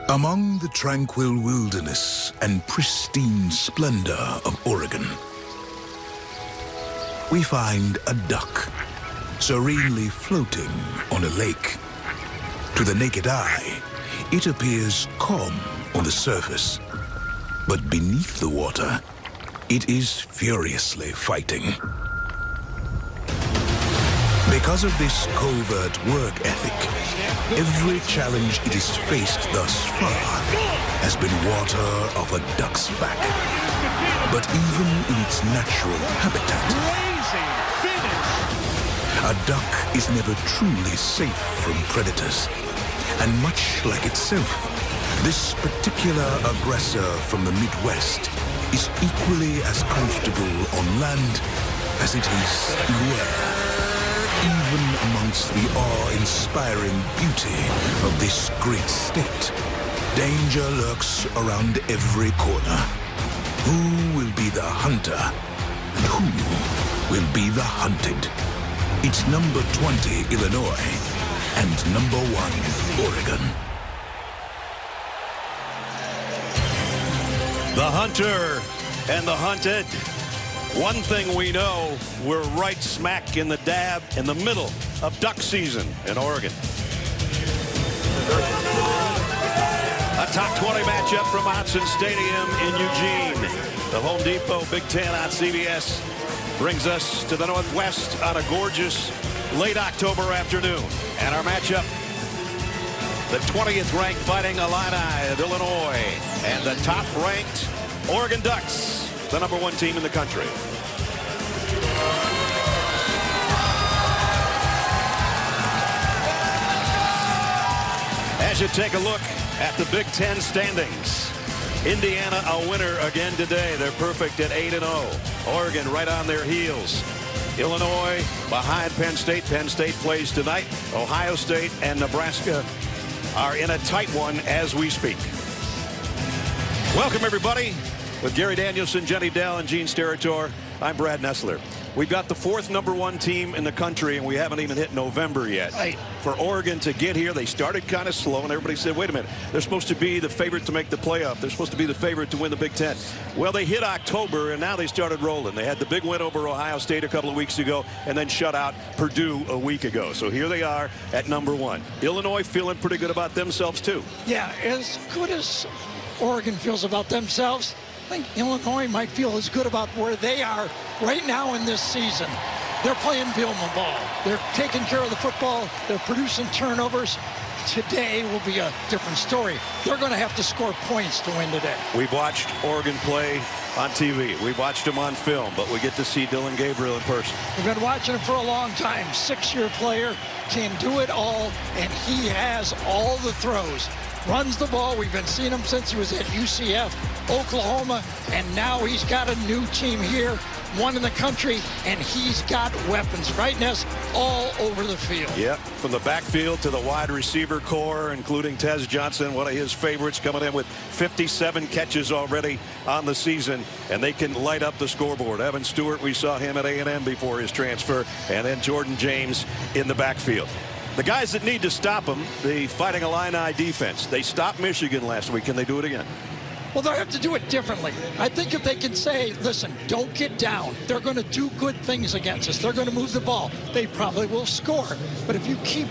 Among the tranquil wilderness and pristine splendor of Oregon, we find a duck serenely floating on a lake. To the naked eye, it appears calm on the surface, but beneath the water, it is furiously fighting. Because of this covert work ethic, every challenge it has faced thus far has been water off a duck's back. But even in its natural habitat, a duck is never truly safe from predators. And much like itself, this particular aggressor from the Midwest is equally as comfortable on land as it is in the air. Even amongst the awe-inspiring beauty of this great state, danger lurks around every corner. Who will be the hunter, and who will be the hunted? It's number 20, Illinois, and number 1, Oregon. The hunter and the hunted. One thing we know, we're right smack in the dab in the middle of duck season in Oregon. A top 20 matchup from Autzen Stadium in Eugene. The Home Depot Big Ten on CBS brings us to the Northwest on a gorgeous late October afternoon. And our matchup, the 20th ranked Fighting Illini of Illinois and the top ranked Oregon Ducks, the number 1 team in the country. As you take a look at the Big Ten standings, Indiana a winner again today. They're perfect at 8-0. Oregon right on their heels. Illinois behind Penn State. Penn State plays tonight. Ohio State and Nebraska are in a tight one as we speak. Welcome everybody. With Gary Danielson, Jenny Dell, and Gene Steratore, I'm Brad Nessler. We've got the 4th number 1 team in the country, and we haven't even hit November yet. Right. For Oregon to get here, they started kind of slow, and everybody said, wait a minute, they're supposed to be the favorite to make the playoff. They're supposed to be the favorite to win the Big Ten. Well, they hit October, and now they started rolling. They had the big win over Ohio State a couple of weeks ago, and then shut out Purdue a week ago. So here they are at number 1. Illinois feeling pretty good about themselves, too. Yeah, as good as Oregon feels about themselves, I think Illinois might feel as good about where they are right now in this season. They're playing Vilma ball. They're taking care of the football. They're producing turnovers. Today will be a different story. They're going to have to score points to win today. We've watched Oregon play on TV. We've watched them on film, but we get to see Dillon Gabriel in person. We've been watching him for a long time. 6-year player, can do it all, and he has all the throws. Runs the ball. We've been seeing him since he was at UCF, Oklahoma, and now he's got a new team here, 1 in the country, and he's got weapons. Right, Ness? All over the field. Yep, from the backfield to the wide receiver core, including Tez Johnson, one of his favorites, coming in with 57 catches already on the season, and they can light up the scoreboard. Evan Stewart, we saw him at A&M before his transfer, and then Jordan James in the backfield. The guys that need to stop them, the Fighting Illini defense. They stopped Michigan last week. Can they do it again? Well, they'll have to do it differently. I think if they can say, listen, don't get down. They're going to do good things against us. They're going to move the ball. They probably will score. But if you keep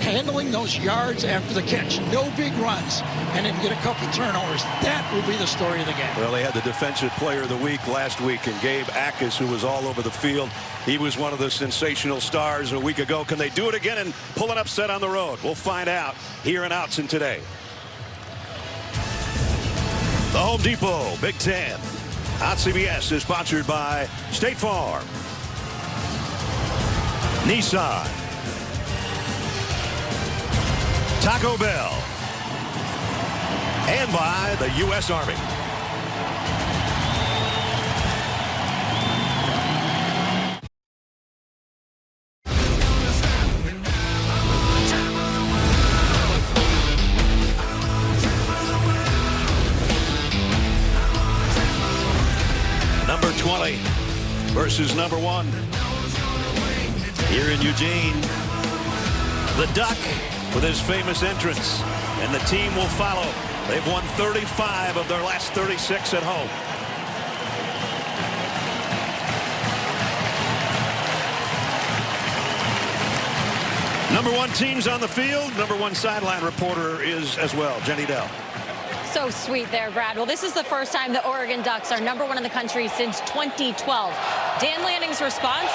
handling those yards after the catch, no big runs, and then get a couple turnovers, that will be the story of the game. Well, they had the Defensive Player of the Week last week, and Gabe Akis, who was all over the field. He was one of the sensational stars a week ago. Can they do it again and pull an upset on the road? We'll find out here in Autzen today. The Home Depot Big Ten on CBS is sponsored by State Farm, Nissan, Taco Bell, and by the U.S. Army. Number 20 versus number 1 here in Eugene. The Duck with his famous entrance and the team will follow. They've won 35 of their last 36 at home. Number one team's on the field. Number one sideline reporter is as well. Jenny Dell. So sweet there, Brad. Well, this is the first time the Oregon Ducks are number one in the country since 2012. Dan Lanning's response,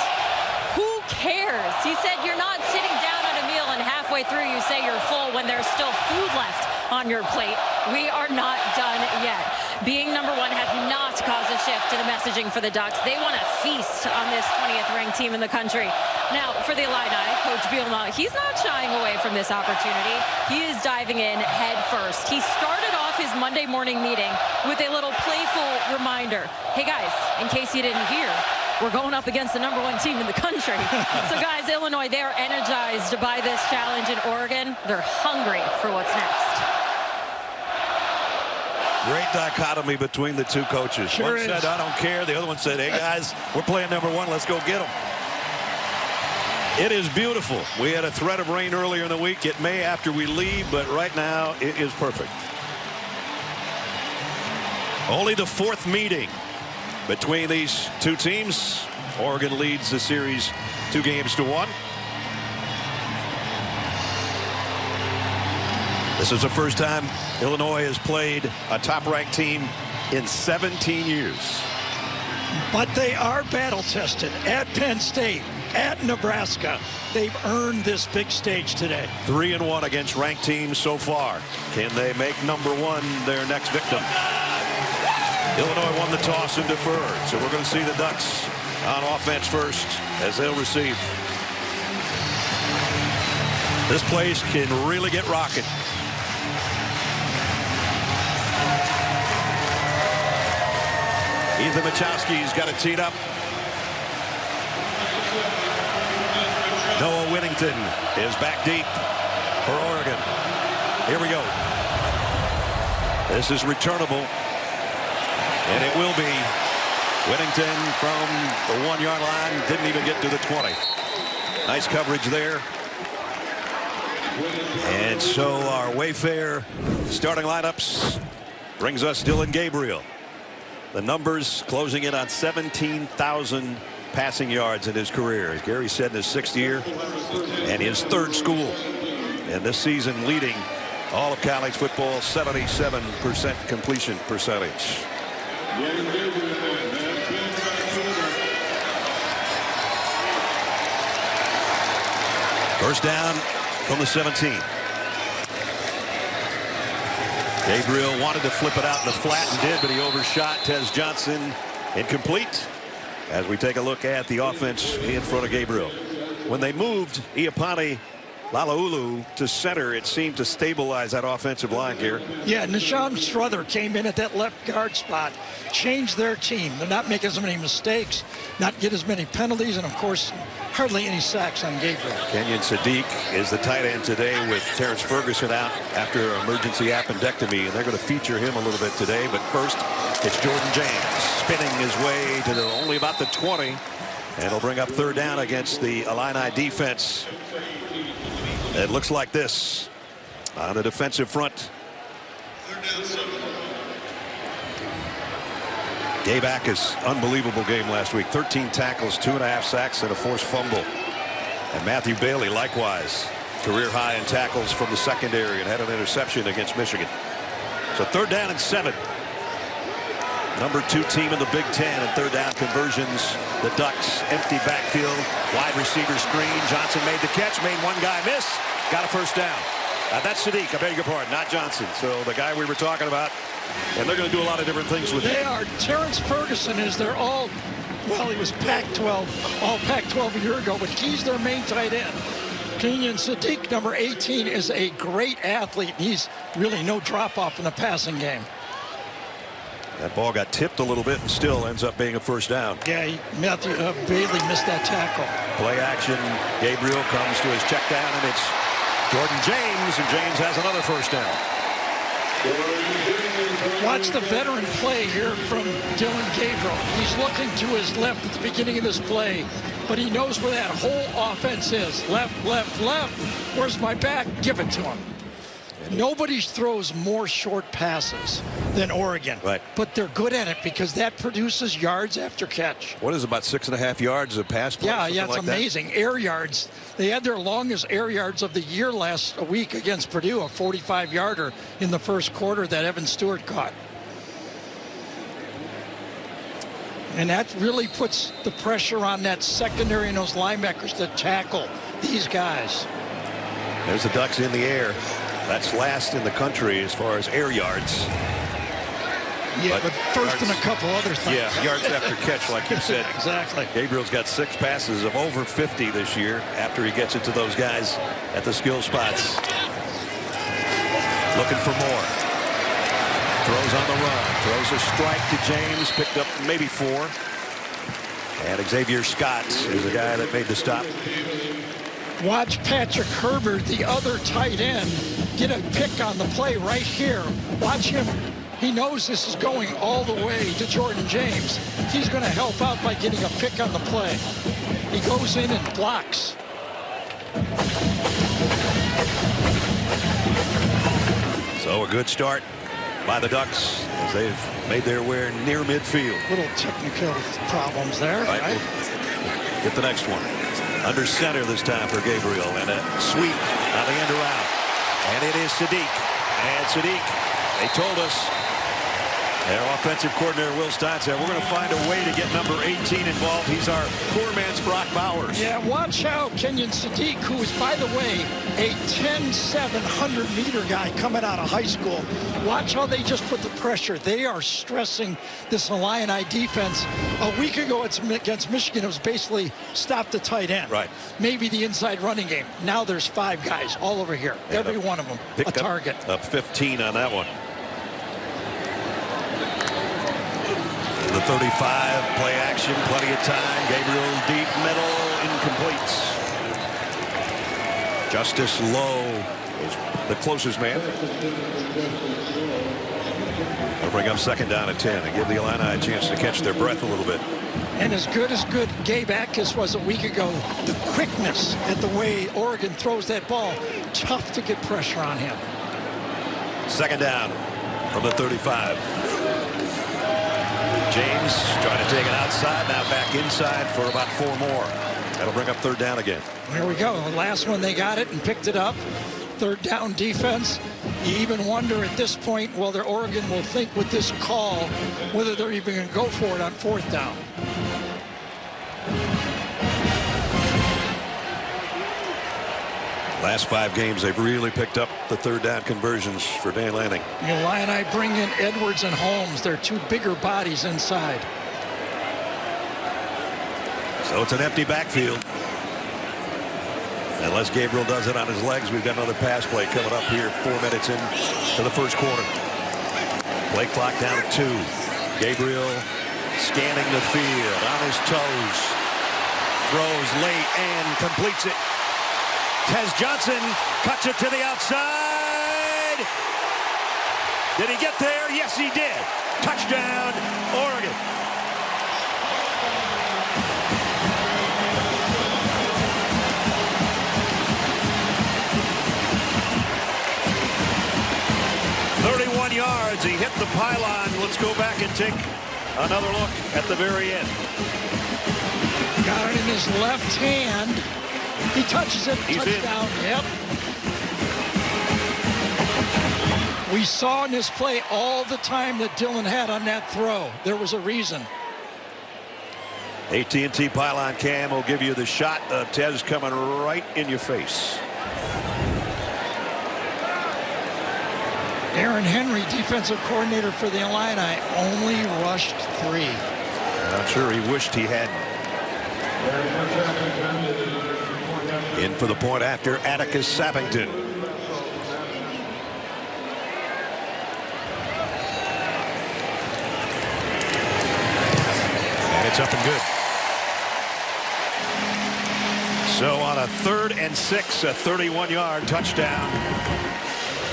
who cares? He said, you're not sitting down at a meal and halfway through you say you're full when there's still food left on your plate. We are not done yet. Being number one has not caused a shift in the messaging for the Ducks. They want to feast on this 20th ranked team in the country. Now, for the Illini, Coach Bielema, he's not shying away from this opportunity. He is diving in head first. He started off his Monday morning meeting with a little playful reminder. Hey, guys, in case you didn't hear, we're going up against the number one team in the country. So, guys, Illinois, they're energized by this challenge in Oregon. They're hungry for what's next. Great dichotomy between the two coaches. Sure one is. said, I don't care. The other one said, hey, guys, we're playing number one. Let's go get them. It is beautiful. We had a threat of rain earlier in the week. It may after we leave, but right now it is perfect. Only the fourth meeting between these two teams. Oregon leads the series 2-1. This is the first time Illinois has played a top-ranked team in 17 years. But they are battle-tested at Penn State, at Nebraska. They've earned this big stage today. 3-1 against ranked teams so far. Can they make number one their next victim? Illinois won the toss and deferred, so we're going to see the Ducks on offense first as they'll receive. This place can really get rocking. Ethan Machowski's got it teed up. Noah Whittington is back deep for Oregon. Here we go. This is returnable. And it will be. Whittington from the 1-yard line. Didn't even get to the 20. Nice coverage there. And so our Wayfair starting lineups brings us Dillon Gabriel. The numbers closing in on 17,000 passing yards in his career. As Gary said, in his 6th year and his 3rd school. And this season leading all of college football, 77% completion percentage. First down from the 17. Gabriel wanted to flip it out in the flat and did, but he overshot Tez Johnson. Incomplete. As we take a look at the offense in front of Gabriel. When they moved Iapani Lalaulu to center, it seemed to stabilize that offensive line here. Yeah, Nisham Strother came in at that left guard spot, changed their team. They're not making as many mistakes, not get as many penalties, and of course, hardly any sacks on Gabriel. Kenyon Sadiq is the tight end today with Terrence Ferguson out after emergency appendectomy, and they're going to feature him a little bit today. But first, it's Jordan James spinning his way to only about the 20, and he'll bring up 3rd down against the Illini defense. It looks like this on the defensive front. Gabe Ackus, unbelievable game last week. 13 tackles, 2.5 sacks, and a forced fumble. And Matthew Bailey, likewise, career high in tackles from the secondary and had an interception against Michigan. So 3rd down and 7. Number 2 team in the Big Ten in 3rd down conversions. The Ducks empty backfield, wide receiver screen. Johnson made the catch, made one guy miss, got a first down. That's Sadiq, I beg your pardon, not Johnson. So the guy we were talking about, and they're going to do a lot of different things with him. They are. Terrence Ferguson is their all, well, he was Pac-12, all Pac-12 a year ago, but he's their main tight end. Kenyon Sadiq, number 18, is a great athlete. He's really no drop-off in the passing game. That ball got tipped a little bit and still ends up being a first down. Yeah, Matthew Bailey missed that tackle. Play action. Gabriel comes to his check down, and it's Jordan James, and James has another first down. Watch the veteran play here from Dillon Gabriel. He's looking to his left at the beginning of this play, but he knows where that whole offense is. Left, left, left. Where's my back? Give it to him. And Nobody throws more short passes than Oregon. Right. But they're good at it because that produces yards after catch. What is it, about 6.5 yards a pass play? Yeah, something it's like amazing. Air yards. They had their longest air yards of the year last week against Purdue, a 45-yarder in the first quarter that Evan Stewart caught. And that really puts the pressure on that secondary and those linebackers to tackle these guys. There's the Ducks in the air. That's last in the country as far as air yards. Yeah, but first yards, in a couple other things. Yeah, yards after catch, like you said. Exactly. Gabriel's got 6 passes of over 50 this year after he gets it to those guys at the skill spots. Looking for more. Throws on the run. Throws a strike to James. Picked up maybe 4. And Xavier Scott is the guy that made the stop. Watch Patrick Herbert, the other tight end, get a pick on the play right here. Watch him. He knows this is going all the way to Jordan James. He's going to help out by getting a pick on the play. He goes in and blocks. So a good start by the Ducks as they've made their way near midfield. Little technical problems there. Right. Right? We'll get the next one. Under center this time for Gabriel, and a sweep on the end around. And it is Sadiq. And Sadiq, they told us, their offensive coordinator, Will Stein, said, we're going to find a way to get number 18 involved. He's our poor man's Brock Bowers. Yeah, watch how Kenyon Sadiq, who is, by the way, a 10-7 100-meter guy coming out of high school. Watch how they just put the pressure. They are stressing this Illini defense. A week ago against Michigan, it was basically stop the tight end. Right. Maybe the inside running game. Now there's 5 guys all over here. And every one of them a target. Up 15 on that one. The 35, play action, plenty of time. Gabriel deep middle, incomplete. Justice Lowe is the closest man. They'll bring up 2nd down and 10 and give the Illini a chance to catch their breath a little bit. And as good Gabe Atkins was a week ago, the quickness at the way Oregon throws that ball, tough to get pressure on him. 2nd down from the 35. James trying to take it outside, now back inside for about 4 more. That'll bring up 3rd down again. There we go. The last one they got it and picked it up. 3rd down defense. You even wonder at this point whether Oregon will think with this call whether they're even going to go for it on 4th down. Last 5 games, they've really picked up the 3rd down conversions for Dan Lanning. The Illini bring in Edwards and Holmes. They're 2 bigger bodies inside. So it's an empty backfield. Unless Gabriel does it on his legs, we've got another pass play coming up here 4 minutes into the first quarter. Play clock down at 2. Gabriel scanning the field on his toes. Throws late and completes it. Tez Johnson cuts it to the outside. Did he get there? Yes, he did. Touchdown, Oregon. "31 yards. He hit the pylon. Let's go back and take another look at the very end. Got it in his left hand. He touches it. He's touchdown. in. Yep. We saw in this play all the time that Dillon had on that throw. There was a reason. AT&T pylon cam will give you the shot of Tez coming right in your face. Aaron Henry, defensive coordinator for the Illini, only rushed 3. And I'm sure he wished he had. In for the point after, Atticus Sappington. And it's up and good. So on a 3rd and 6, a 31-yard touchdown.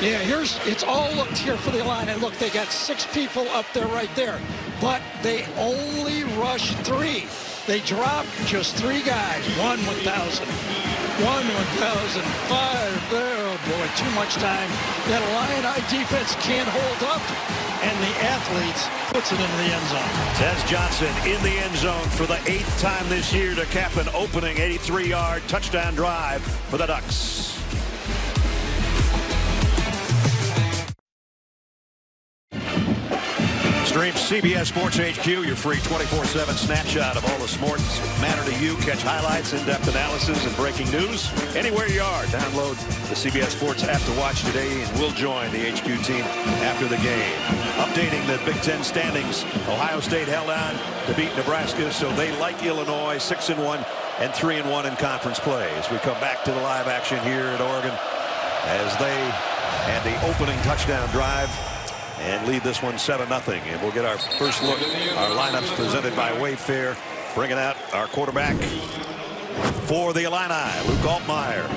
Yeah, it's all looked here for the Illini. Look, they got 6 people up there right there, but they only rushed 3. They dropped just 3 guys, 1 1,000. 1005 there. Oh boy, too much time. That Illini defense can't hold up, and the athletes puts it into the end zone. Tez Johnson in the end zone for the 8th time this year to cap an opening 83-yard touchdown drive for the Ducks. Stream CBS Sports HQ, your free 24/7 snapshot of all the sports matter to you. Catch highlights, in-depth analysis, and breaking news anywhere you are. Download the CBS Sports app to watch today, and we'll join the HQ team after the game. Updating the Big Ten standings, Ohio State held on to beat Nebraska, so they, like Illinois, 6-1 and 3-1 in conference play. As we come back to the live action here at Oregon, as they had the opening touchdown drive and lead this one 7-0. And we'll get our first look. Our lineups presented by Wayfair. Bringing out our quarterback for the Illini, Luke Altmaier.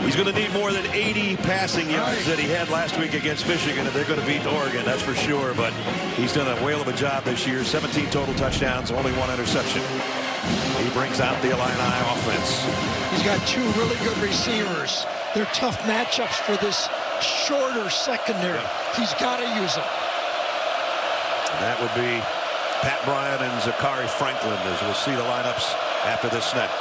He's going to need more than 80 passing yards that he had last week against Michigan, and they're going to beat Oregon, that's for sure. But he's done a whale of a job this year. 17 total touchdowns, only 1 interception. He brings out the Illini offense. He's got 2 really good receivers. They're tough matchups for this shorter secondary. He's got to use them. That would be Pat Bryant and Zachary Franklin, as we'll see the lineups after this snap.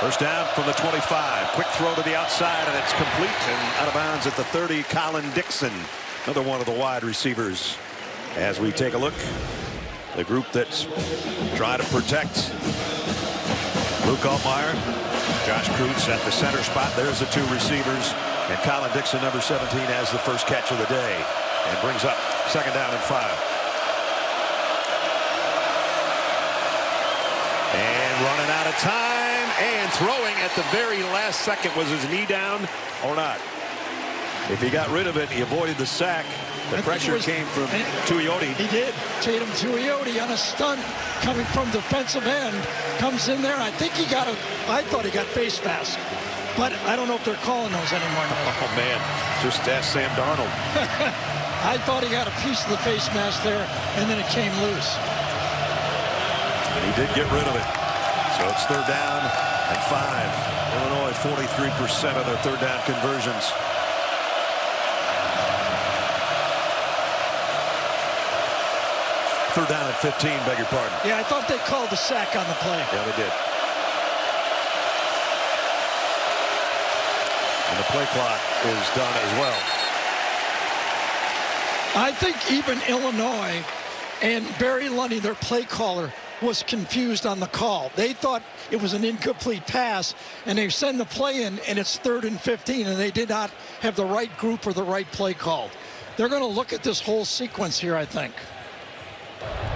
First down from the 25. Quick throw to the outside, and it's complete and out of bounds at the 30. Colin Dixon, another one of the wide receivers. As we take a look, the group that's trying to protect Luke Altmaier, Josh Kreutz at the center spot. There's the 2 receivers, and Colin Dixon, number 17, has the first catch of the day and brings up 2nd down and 5. And running out of time and throwing at the very last second. Was his knee down or not? If he got rid of it, he avoided the sack. The pressure came from Tuioti. He did. Tatum Tuioti on a stunt coming from defensive end. Comes in there. I think he got I thought he got face mask. But I don't know if they're calling those anymore. Oh, man. Just ask Sam Darnold. I thought he got a piece of the face mask there, and then it came loose. And he did get rid of it. So it's 3rd down and 5. Illinois, 43% of their 3rd down conversions. Third down at 15, beg your pardon. Yeah, I thought they called the sack on the play. Yeah, they did. And the play clock is done as well. I think even Illinois and Barry Lunny, their play caller, was confused on the call. They thought it was an incomplete pass, and they send the play in, and it's 3rd and 15, and they did not have the right group or the right play called. They're going to look at this whole sequence here, I think.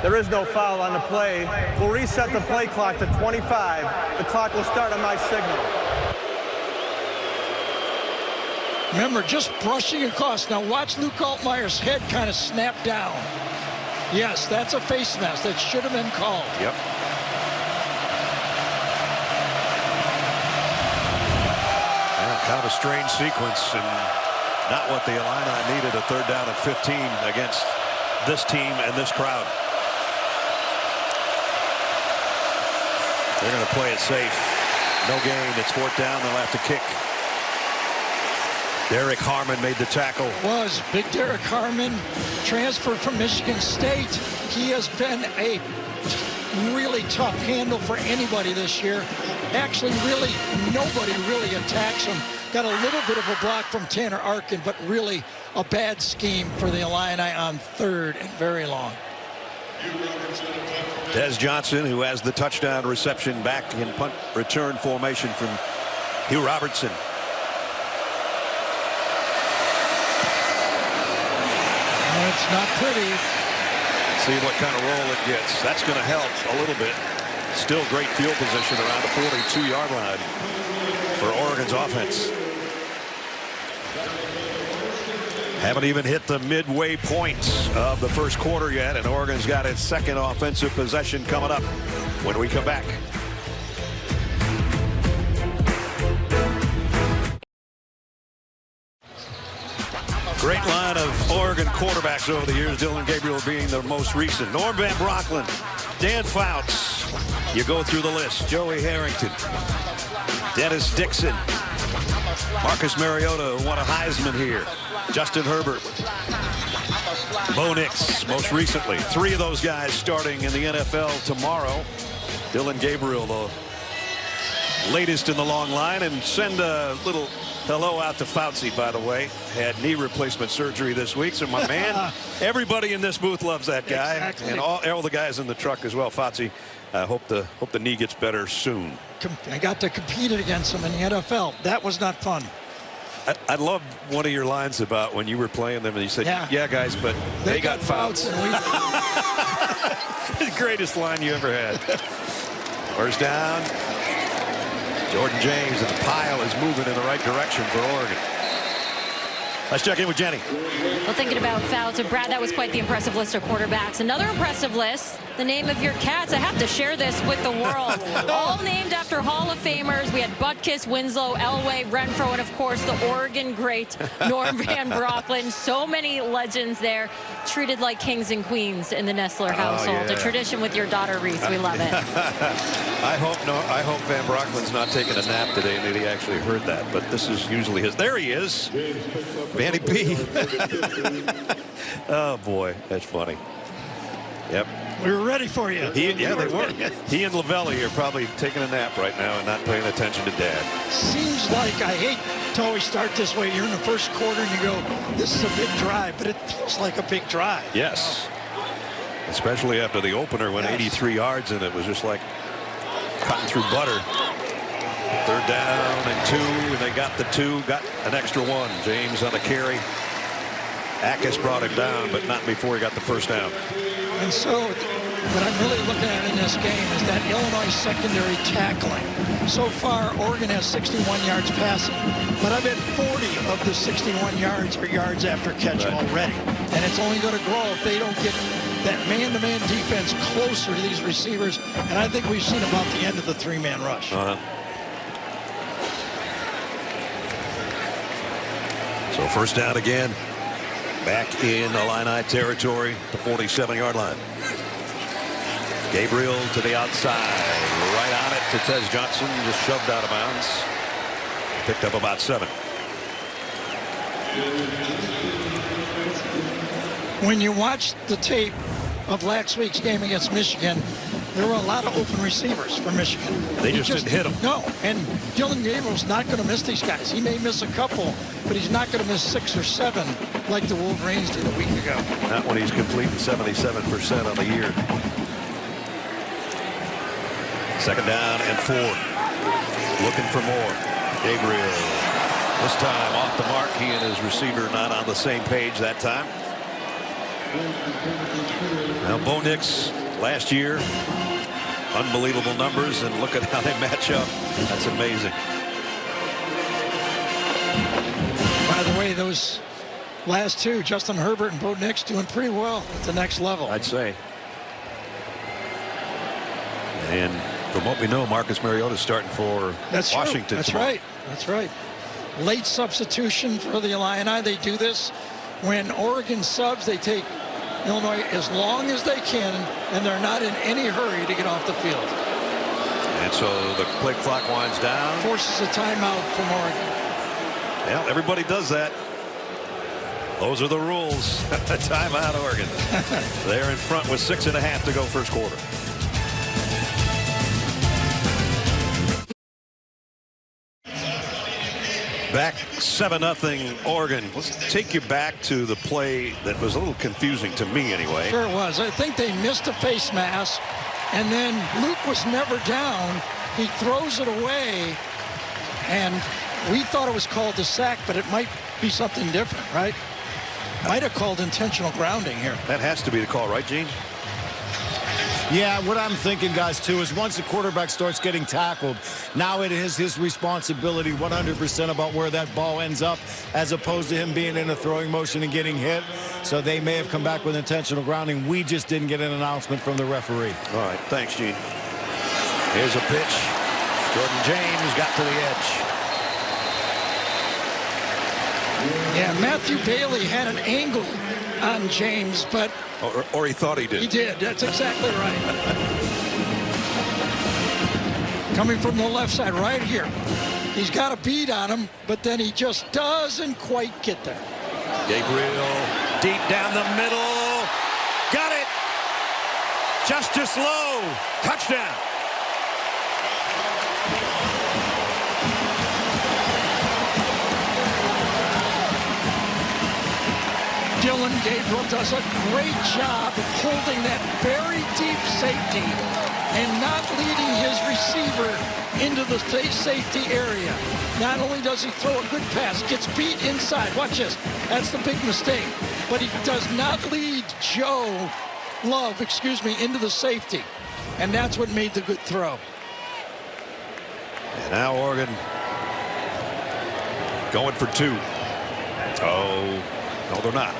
There is no foul on the play. We'll reset the play clock to 25. The clock will start on my signal. Remember, just brushing across. Now watch Luke Altmaier's head kind of snap down. Yes, that's a face mask. That should have been called. Yep. And kind of a strange sequence, and not what the Illini needed. A 3rd down at 15 against this team and this crowd. They're going to play it safe. No gain. It's 4th down. They'll have to kick. Derek Harmon made the tackle. Was big Derek Harmon, transferred from Michigan State. He has been a really tough handle for anybody this year. Actually, really, nobody really attacks him. Got a little bit of a block from Tanner Arkin, but really a bad scheme for the Illini on 3rd and very long. Tez Johnson, who has the touchdown reception, back in punt return formation from Hugh Robertson. It's not pretty. See what kind of roll it gets. That's going to help a little bit. Still great field position around the 42-yard line for Oregon's offense. Haven't even hit the midway point of the first quarter yet, and Oregon's got its 2nd offensive possession coming up when we come back. Great line of Oregon quarterbacks over the years, Dillon Gabriel being the most recent. Norm Van Brocklin, Dan Fouts, You go through the list. Joey Harrington, Dennis Dixon, Marcus Mariota, who won a Heisman here, Justin Herbert, Bo Nix, most recently. 3 of those guys starting in the NFL tomorrow. Dillon Gabriel, the latest in the long line. And send a little hello out to Fauci, by the way. Had knee replacement surgery this week. So my man, everybody in this booth loves that guy. Exactly. And all the guys in the truck as well. Fauci, hope the knee gets better soon. I got to compete against him in the NFL. That was not fun. I love one of your lines about when you were playing them and you said, yeah guys, but they got fouls. The greatest line you ever had. First down. Jordan James, and the pile is moving in the right direction for Oregon. Let's check in with Jenny. Well, thinking about Fouts and Brad, that was quite the impressive list of quarterbacks. Another impressive list, the name of your cats. I have to share this with the world. All named after Hall of Famers. We had Butkus, Winslow, Elway, Renfro, and of course the Oregon great Norm Van Brocklin. So many legends there, treated like kings and queens in the Nestler household. Yeah. A tradition with your daughter Reese. We love it. I hope Van Brocklin's not taking a nap today and that he actually heard that. But this is usually his. There he is. Vanny P. Oh boy, that's funny. Yep. We were ready for you. They were. He and Lavelli are probably taking a nap right now and not paying attention to Dad. Seems like, I hate to always start this way. You're in the first quarter and you go, this is a big drive, but it feels like a big drive. Yes. Especially after the opener went 83 yards and it was just like cutting through butter. 3rd down and 2, and they got the 2, got an extra 1. James on the carry. Akis brought him down, but not before he got the first down. And so what I'm really looking at in this game is that Illinois secondary tackling. So far, Oregon has 61 yards passing, but I bet 40 of the 61 yards are yards after catch already. And it's only going to grow if they don't get that man-to-man defense closer to these receivers. And I think we've seen about the end of the 3-man rush. So first down again. Back in Illini territory, the 47-yard line. Gabriel to the outside. Right on it to Tez Johnson. Just shoved out of bounds. Picked up about 7. When you watch the tape of last week's game against Michigan, there were a lot of open receivers for Michigan. They just didn't hit them. No, and Dillon Gabriel's not going to miss these guys. He may miss a couple, but he's not going to miss 6 or 7 like the Wolverines did a week ago. Not when he's completing 77% on the year. 2nd down and 4. Looking for more. Gabriel. This time off the mark. He and his receiver not on the same page that time. Now Bo Nix last year. Unbelievable numbers, and look at how they match up. That's amazing. By the way, those last 2, Justin Herbert and Bo Nix, doing pretty well at the next level. I'd say. And from what we know, Marcus Mariota is starting for Washington. That's right. That's right. Late substitution for the Illini. They do this when Oregon subs. They take Illinois as long as they can, and they're not in any hurry to get off the field. And so the play clock winds down. Forces a timeout from Oregon. Well, everybody does that. Those are the rules. Timeout, Oregon. They're in front with 6.5 to go first quarter. Back 7-0 Oregon. Let's take you back to the play that was a little confusing to me anyway. Sure was. I think they missed a face mask, and then Luke was never down. He throws it away, and we thought it was called a sack, but it might be something different, right? Might have called intentional grounding here. That has to be the call, right, Gene? Yeah, what I'm thinking, guys, too, is once the quarterback starts getting tackled, now it is his responsibility 100% about where that ball ends up, as opposed to him being in a throwing motion and getting hit. So they may have come back with intentional grounding. We just didn't get an announcement from the referee. All right, thanks, Gene. Here's a pitch. Jordan James got to the edge. Yeah, Matthew Bailey had an angle on James, but Or he thought he did. he did. That's exactly right. Coming from the left side right here. He's got a beat on him, but then he just doesn't quite get there. Gabriel deep down the middle. Got it. Justice Lowe. Touchdown. Dillon Gabriel does a great job of holding that very deep safety and not leading his receiver into the safety area. Not only does he throw a good pass, gets beat inside. Watch this. That's the big mistake. But he does not lead Joe Love, into the safety. And that's what made the good throw. And now Oregon going for 2. Oh, no, they're not.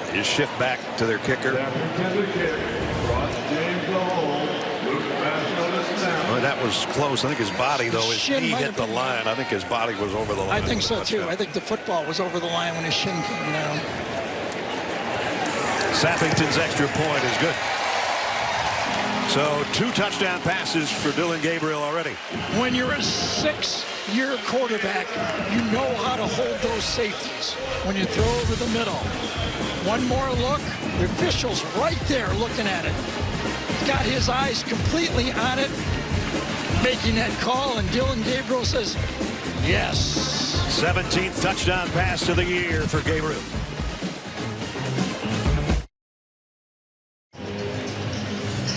They just shift back to their kicker. Well, that was close. I think his body, though, his knee hit the line. I think his body was over the line. I think so, too. I think the football was over the line when his shin came down. Sappington's extra point is good. So 2 touchdown passes for Dillon Gabriel already. When you're a 6-year quarterback, you know how to hold those safeties when you throw over the middle. One more look. The official's right there looking at it. He's got his eyes completely on it, making that call, and Dillon Gabriel says, yes. 17th touchdown pass of the year for Gabriel.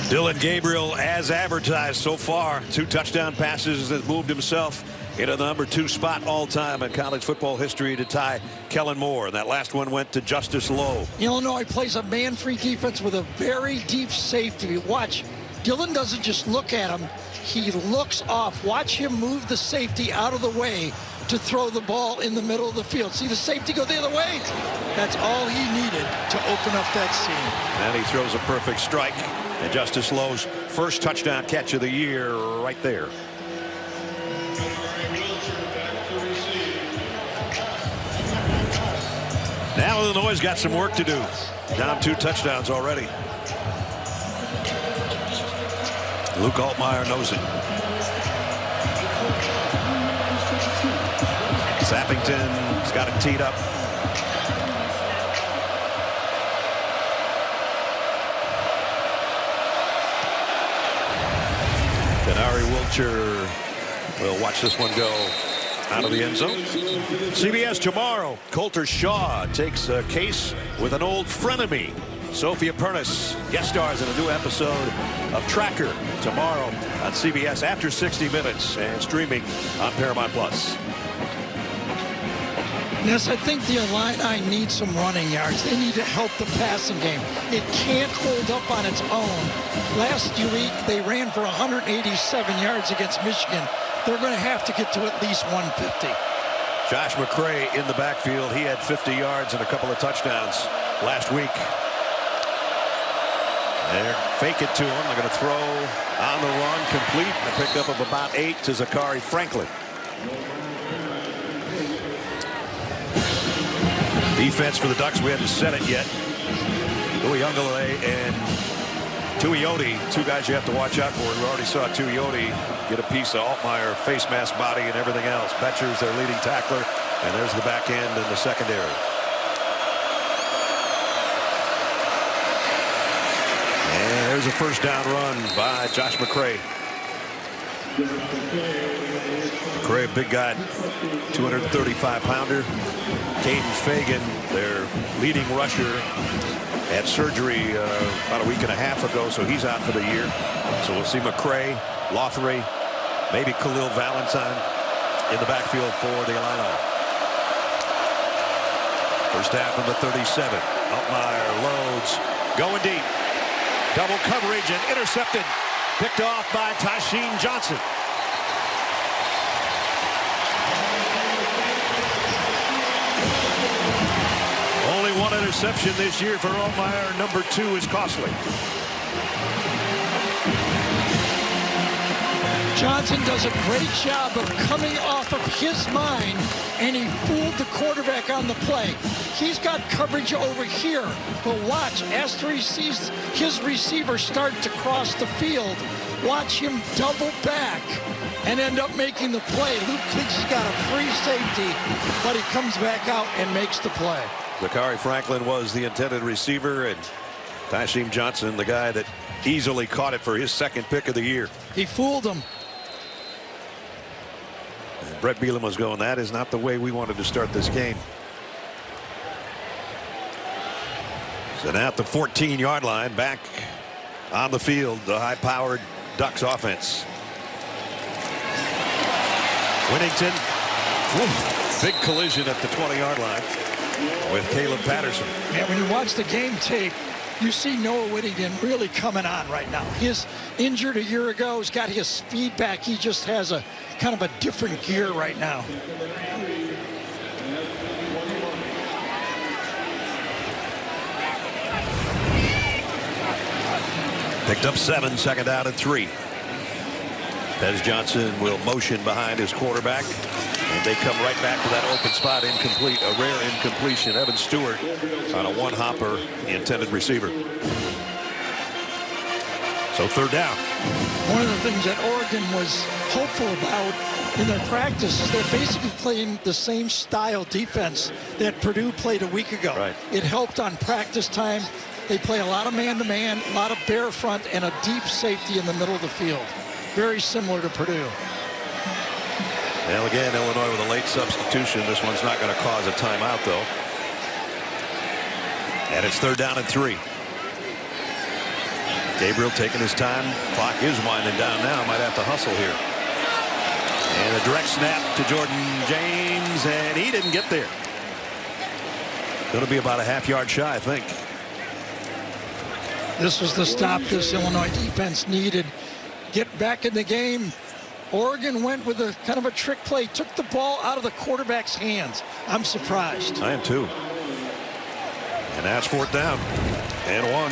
Dillon Gabriel, as advertised so far, 2 touchdown passes, that moved himself into the number 2 spot all time in college football history to tie Kellen Moore. And that last one went to Justice Lowe. Illinois plays a man-free defense with a very deep safety. Watch, Dillon doesn't just look at him, he looks off. Watch him move the safety out of the way to throw the ball in the middle of the field. See the safety go the other way? That's all he needed to open up that seam. And he throws a perfect strike. And Justice Lowe's first touchdown catch of the year right there. Now Illinois got some work to do. Down 2 touchdowns already. Luke Altmaier knows it. Sappington's got it teed up. Denari Wilcher will watch this one go out of the end zone. CBS tomorrow. Coulter Shaw takes a case with an old frenemy. Sophia Pernis guest stars in a new episode of Tracker tomorrow on CBS after 60 minutes and streaming on Paramount Plus. Yes, I think the Illini need some running yards. They need to help the passing game. It can't hold up on its own. Last week, they ran for 187 yards against Michigan. They're going to have to get to at least 150. Josh McCray in the backfield. He had 50 yards and a couple of touchdowns last week. They're fake it to him. They're going to throw on the run, complete. A pickup of about 8 to Zachary Franklin. Defense for the Ducks, we haven't said it yet. Uyunglele and Tuioti, 2 guys you have to watch out for. We already saw Tuioti get a piece of Altmaier, face mask, body, and everything else. Betcher's their leading tackler, and there's the back end in the secondary. And there's a first down run by Josh McCray. McCray, big guy, 235-pounder. Caden Fagan, their leading rusher, had surgery about a week and a half ago, so he's out for the year. So we'll see McCray, Lothray, maybe Khalil Valentine in the backfield for the Illini. First down from the 37. Altmaier loads, going deep. Double coverage and intercepted. Picked off by Tysheem Johnson. Only 1 interception this year for Altmaier. Number 2 is costly. Johnson does a great job of coming off of his mind, and he fooled the quarterback on the play. He's got coverage over here, but watch, after he sees his receiver start to cross the field, watch him double back and end up making the play. Luke Leach's got a free safety, but he comes back out and makes the play. Zachary Franklin was the intended receiver, and Tysheem Johnson, the guy that easily caught it for his second pick of the year. He fooled him. And Brett Bielema was going, that is not the way we wanted to start this game. So now at the 14-yard line, back on the field, the high-powered Ducks offense. Whittington, big collision at the 20-yard line with Caleb Patterson. Man, when you watch the game tape, you see Noah Whittington really coming on right now. He's injured a year ago. He's got his speed back. He just has a kind of a different gear right now. Picked up 7, second down and 3. Pez Johnson will motion behind his quarterback, and they come right back to that open spot. Incomplete, a rare incompletion. Evan Stewart on a one-hopper, the intended receiver. So third down. One of the things that Oregon was hopeful about in their practice is they're basically playing the same style defense that Purdue played a week ago. Right. It helped on practice time. They play a lot of man-to-man, a lot of bare front, and a deep safety in the middle of the field. Very similar to Purdue. Well, again, Illinois with a late substitution. This one's not going to cause a timeout, though. And it's third down and 3. Gabriel taking his time. Clock is winding down now. Might have to hustle here. And a direct snap to Jordan James, and he didn't get there. Going to be about a half-yard shy, I think. This was the stop this Illinois defense needed. Get back in the game. Oregon went with a kind of a trick play, took the ball out of the quarterback's hands. I'm surprised. I am too. And that's fourth down and 1.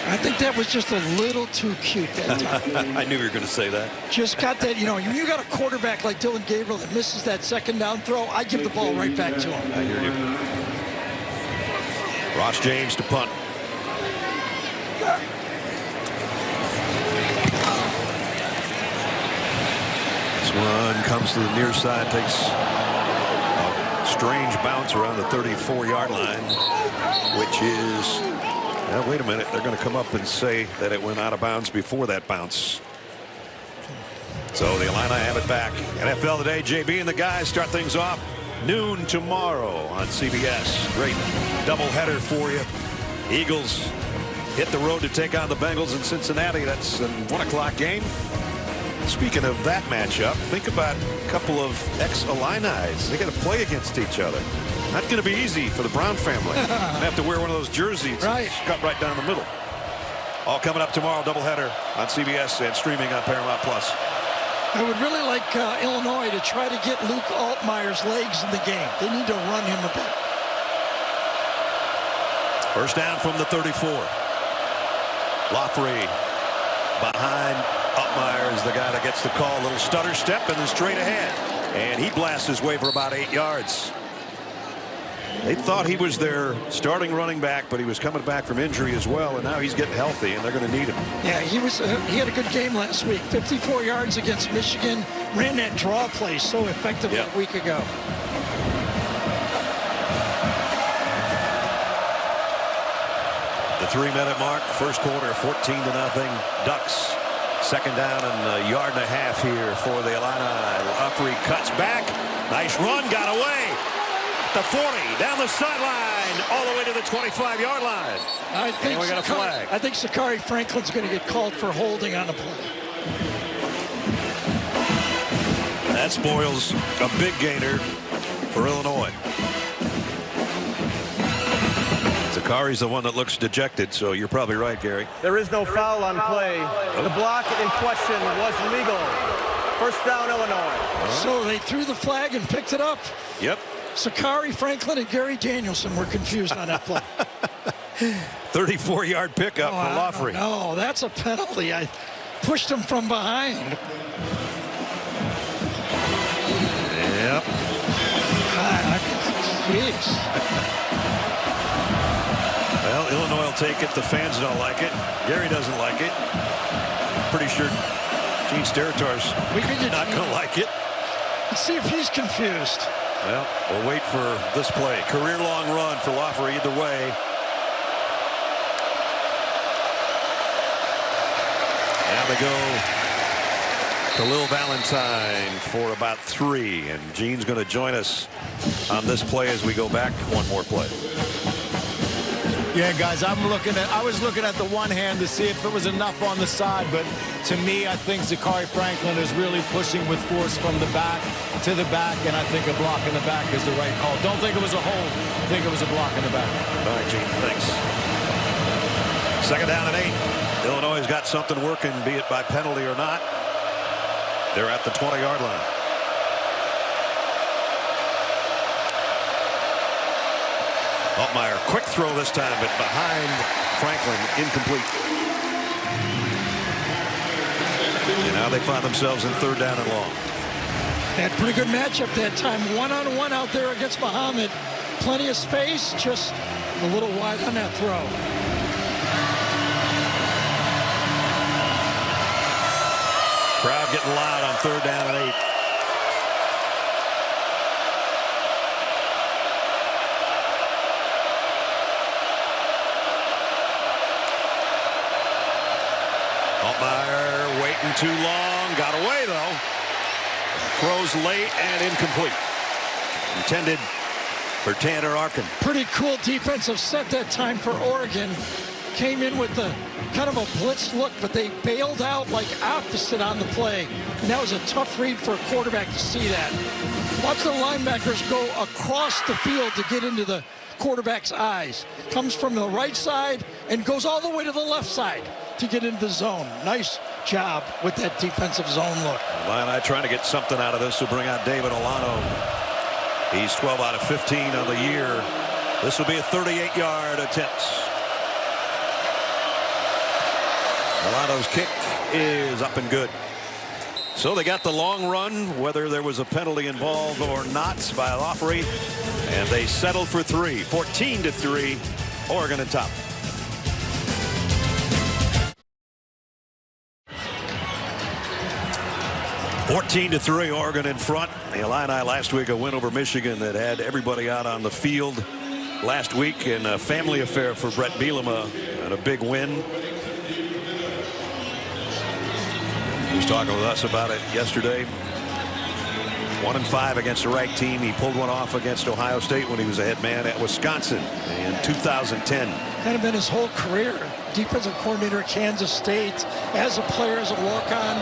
I think that was just a little too cute that time. I knew you were going to say that. Just got that, you know, when you got a quarterback like Dylan Gabriel that misses that second down throw, I give the ball right back to him. I hear you. Ross James to punt. This one comes to the near side, takes a strange bounce around the 34-yard line, which is, well, wait a minute, they're going to come up and say that it went out of bounds before that bounce. So the Illini have it back. NFL Today, JB and the guys start things off noon tomorrow on CBS. Great doubleheader for you. Eagles hit the road to take on the Bengals in Cincinnati. That's a 1 o'clock game. Speaking of that matchup, think about a couple of ex-Illinis. They got to play against each other. Not going to be easy for the Brown family. They have to wear one of those jerseys cut right down the middle. All coming up tomorrow, doubleheader on CBS and streaming on Paramount+. I would really like Illinois to try to get Luke Altmaier's legs in the game. They need to run him a bit. First down from the 34. Loughery behind Altmaier is the guy that gets the call. A little stutter step and then straight ahead. And he blasts his way for about 8 yards. They thought he was their starting running back, but he was coming back from injury as well, and now he's getting healthy, and they're going to need him. Yeah, he had a good game last week. 54 yards against Michigan. Ran that draw play so effectively a week ago. The 3-minute mark, first quarter, 14-0. Ducks. Second down and a yard and a half here for the Illini. Loughery cuts back. Nice run, got away. The 40, down the sideline, all the way to the 25-yard line. I think we got a flag. I think Zachary Franklin's going to get called for holding on the play. That spoils a big gainer for Illinois. Zachari's the one that looks dejected, so you're probably right, Gary. There is no foul on play. The block in question was legal. First down, Illinois. So they threw the flag and picked it up. Yep. Zachary Franklin and Gary Danielson were confused on that play. 34-yard pickup for Loughery. No, that's a penalty. I pushed him from behind. Yep. Jeez. Well, Illinois will take it. The fans don't like it. Gary doesn't like it. Pretty sure Gene Steratar's not going to like it. Let's see if he's confused. Well, we'll wait for this play. Career-long run for Loeffler either way. Now they go to Lil Valentine for about 3, and Gene's going to join us on this play as we go back. One more play. Yeah, guys, I was looking at the one hand to see if it was enough on the side, but to me, I think Zakhari Franklin is really pushing with force from the back to the back, and I think a block in the back is the right call. Don't think it was a hold. Think it was a block in the back. All right, Gene, thanks. 2nd down and 8. Illinois has got something working, be it by penalty or not. They're at the 20-yard line. Altmaier, quick throw this time, but behind Franklin, incomplete. And now they find themselves in 3rd down and long. Had pretty good matchup that time. One-on-one out there against Muhammad. Plenty of space, just a little wide on that throw. Crowd getting loud on 3rd down and 8. Altmaier waiting too long. Got away, though. Throws late and incomplete. Intended for Tanner Arkin. Pretty cool defensive set that time for Oregon. Came in with a kind of a blitz look, but they bailed out like opposite on the play. And that was a tough read for a quarterback to see that. Watch the linebackers go across the field to get into the quarterback's eyes. Comes from the right side and goes all the way to the left side to get into the zone. Nice job with that defensive zone look. Illini trying to get something out of this to bring out David Olano. He's 12 out of 15 on the year. This will be a 38-yard attempt. Olano's kick is up and good. So they got the long run, whether there was a penalty involved or not, by Loeffler, and they settled for 3. 14-3, Oregon at top. (14-3), Oregon in front. The Illini last week a win over Michigan that had everybody out on the field last week, and a family affair for Brett Bielema, and a big win. He was talking with us about it yesterday. 1-5 against a ranked team. He pulled one off against Ohio State when he was a head man at Wisconsin in 2010. Kind of been his whole career. Defensive coordinator at Kansas State, as a player, as a walk-on,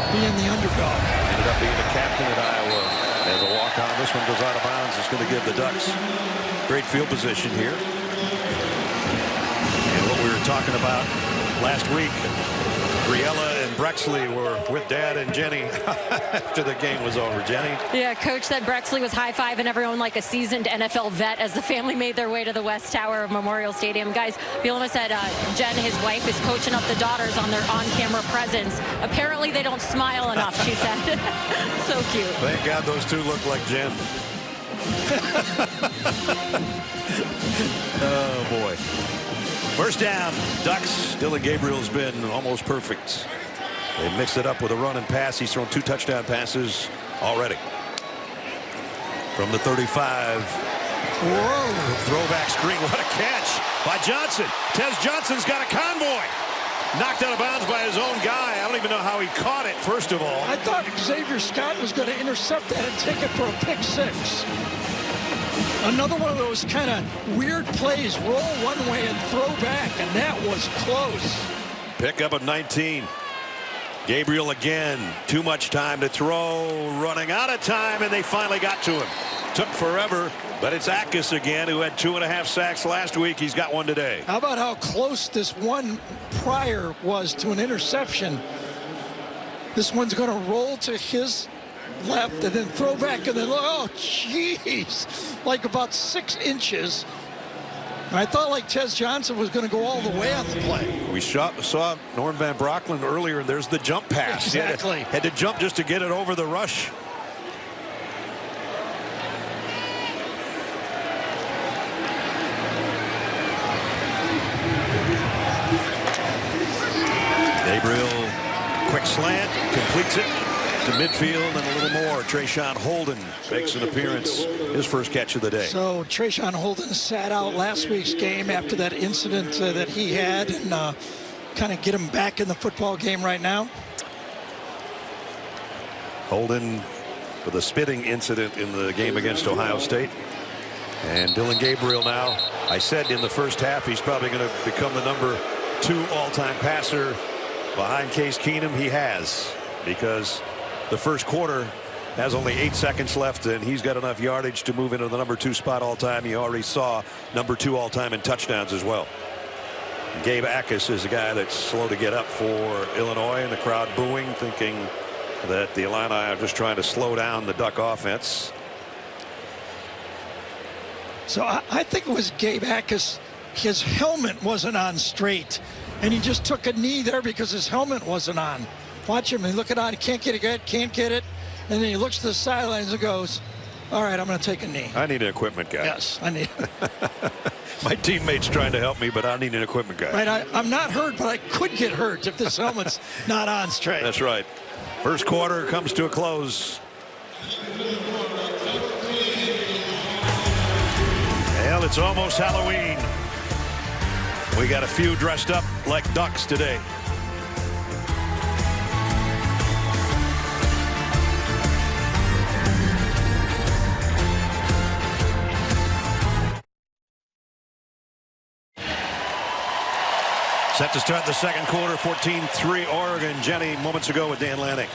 being the underdog. Ended up being the captain at Iowa as a walk-on. This one goes out of bounds. It's going to give the Ducks great field position here. And what we were talking about last week, Briella and Brexley were with Dad and Jenny after the game was over. Jenny? Yeah, Coach said Brexley was high-fiving everyone like a seasoned NFL vet as the family made their way to the West Tower of Memorial Stadium. Guys, Bielema said Jen, his wife, is coaching up the daughters on their on-camera presence. Apparently they don't smile enough, she said. So cute. Thank God those two look like Jen. Oh, boy. First down, Ducks. Dylan Gabriel's been almost perfect. They mixed it up with a run and pass. He's thrown 2 touchdown passes already. From the 35. Whoa. Throwback screen. What a catch by Johnson. Tez Johnson's got a convoy. Knocked out of bounds by his own guy. I don't even know how he caught it, first of all. I thought Xavier Scott was going to intercept that and take it for a pick 6. Another one of those kind of weird plays, roll one way and throw back, and that was close. Pick up of 19. Gabriel again. Too much time to throw. Running out of time, and they finally got to him. Took forever, but it's Akis again, who had 2.5 sacks last week. He's got one today. How about how close this one prior was to an interception? This one's going to roll to his left and then throw back and then, oh, jeez, like about 6 inches. And I thought like Tez Johnson was going to go all the way on the play. We saw Norm Van Brocklin earlier, and there's the jump pass. Exactly. Had to jump just to get it over the rush. Gabriel, quick slant, completes it to midfield and a little more. Traeshon Holden makes an appearance, his first catch of the day. So Traeshon Holden sat out last week's game after that incident that he had, and kind of get him back in the football game right now. Holden with a spitting incident in the game against Ohio State. And Dillon Gabriel now, I said in the first half he's probably going to become the #2 all-time passer behind Case Keenum. He has, because the first quarter has only 8 seconds left, and he's got enough yardage to move into the #2 spot all-time. You already saw #2 all-time in touchdowns as well. Gabe Akis is a guy that's slow to get up for Illinois, and the crowd booing, thinking that the Illini are just trying to slow down the Duck offense. So I think it was Gabe Akis. His helmet wasn't on straight, and he just took a knee there because his helmet wasn't on. Watch him. He look it on. He can't get it. Can't get it. And then he looks to the sidelines and goes, "All right, I'm going to take a knee." I need an equipment guy. Yes, I need. My teammate's trying to help me, but I need an equipment guy. Right. I'm not hurt, but I could get hurt if this helmet's not on straight. That's right. First quarter comes to a close. Well, it's almost Halloween. We got a few dressed up like ducks today. Set to start the second quarter, 14-3 Oregon. Jenny, moments ago with Dan Lanning.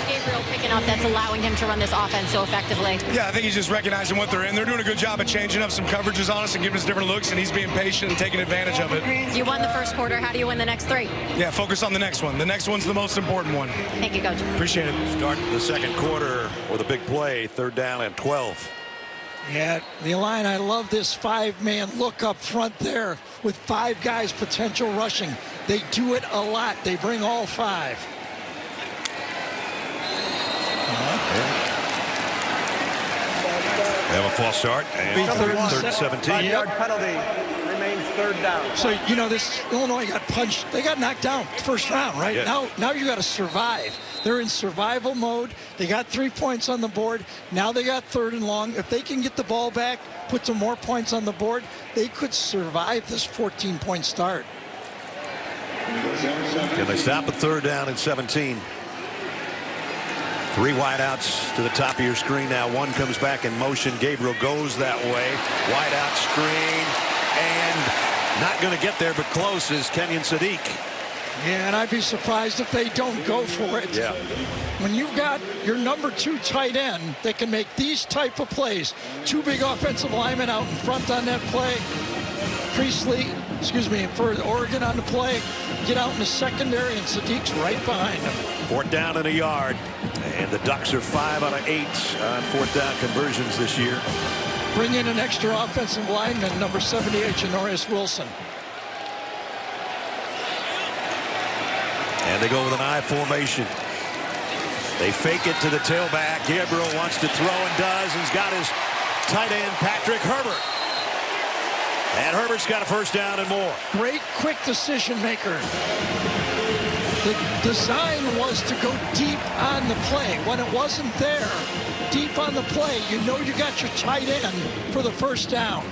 Gabriel picking up that's allowing him to run this offense so effectively. Yeah, I think he's just recognizing what they're in. They're doing a good job of changing up some coverages on us and giving us different looks, and he's being patient and taking advantage of it. You won the first quarter. How do you win the next 3? Yeah, focus on the next one. The next one's the most important one. Thank you, Coach. Appreciate it. Starting the second quarter with a big play, 3rd down and 12. Yeah, the Illini, I love this 5-man look up front there with 5 guys potential rushing. They do it a lot. They bring all 5. They have a false start and Third and 17. 5-yard penalty. Remains 3rd down. So, you know, this Illinois got punched. They got knocked down first round, right? Yeah. Now you got to survive. They're in survival mode. They got 3 points on the board. Now they got 3rd and long. If they can get the ball back, put some more points on the board, they could survive this 14-point start. Can they stop a 3rd down and 17? 3 wideouts to the top of your screen now. One comes back in motion. Gabriel goes that way. Wideout screen, and not going to get there, but close is Kenyon Sadiq. Yeah, and I'd be surprised if they don't go for it. Yeah. When you've got your #2 tight end that can make these type of plays, 2 big offensive linemen out in front on that play, for Oregon on the play, get out in the secondary, and Sadiq's right behind him. 4th down and a yard, and the Ducks are 5 out of 8 on 4th down conversions this year. Bring in an extra offensive lineman, number 78, Janorius Wilson. And they go with an I formation. They fake it to the tailback. Gabriel wants to throw and does. He's got his tight end, Patrick Herbert. And Herbert's got a 1st down and more. Great, quick decision maker. The design was to go deep on the play. When it wasn't there, deep on the play, you know you got your tight end for the 1st down.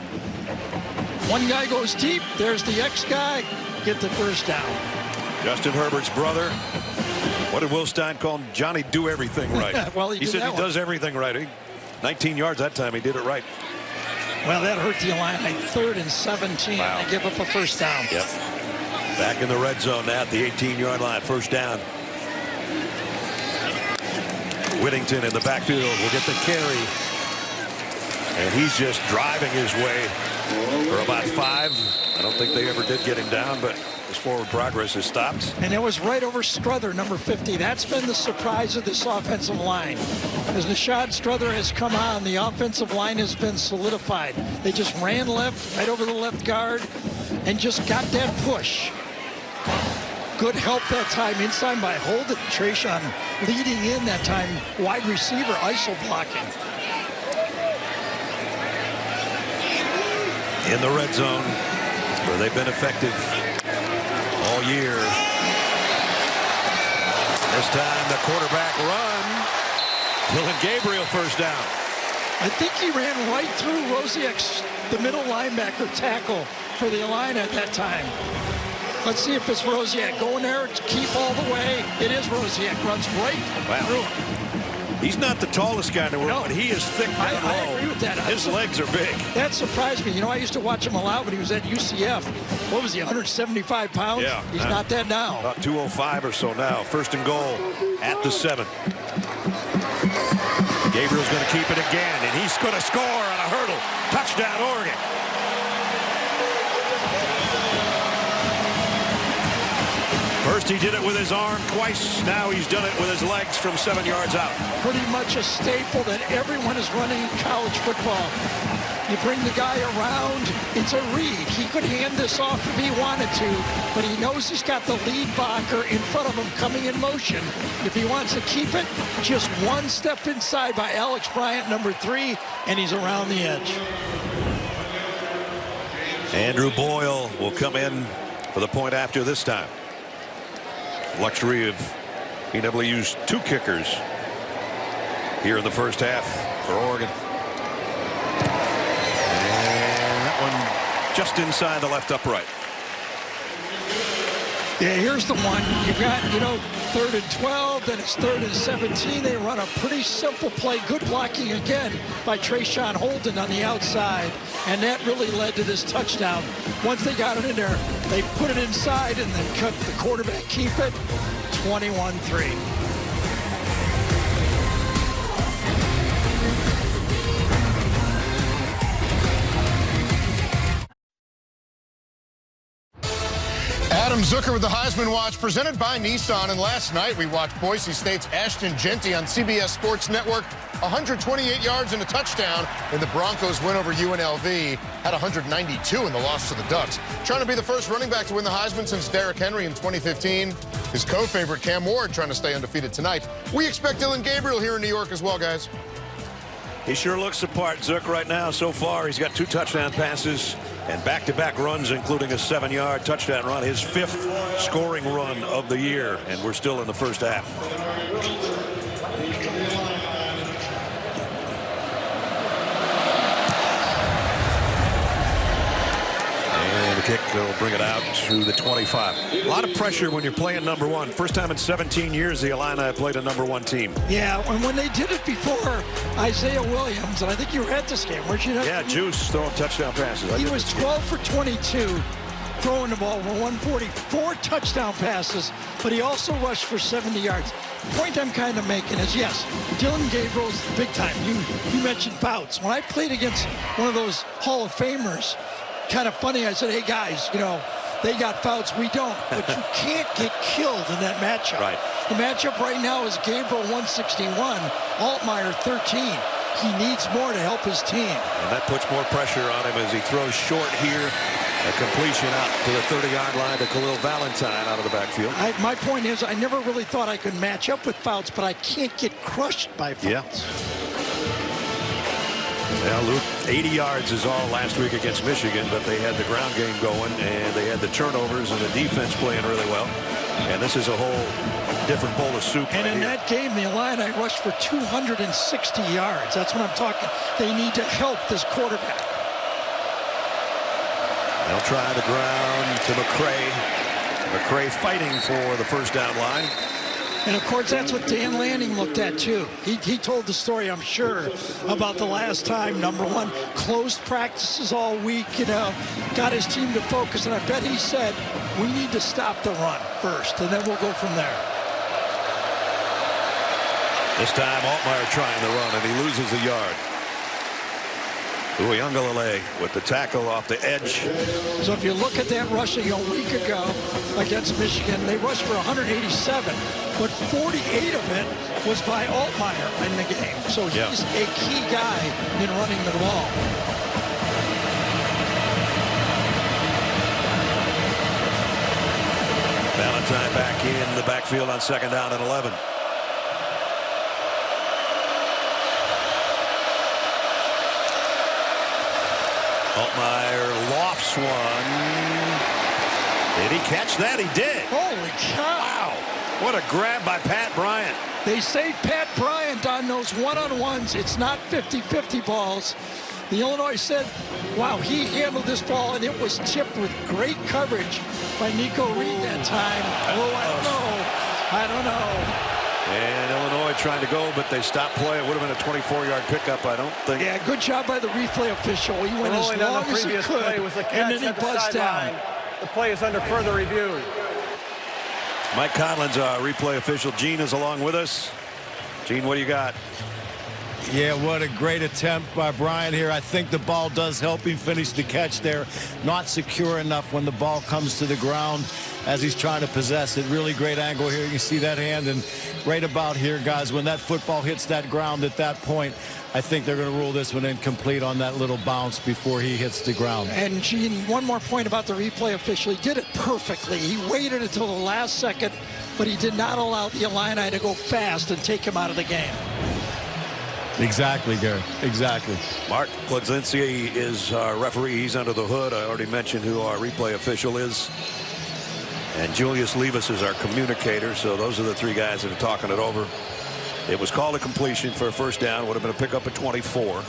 One guy goes deep, there's the X guy, get the 1st down. Justin Herbert's brother. What did Will Stein call him? Johnny do everything right. Well, he said he does everything right. 19 yards that time. He did it right. Well, that hurt the Illini. 3rd and 17. Wow. They give up a 1st down. Yep. Back in the red zone now at the 18-yard line. 1st down. Whittington in the backfield will get the carry. And he's just driving his way for about 5. I don't think they ever did get him down, but his forward progress has stopped. And it was right over Strother, number 50. That's been the surprise of this offensive line. As Nishad Strother has come on, the offensive line has been solidified. They just ran left, right over the left guard, and just got that push. Good help that time inside by Holden. Traeshon leading in that time. Wide receiver, ISO blocking. In the red zone, where they've been effective all all year. This time the quarterback run. Dillon Gabriel first down. I think he ran right through Rosiek's, the middle linebacker tackle for the Illini at that time. Let's see if it's Rosiek going there to keep all the way. It is Rosiek, runs right through him. He's not the tallest guy in the world, No. but he is thick and long. I agree with that. His legs are big. That surprised me. You know, I used to watch him a lot when he was at UCF. What was he, 175 pounds? Yeah. He's not that now. About 205 or so now. First and goal at the 7. Gabriel's going to keep it again, and he's going to score on a hurdle. Touchdown, Oregon. First he did it with his arm twice. Now he's done it with his legs from 7 yards out. Pretty much a staple that everyone is running in college football. You bring the guy around, it's a read. He could hand this off if he wanted to, but he knows he's got the lead blocker in front of him coming in motion. If he wants to keep it, just one step inside by Alex Bryant, number 3, and he's around the edge. Andrew Boyle will come in for the point after this time. Luxury of being able to use 2 kickers here in the first half for Oregon. And that one just inside the left upright. Yeah, here's the one. You've got, 3rd and 12, then it's 3rd and 17. They run a pretty simple play. Good blocking again by Trayshawn Holden on the outside. And that really led to this touchdown. Once they got it in there, they put it inside and then cut the quarterback keep it. 21-3. Adam Zucker with the Heisman Watch, presented by Nissan. And last night we watched Boise State's Ashton Jeanty on CBS Sports Network. 128 yards and a touchdown in the Broncos win over UNLV. Had 192 in the loss to the Ducks. Trying to be the first running back to win the Heisman since Derrick Henry in 2015. His co-favorite Cam Ward trying to stay undefeated tonight. We expect Dillon Gabriel here in New York as well, guys. He sure looks the part, Zook, right now. So far, he's got 2 touchdown passes and back-to-back runs, including a 7-yard touchdown run, his 5th scoring run of the year, and we're still in the first half. And the kick will bring it out to the 25. A lot of pressure when you're playing number 1. First time in 17 years the Illini played a number 1 team. Yeah, and when they did it before, Isaiah Williams, and I think you were at this game, weren't you? Yeah, Juice throwing touchdown passes. He was 12 for 22, throwing the ball for 144 touchdown passes, but he also rushed for 70 yards. The point I'm kind of making is, yes, Dillon Gabriel's big time. You mentioned Bouts. When I played against one of those Hall of Famers, kind of funny, I said, hey, guys, they got Fouts, we don't. But you can't get killed in that matchup. Right. The matchup right now is Gabriel 161, Altmaier 13. He needs more to help his team. And that puts more pressure on him as he throws short here. A completion out to the 30-yard line to Khalil Valentine out of the backfield. My point is, I never really thought I could match up with Fouts, but I can't get crushed by Fouts. Yeah. Well, Luke, 80 yards is all last week against Michigan, but they had the ground game going, and they had the turnovers and the defense playing really well. And this is a whole different bowl of soup. And in that game, the Illini rushed for 260 yards. That's what I'm talking. They need to help this quarterback. They'll try the ground to McCray. McCray fighting for the first down line. And, of course, that's what Dan Lanning looked at, too. He told the story, I'm sure, about the last time, number 1, closed practices all week, got his team to focus. And I bet he said, we need to stop the run first, and then we'll go from there. This time, Altmaier trying the run, and he loses a yard. Uiagalelei with the tackle off the edge. So if you look at that rushing a week ago against Michigan, they rushed for 187, but 48 of it was by Altmaier in the game. So he's a key guy in running the ball. Valentine back in the backfield on 2nd down and 11. Altmaier lofts one. Did he catch that? He did. Holy cow. Wow. What a grab by Pat Bryant. They say Pat Bryant on those one-on-ones. It's not 50-50 balls. The Illinois said, wow, he handled this ball, and it was tipped with great coverage by Nico Reed that time. Oh, I don't know. And Illinois trying to go, but they stopped play. It would have been a 24-yard pickup, I don't think. Yeah, good job by the replay official. He went as long as he could, and then he buzzed down. The play is under further review. Mike Conlon's our replay official. Gene is along with us. Gene, what do you got? Yeah, what a great attempt by Bryant here. I think the ball does help him finish the catch there. Not secure enough when the ball comes to the ground as he's trying to possess it. Really great angle here. You see that hand, and right about here, guys, when that football hits that ground at that point, I think they're going to rule this one incomplete on that little bounce before he hits the ground. And Gene, one more point about the replay official. He did it perfectly. He waited until the last second, but he did not allow the Illini to go fast and take him out of the game. Exactly, Gary. Exactly. Mark Klodzinski is our referee. He's under the hood. I already mentioned who our replay official is. And Julius Levis is our communicator. So those are the three guys that are talking it over. It was called a completion for a first down. Would have been a pickup at 24.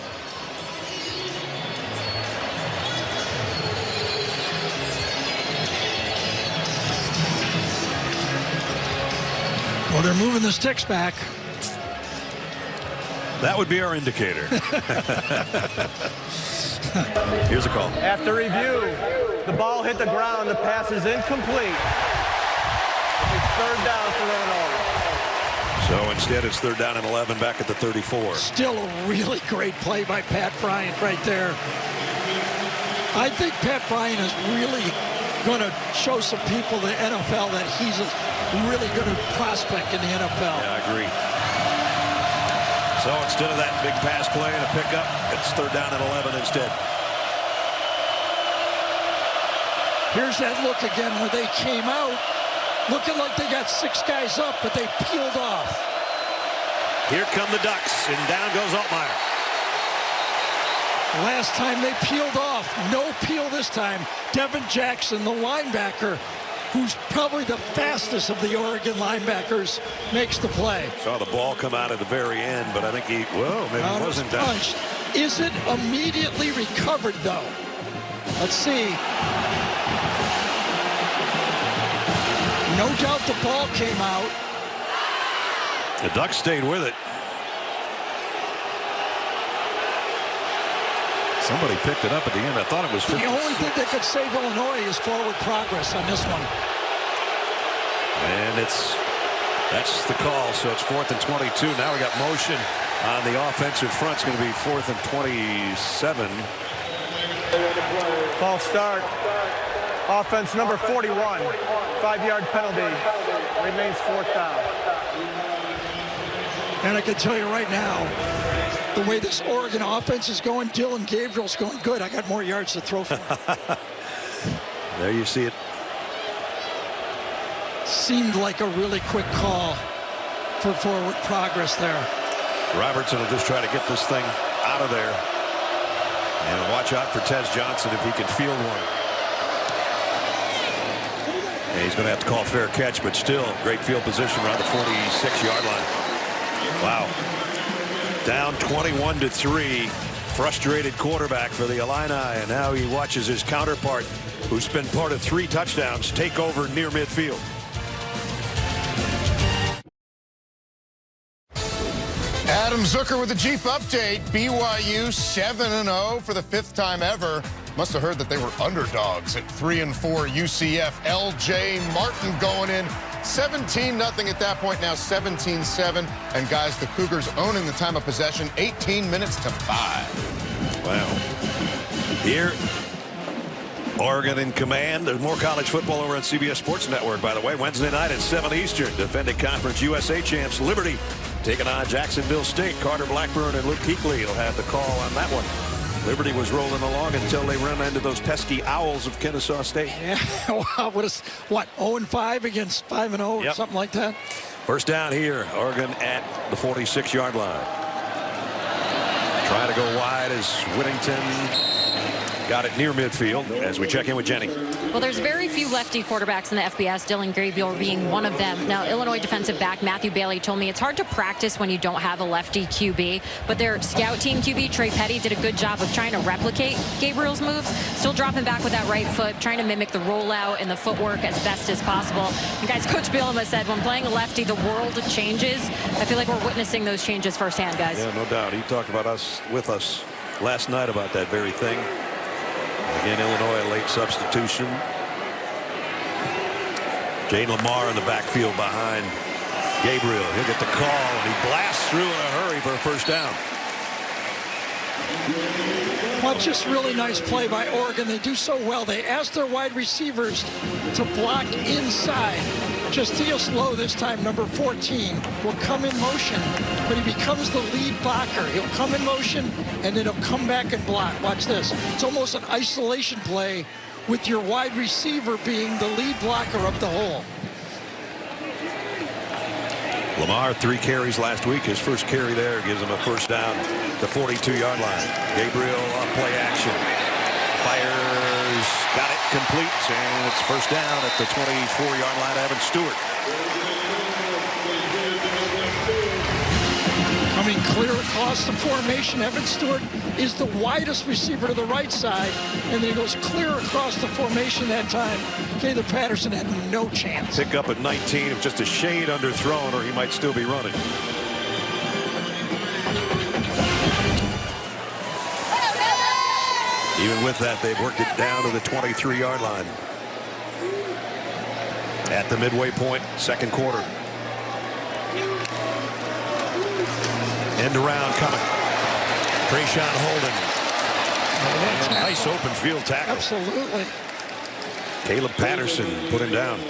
Well, they're moving the sticks back. That would be our indicator. Here's a call. After review, the ball hit the ground. The pass is incomplete. It's third down for Illinois. So instead, it's third down and 11 back at the 34. Still a really great play by Pat Bryant right there. I think Pat Bryant is really going to show some people in the NFL that he's a really good prospect in the NFL. Yeah, I agree. So instead of that big pass play and a pickup, it's third down and 11 instead. Here's that look again where they came out looking like they got 6 guys up, but they peeled off. Here come the Ducks, and down goes Altmaier. Last time they peeled off. No peel this time. Devin Jackson, the linebacker, who's probably the fastest of the Oregon linebackers, makes the play. Saw the ball come out at the very end, but I think he, well, maybe it wasn't done. Punched. Is it immediately recovered, though? Let's see. No doubt the ball came out. The Ducks stayed with it. Somebody picked it up at the end. I thought it was 50. The only thing that could save Illinois is forward progress on this one. And that's the call. So it's 4th and 22. Now we got motion on the offensive front. It's going to be 4th and 27. False start. Offense number 41. 5-yard penalty. Remains fourth down. And I can tell you right now, the way this Oregon offense is going, Dylan Gabriel's going good. I got more yards to throw for him. There you see it. Seemed like a really quick call for forward progress there. Robertson will just try to get this thing out of there. And watch out for Tez Johnson if he can field one. And he's going to have to call fair catch, but still great field position around the 46-yard line. Wow. Down 21-3. Frustrated quarterback for the Illini, and now he watches his counterpart, who's been part of 3 touchdowns, take over near midfield. Adam Zucker with a Jeep update. BYU 7-0 for the 5th time ever. Must have heard that they were underdogs at 3-4 UCF. LJ Martin going in 17-0 at that point, now 17-7. And guys, the Cougars owning the time of possession, 18 minutes to 5. Wow. Here, Oregon in command. There's more college football over on CBS Sports Network, by the way. Wednesday night at 7 Eastern. Defending Conference USA champs Liberty taking on Jacksonville State. Carter Blackburn and Luke Kuechly will have the call on that one. Liberty was rolling along until they ran into those pesky Owls of Kennesaw State. Yeah, wow, what 0-5 against 5-0 or something like that? First down here, Oregon at the 46-yard line. Trying to go wide as Whittington got it near midfield as we check in with Jenny. Well, there's very few lefty quarterbacks in the FBS, Dillon Gabriel being one of them. Now, Illinois defensive back Matthew Bailey told me it's hard to practice when you don't have a lefty QB, but their scout team QB, Trey Petty, did a good job of trying to replicate Gabriel's moves, still dropping back with that right foot, trying to mimic the rollout and the footwork as best as possible. And guys, Coach Bielema said when playing a lefty, the world changes. I feel like we're witnessing those changes firsthand, guys. Yeah, no doubt. He talked about with us last night about that very thing. Again, Illinois, a late substitution. Jane Lamar in the backfield behind Gabriel. He'll get the call, and he blasts through in a hurry for a first down. Well, just really nice play by Oregon. They do so well. They ask their wide receivers to block inside. Justice Lowe this time, number 14, will come in motion, but he becomes the lead blocker. He'll come in motion, and then he'll come back and block. Watch this. It's almost an isolation play with your wide receiver being the lead blocker up the hole. Lamar, 3 carries last week. His first carry there gives him a first down, the 42-yard line. Gabriel on play action. Fires, got it complete, and it's first down at the 24-yard line. Evan Stewart. Coming clear across the formation, Evan Stewart is the widest receiver to the right side, and then he goes clear across the formation that time. Gaither Patterson had no chance. Pick up at 19, if just a shade underthrown, or he might still be running. Even with that, they've worked it down to the 23-yard line. At the midway point, second quarter. End around coming. Trayshawn Holden. Nice open field tackle. Absolutely. Caleb Patterson put him down.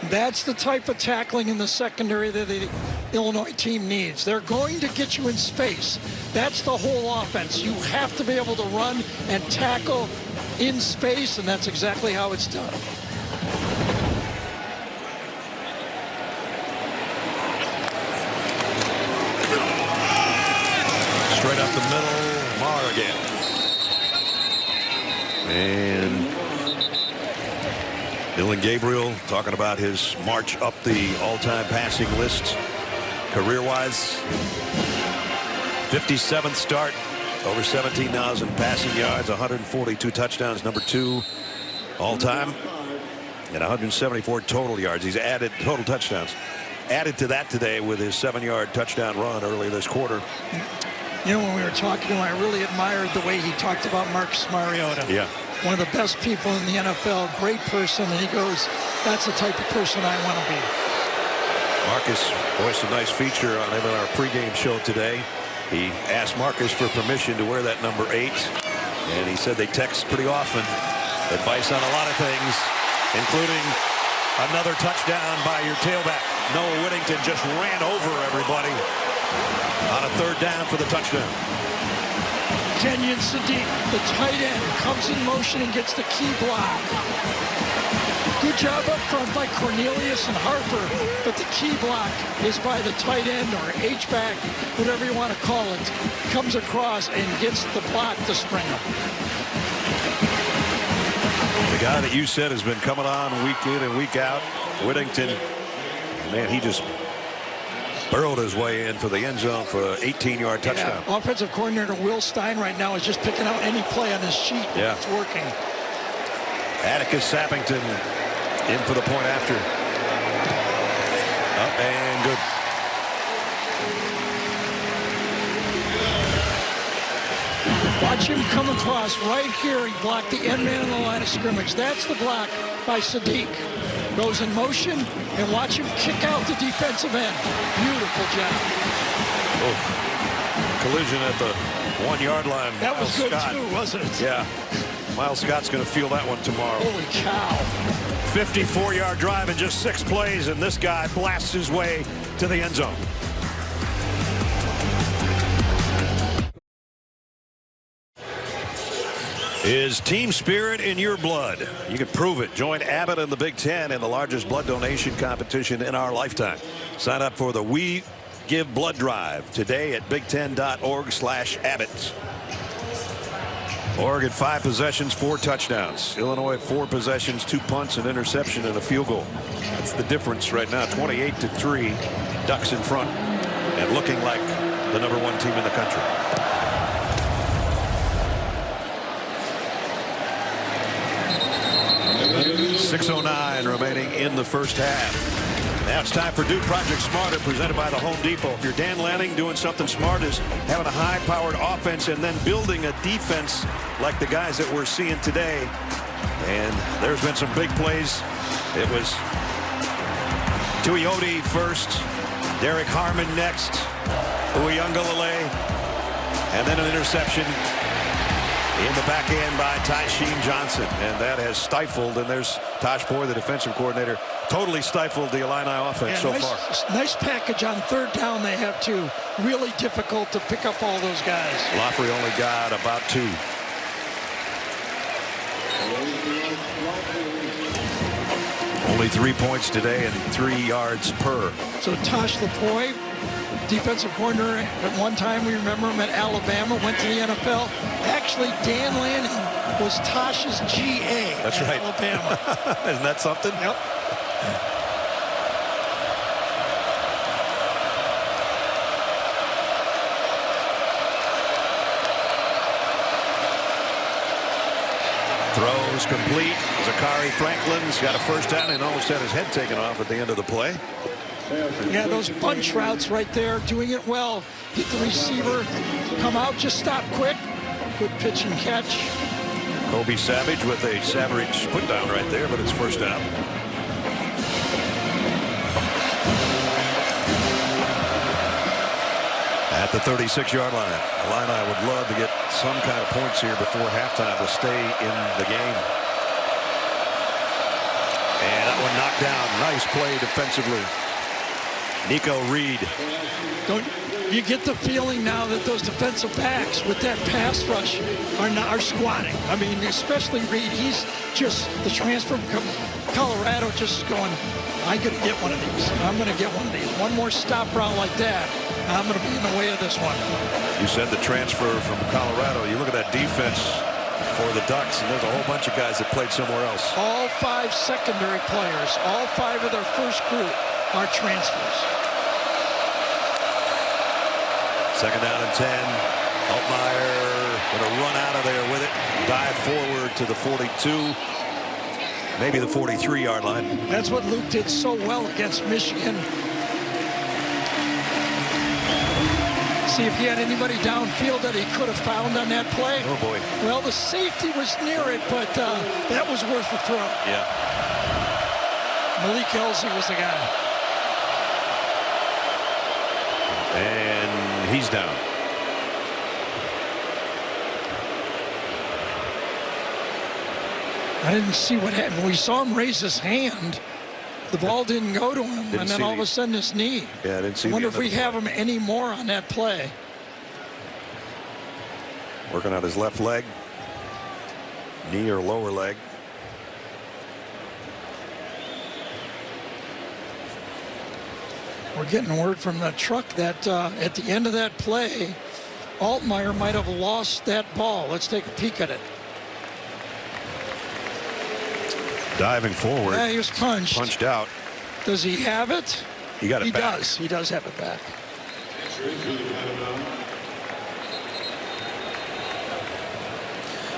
That's the type of tackling in the secondary that the Illinois team needs. They're going to get you in space. That's the whole offense. You have to be able to run and tackle in space, and that's exactly how it's done. Straight up the middle, Marr again. And Dillon Gabriel talking about his march up the all-time passing list. Career-wise, 57th start, over 17,000 passing yards, 142 touchdowns, number 2 all-time, and 174 total yards. He's added total touchdowns. Added to that today with his 7-yard touchdown run early this quarter. You know, when we were talking to him, I really admired the way he talked about Marcus Mariota. Yeah. One of the best people in the NFL, great person, and he goes, that's the type of person I want to be. Marcus voiced a nice feature on him in our pregame show today. He asked Marcus for permission to wear that number 8, and he said they text pretty often. Advice on a lot of things, including another touchdown by your tailback. Noah Whittington just ran over everybody on a 3rd down for the touchdown. Kenyon Sadiq, the tight end, comes in motion and gets the key block. Good job up front by Cornelius and Harper, but the key block is by the tight end or H-back, whatever you want to call it, comes across and gets the block to spring him. The guy that you said has been coming on week in and week out, Whittington, man, he just burrowed his way in for the end zone for an 18-yard touchdown. Yeah. Offensive coordinator Will Stein right now is just picking out any play on his sheet. Yeah. It's working. Atticus Sappington in for the point after. Up and good. Watch him come across right here. He blocked the end man in the line of scrimmage. That's the block by Sadiq. Goes in motion, and watch him kick out the defensive end. Beautiful job. Oh. Collision at the 1-yard line. That was good Scott. too, wasn't it? Yeah. Miles Scott's going to feel that one tomorrow. Holy cow. 54-yard drive in just 6 plays, and this guy blasts his way to the end zone. Is team spirit in your blood? You can prove it. Join Abbott and the Big Ten in the largest blood donation competition in our lifetime. Sign up for the We Give Blood Drive today at big10.org/Abbott. Oregon 5 possessions, 4 touchdowns. Illinois 4 possessions, 2 punts, an interception, and a field goal. That's the difference right now. 28-3. Ducks in front and looking like the #1 team in the country. .609 remaining in the first half. Now it's time for Duke Project Smarter, presented by the Home Depot. If you're Dan Lanning, doing something smart is having a high-powered offense and then building a defense like the guys that we're seeing today. And there's been some big plays. It was Tuioti first, Derek Harmon next, Uiagalelei, and then an interception in the back end by Tysheem Johnson, and that has stifled, and there's Tosh Boyer, the defensive coordinator, totally stifled the Illini offense so far. Nice package on 3rd down they have, too. Really difficult to pick up all those guys. Lafrey only got about 2. Only 3 points today and 3 yards per. So Tosh Lupoi, defensive coordinator at one time, we remember him at Alabama, went to the NFL. Actually, Dan Lanning was Tosh's GA. That's right. Alabama. Isn't that something? Yep. Throws complete. Zachary Franklin's got a first down and almost had his head taken off at the end of the play. Yeah, those bunch routes right there, doing it well. Get the receiver, come out, just stop quick. Good pitch and catch. Kobe Savage with a Savage put down right there, but it's first down. At the 36-yard line. Illini would love to get some kind of points here before halftime to stay in the game. And that one knocked down. Nice play defensively. Nico Reed. You get the feeling now that those defensive backs with that pass rush are squatting. I mean, especially Reed. He's just the transfer from Colorado, just going, I'm going to get one of these. I'm going to get one of these. One more stop route like that, I'm going to be in the way of this one. You said the transfer from Colorado. You look at that defense for the Ducks, and there's a whole bunch of guys that played somewhere else. All 5 secondary players, all 5 of their first group are transfers. 2nd down and 10. Altmaier going to run out of there with it. Dive forward to the 42. Maybe the 43-yard line. That's what Luke did so well against Michigan. See if he had anybody downfield that he could have found on that play. Oh, boy. Well, the safety was near it, but that was worth the throw. Yeah. Malik Elzy was the guy. And he's down. I didn't see what happened. We saw him raise his hand. The ball didn't go to him, and then all of a sudden his knee. Yeah, I didn't see. I wonder if we have him any more on that play. Working on his left leg. Knee or lower leg. We're getting word from the truck that at the end of that play, Altmaier might have lost that ball. Let's take a peek at it. Diving forward. Yeah, he was punched. Punched out. Does he have it? He got it back. He does. He does have it back.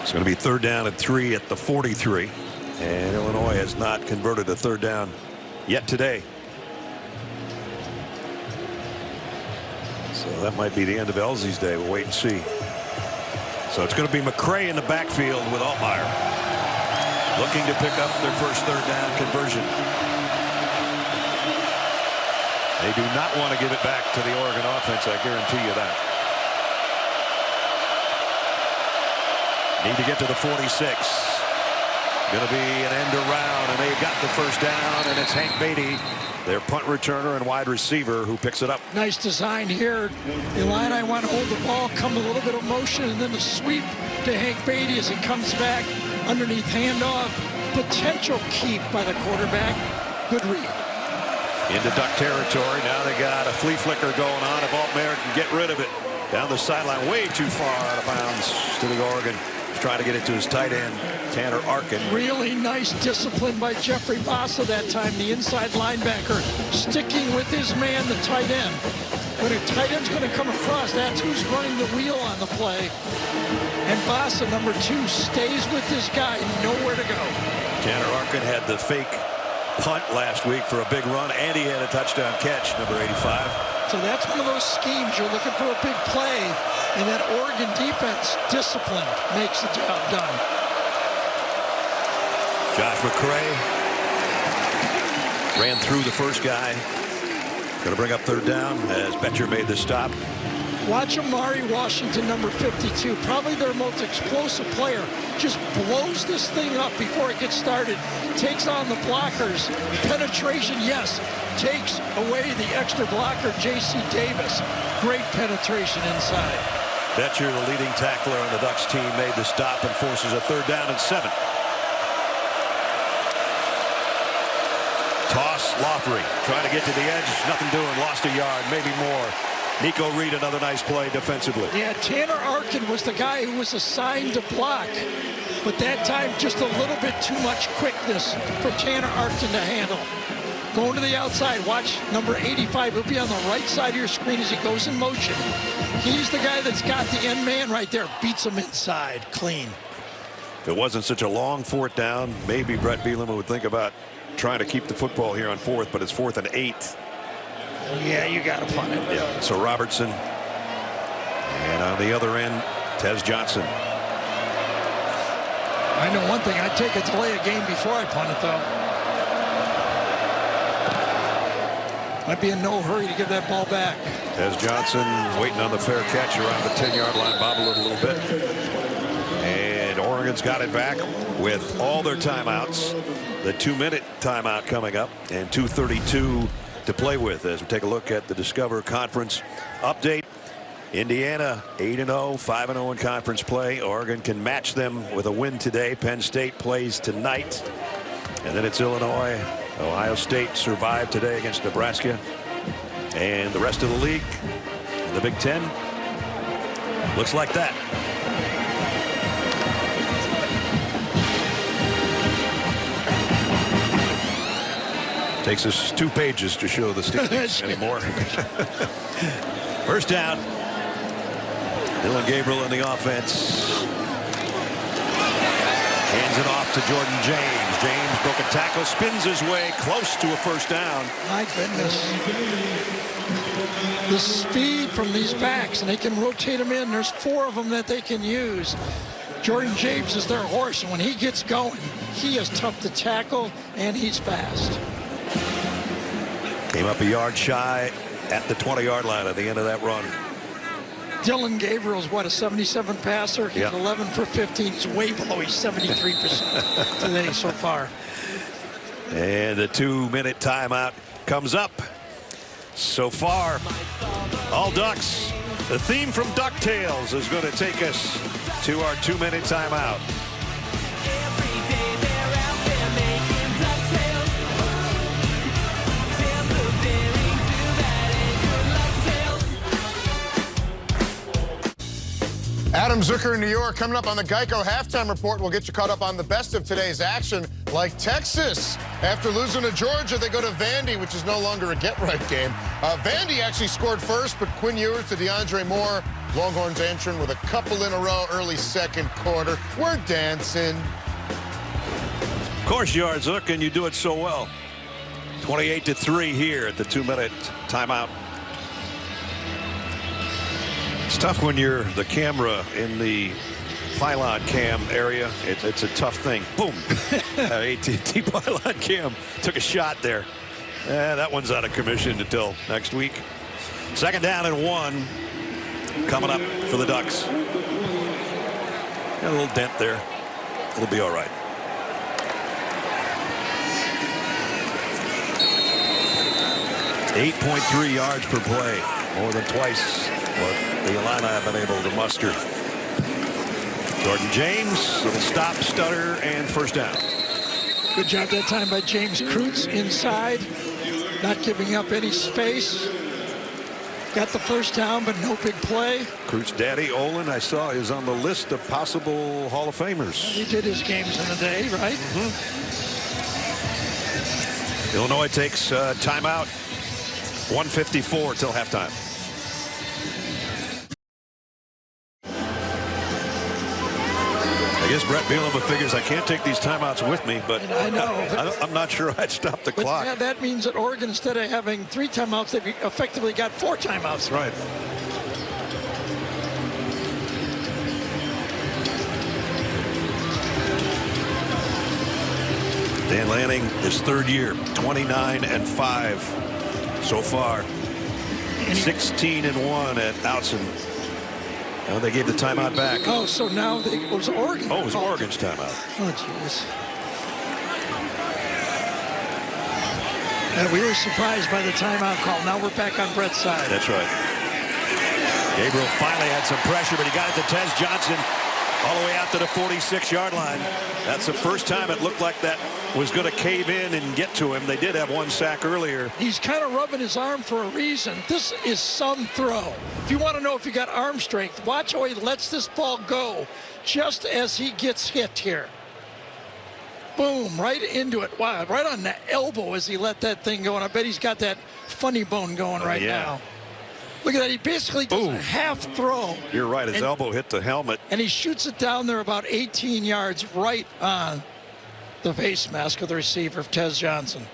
It's going to be 3rd down and 3 at the 43. And Illinois has not converted a 3rd down yet today. So that might be the end of Elzy's day. We'll wait and see. So it's going to be McCray in the backfield with Altmaier, looking to pick up their first 3rd down conversion. They do not want to give it back to the Oregon offense, I guarantee you that. Need to get to the 46. Going to be an end around, and they've got the first down, and it's Hank Beatty, their punt returner and wide receiver, who picks it up. Nice design here. Illini want to hold the ball, come a little bit of motion, and then the sweep to Hank Beatty as he comes back underneath handoff. Potential keep by the quarterback. Good read. Into Duck territory. Now they got a flea flicker going on. If Altmaier can get rid of it. Down the sideline, way too far out of bounds to the Oregon trying to get it to his tight end, Tanner Arkin. Really nice discipline by Jeffrey Bassa that time, the inside linebacker, sticking with his man, the tight end. When a tight end's going to come across, that's who's running the wheel on the play. And Bassa, number 2, stays with his guy, nowhere to go. Tanner Arkin had the fake punt last week for a big run, and he had a touchdown catch, number 85. So that's one of those schemes. You're looking for a big play, and that Oregon defense, disciplined, makes the job done. Josh McCray ran through the first guy. Going to bring up 3rd down as Betcher made the stop. Watch Amari Washington, number 52, probably their most explosive player. Just blows this thing up before it gets started. Takes on the blockers. Penetration, yes. Takes away the extra blocker, J.C. Davis. Great penetration inside. Betcher, the leading tackler on the Ducks team, made the stop and forces a 3rd down and 7. Toss, Loughery trying to get to the edge. Nothing doing. Lost a yard, maybe more. Nico Reed, another nice play defensively. Yeah, Tanner Arkin was the guy who was assigned to block. But that time, just a little bit too much quickness for Tanner Arkin to handle. Going to the outside. Watch number 85. He'll be on the right side of your screen as he goes in motion. He's the guy that's got the end man right there. Beats him inside. Clean. If it wasn't such a long 4th down, maybe Brett Bielema would think about trying to keep the football here on 4th, but it's 4th and 8. Yeah, you got to punt it. Yeah. So Robertson, and on the other end, Tez Johnson. I know one thing. I'd take a delay a game before I punt it, though. I'd be in no hurry to give that ball back. Tez Johnson waiting on the fair catch around the 10-yard line, bobbled it a little bit. And Oregon's got it back with all their timeouts. The 2-minute timeout coming up and 2:32 to play with as we take a look at the Discover Conference update. Indiana 8-0, 5-0 in conference play. Oregon can match them with a win today. Penn State plays tonight. And then it's Illinois. Ohio State survived today against Nebraska. And the rest of the league, the Big Ten, looks like that. Takes us 2 pages to show the standings anymore. First down. Dylan Gabriel in the offense. Hands it off to Jordan James. James broke a tackle, spins his way close to a first down. My goodness. The speed from these backs, and they can rotate them in. There's 4 of them that they can use. Jordan James is their horse, and when he gets going, he is tough to tackle, and he's fast. Came up a yard shy at the 20-yard line at the end of that run. Dylan Gabriel's, what, a 77 passer? He's 11 for 15. He's way below. He's 73% today so far. And the 2-minute timeout comes up. So far, all Ducks. The theme from DuckTales is going to take us to our 2-minute timeout. Adam Zucker in New York. Coming up on the Geico Halftime Report, we'll get you caught up on the best of today's action, like Texas. After losing to Georgia, they go to Vandy, which is no longer a get-right game. Vandy actually scored first, but Quinn Ewers to DeAndre Moore. Longhorns answering with a couple in a row early second quarter. We're dancing. Of course you are, Zook, and you do it so well. 28-3 here at the 2-minute timeout. It's tough when you're the camera in the pylon cam area. It's a tough thing. Boom. AT&T pylon cam took a shot there. That one's out of commission until next week. 2nd down and 1 coming up for the Ducks. Got a little dent there. It'll be all right. .3 yards per play, more than twice what the Illini have been able to muster. Jordan James, little stop, stutter, and first down. Good job that time by James Kreutz inside, not giving up any space. Got the first down, but no big play. Cruz Daddy Olin, I saw, is on the list of possible Hall of Famers. He did his games in the day, right? Illinois takes timeout. 1:54 till halftime. I guess Brett Bielema figures I can't take these timeouts with me, but I know. I'm not sure I'd stop the clock. Yeah, that means that Oregon, instead of having 3 timeouts, they've effectively got 4 timeouts. Right. Dan Lanning, his 3rd year, 29-5 so far. 16-1 at Outson. Now they gave the timeout back. Oh, so now it was Oregon. Oh, it was Oregon's timeout. Oh, jeez. We were surprised by the timeout call. Now we're back on Brett's side. That's right. Gabriel finally had some pressure, but he got it to Tez Johnson all the way out to the 46-yard line. That's the first time it looked like that was going to cave in and get to him. They did have 1 sack earlier. He's kind of rubbing his arm for a reason. This is some throw. If you want to know if you got arm strength, watch how he lets this ball go just as he gets hit here. Boom, right into it. Wow, right on the elbow as he let that thing go. And I bet he's got that funny bone going right now. Look at that. He basically does a half throw. You're right. His elbow hit the helmet. And he shoots it down there about 18 yards right on the face mask of the receiver, Tez Johnson.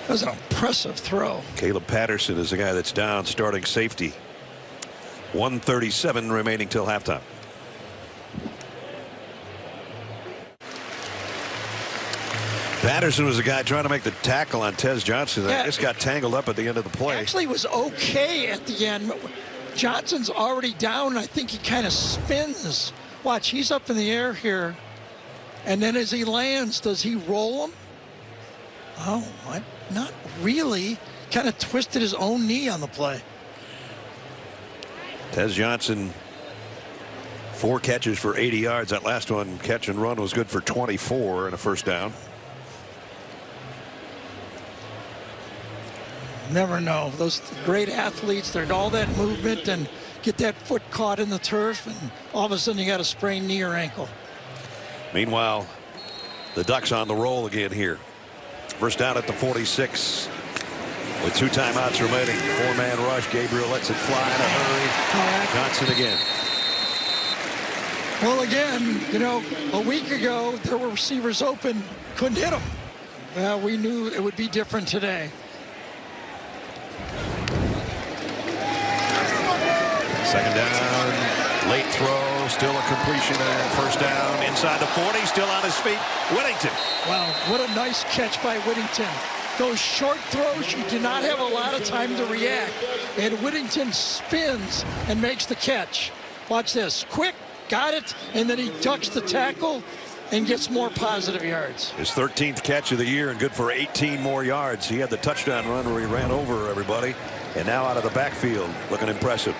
That was an impressive throw. Caleb Patterson is the guy that's down, starting safety. 1:37 remaining till halftime. Patterson was the guy trying to make the tackle on Tez Johnson. That just got tangled up at the end of the play. Actually was okay at the end. Johnson's already down. I think he kind of spins. Watch, he's up in the air here. And then as he lands, does he roll him? Oh, what? Not really. Kind of twisted his own knee on the play. Tez Johnson, 4 catches for 80 yards. That last one, catch and run, was good for 24 and a first down. Never know. Those great athletes, they're all that movement and get that foot caught in the turf, and all of a sudden you got a sprained knee or ankle. Meanwhile, the Ducks on the roll again here. First down at the 46 with 2 timeouts remaining. 4-man rush. Gabriel lets it fly in a hurry. Johnson again. Well, again, you know, a week ago there were receivers open, couldn't hit them. Well, we knew it would be different today. Second down, late throw, still a completion and first down inside the 40, still on his feet. Whittington. Wow, what a nice catch by Whittington. Those short throws, you do not have a lot of time to react. And Whittington spins and makes the catch. Watch this, quick, got it, and then he ducks the tackle and gets more positive yards. His 13th catch of the year and good for 18 more yards. He had the touchdown run where he ran over everybody, and now out of the backfield, looking impressive.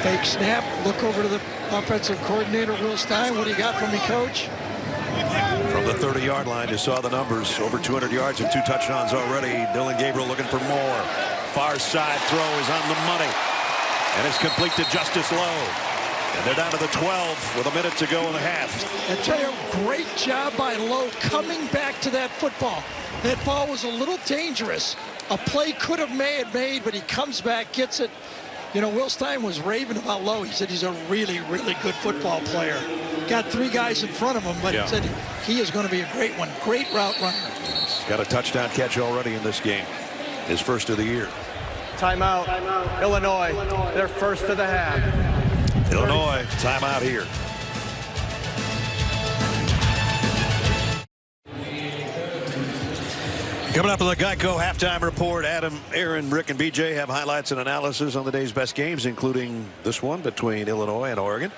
Fake snap, look over to the offensive coordinator, Will Stein. What do you got for me, Coach? From the 30-yard line, you saw the numbers. Over 200 yards and 2 touchdowns already. Dylan Gabriel looking for more. Far side throw is on the money. And it's complete to Justice Lowe. And they're down to the 12 with a minute to go in the half. I tell you, great job by Lowe coming back to that football. That ball was a little dangerous. A play could have made, but he comes back, gets it. You know, Will Stein was raving about Lowe. He said he's a really, really good football player. Got 3 guys in front of him, but he said he is going to be a great one. Great route runner. He's got a touchdown catch already in this game. His first of the year. Timeout. Illinois. They're first of the half. Illinois, timeout here. Coming up on the Geico halftime report, Adam, Aaron, Rick, and BJ have highlights and analysis on the day's best games, including this one between Illinois and Oregon.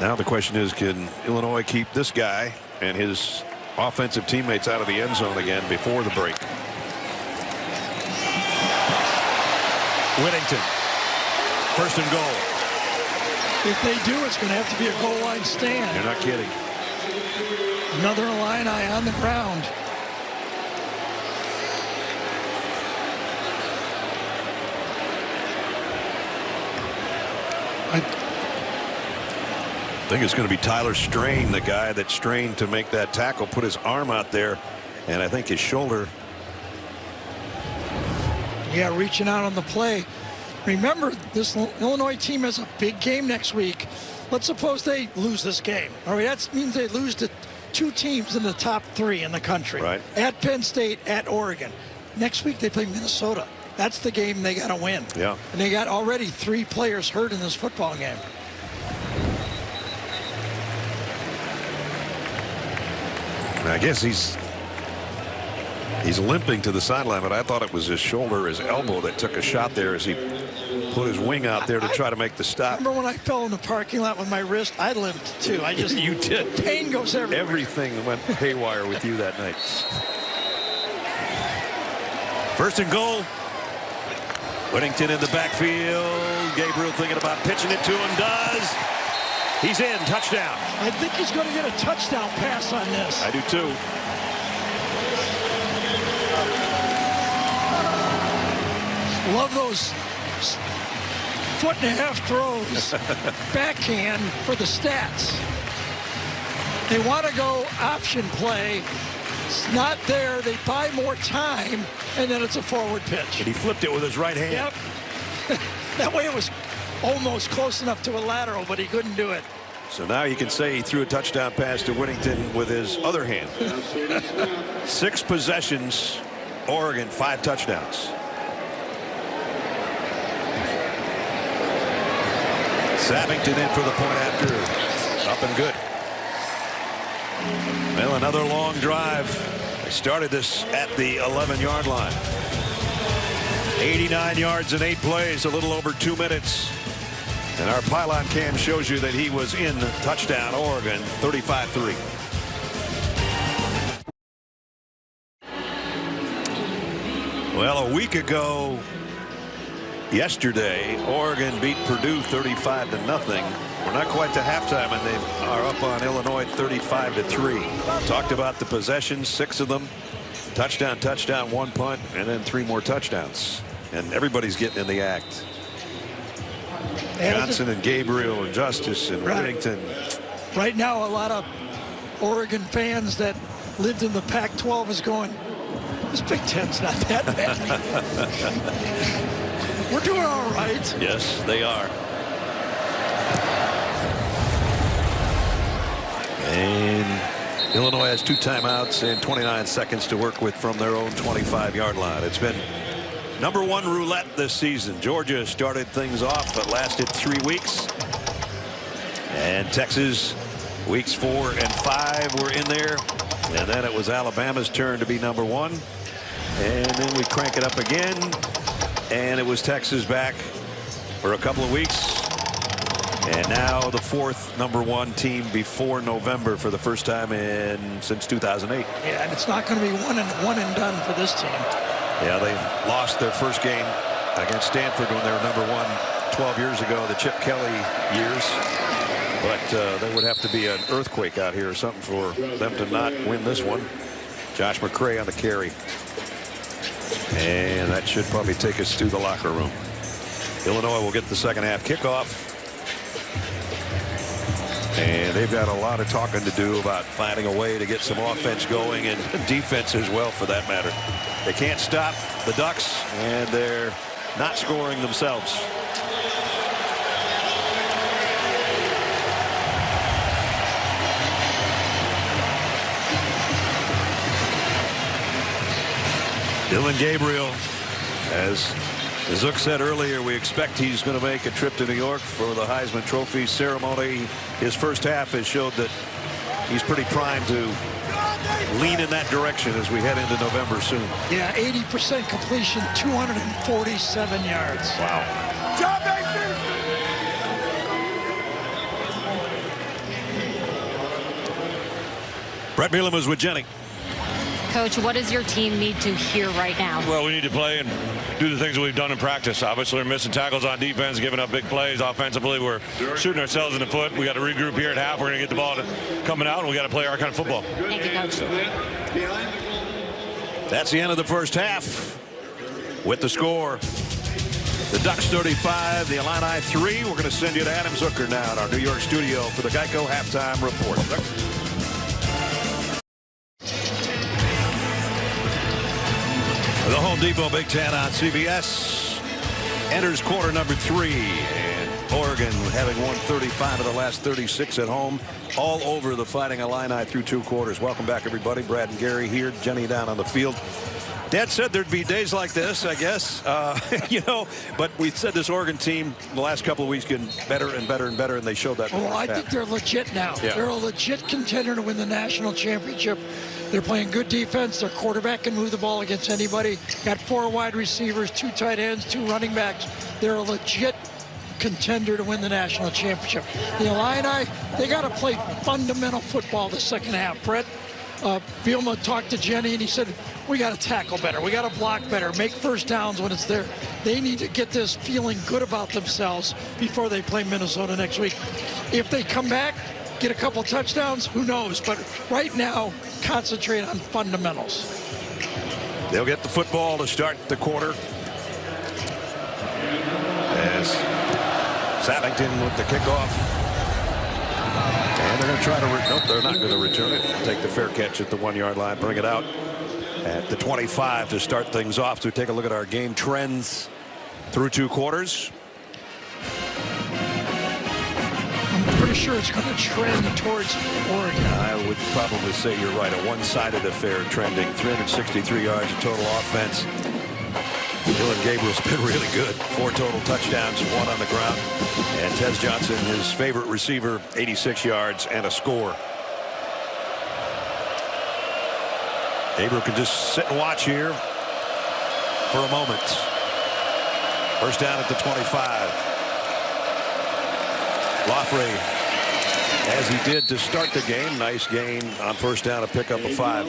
Now the question is, can Illinois keep this guy and his offensive teammates out of the end zone again before the break? Whittington, first and goal. If they do, it's going to have to be a goal line stand. You're not kidding. Another Illini on the ground. I think it's going to be Tyler Strain, the guy that strained to make that tackle, put his arm out there, and I think his shoulder. Yeah, reaching out on the play. Remember, this Illinois team has a big game next week. Let's suppose they lose this game. All right, that means they lose to 2 teams in the top 3 in the country. Right. At Penn State, at Oregon. Next week they play Minnesota. That's the game they got to win. Yeah. And they got already 3 players hurt in this football game. I guess he's limping to the sideline, but I thought it was his shoulder, his elbow that took a shot there as he put his wing out there to try to make the stop. Remember when I fell in the parking lot with my wrist? I limped too. I just You did. Pain goes everywhere. Everything went haywire with you that night. First and goal. Whittington in the backfield. Gabriel thinking about pitching it to him. Does. He's in. Touchdown. I think he's going to get a touchdown pass on this. I do too. Love those 1.5 throws. Backhand for the stats. They want to go option play. It's not there. They buy more time, and then it's a forward pitch. And he flipped it with his right hand. Yep. That way it was almost close enough to a lateral, but he couldn't do it. So now you can say he threw a touchdown pass to Whittington with his other hand. 6 possessions, Oregon, 5 touchdowns. Savington in for the point after. Up and good. Well, another long drive. They started this at the 11-yard line. 89 yards in 8 plays, a little over 2 minutes. And our pylon cam shows you that he was in touchdown, Oregon, 35-3. Well, a week ago, yesterday, Oregon beat Purdue 35-0. We're not quite to halftime, and they are up on Illinois 35-3. Talked about the possessions, 6 of them. Touchdown, touchdown, 1 punt, and then 3 more touchdowns. And everybody's getting in the act. Johnson and Gabriel and Justice and Whittington. Right now, a lot of Oregon fans that lived in the Pac-12 is going, this Big Ten's not that bad. We're doing all right. Yes, they are. And Illinois has 2 timeouts and 29 seconds to work with from their own 25-yard line. It's been #1 roulette this season. Georgia started things off, but lasted 3 weeks. And Texas, weeks 4 and 5 were in there. And then it was Alabama's turn to be #1. And then we crank it up again. And it was Texas back for a couple of weeks. And now the 4th #1 team before November for the first time since 2008. Yeah, and it's not going to be one and done for this team. Yeah, they lost their first game against Stanford when they were #1 12 years ago, the Chip Kelly years. But there would have to be an earthquake out here or something for them to not win this one. Josh McCray on the carry. And that should probably take us to the locker room. Illinois will get the second half kickoff. And they've got a lot of talking to do about finding a way to get some offense going and defense as well, for that matter. They can't stop the Ducks, and they're not scoring themselves. Dylan Gabriel, as Zook said earlier, we expect he's going to make a trip to New York for the Heisman Trophy ceremony. His first half has showed that he's pretty primed to lean in that direction as we head into November soon. Yeah, 80% completion, 247 yards. Wow. Brett Bielema was with Jenny. Coach, what does your team need to hear right now? Well, we need to play and do the things that we've done in practice. Obviously, we're missing tackles on defense, giving up big plays. Offensively, we're shooting ourselves in the foot. We got to regroup here at half. We're going to get the ball coming out, and we got to play our kind of football. Thank you, Coach. That's the end of the first half. With the score, the Ducks 35, the Illini 3. We're going to send you to Adam Zucker now in our New York studio for the Geico halftime report. The Home Depot Big Ten on CBS enters quarter number 3, and Oregon having won 35 of the last 36 at home, all over the Fighting Illini through 2 quarters. Welcome back, everybody. Brad and Gary here, Jenny down on the field. Dad said there'd be days like this, I guess, but we said this Oregon team the last couple of weeks getting better and better and better, and they showed that. Well, I think they're legit now. Yeah. They're a legit contender to win the national championship. They're playing good defense. Their quarterback can move the ball against anybody. Got 4 wide receivers, 2 tight ends, 2 running backs. They're a legit contender to win the national championship. The Illini, they got to play fundamental football the second half. Brett Bielema talked to Jenny, and he said, we got to tackle better. We got to block better. Make first downs when it's there. They need to get this feeling good about themselves before they play Minnesota next week. If they come back, get a couple touchdowns, who knows? But right now, concentrate on fundamentals. They'll get the football to start the quarter. As Sappington with the kickoff. And they're going to try to nope, they're not going to return it. Take the fair catch at the 1-yard line, bring it out at the 25 to start things off. So take a look at our game trends through 2 quarters. I'm pretty sure it's going to trend towards Oregon. I would probably say you're right. A one-sided affair trending. 363 yards of total offense. Dylan Gabriel's been really good. 4 total touchdowns, 1 on the ground. And Tez Johnson, his favorite receiver, 86 yards and a score. Gabriel can just sit and watch here for a moment. First down at the 25. Loffrey, as he did to start the game, nice gain on first down, a pickup of 5.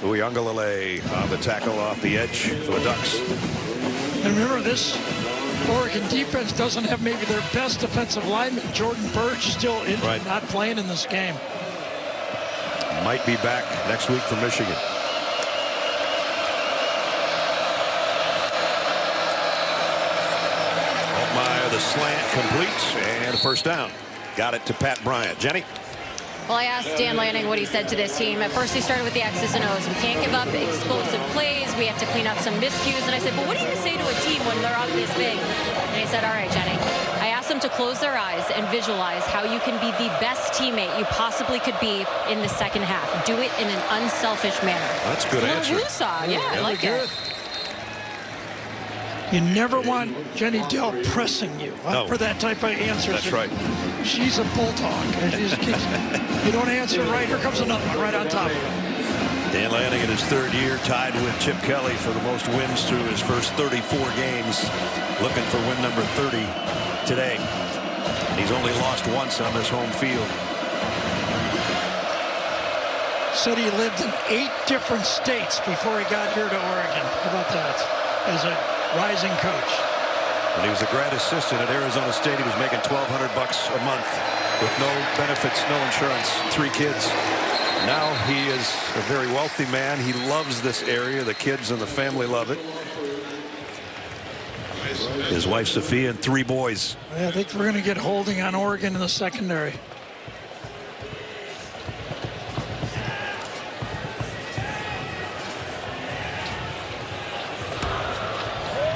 Uiagalelei on the tackle off the edge for the Ducks. And remember, this Oregon defense doesn't have maybe their best defensive lineman. Jordan Burch still injured, Right. not playing in this game. Might be back next week for Michigan. Altmaier, the slant complete, and a first down. Got it to Pat Bryant. Jenny? Well, I asked Dan Lanning what he said to this team. At first, he started with the X's and O's. We can't give up explosive plays. We have to clean up some miscues. And I said, but what do you say to a team when they're up this big? And he said, all right, Jenny. I asked them to close their eyes and visualize how you can be the best teammate you possibly could be in the second half. Do it in an unselfish manner. That's a good answer. Yeah, I like it. You never want Jenny Dell pressing you for that type of answer. That's right. She's a bulldog. She just keeps, you don't answer right, here comes another one right on top of it. Dan Lanning in his 3rd year, tied with Chip Kelly for the most wins through his first 34 games. Looking for win number 30 today. He's only lost once on this home field. Said he lived in 8 different states before he got here to Oregon. How about that? As a rising coach. When he was a grad assistant at Arizona State, he was making $1,200 a month with no benefits, no insurance, 3 kids. Now he is a very wealthy man. He loves this area. The kids and the family love it. His wife Sophia and 3 boys. I think we're going to get holding on Oregon in the secondary.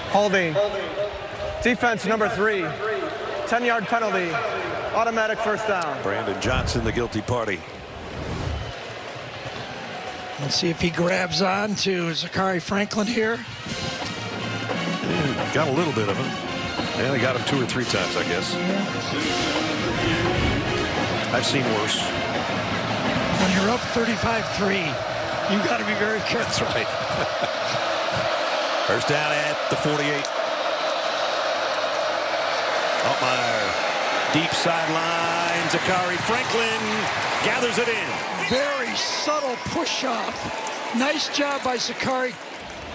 Holding. Defense number 3. 10-yard penalty. Automatic first down. Brandon Johnson, the guilty party. Let's see if he grabs on to Zachary Franklin here. Got a little bit of him. And he got him 2 or 3 times, I guess. Yeah. I've seen worse. When you're up 35-3, you got to be very careful. That's right. First down at the 48. Altmaier, deep sideline. Zachary Franklin gathers it in. Very subtle push off. Nice job by Zachary.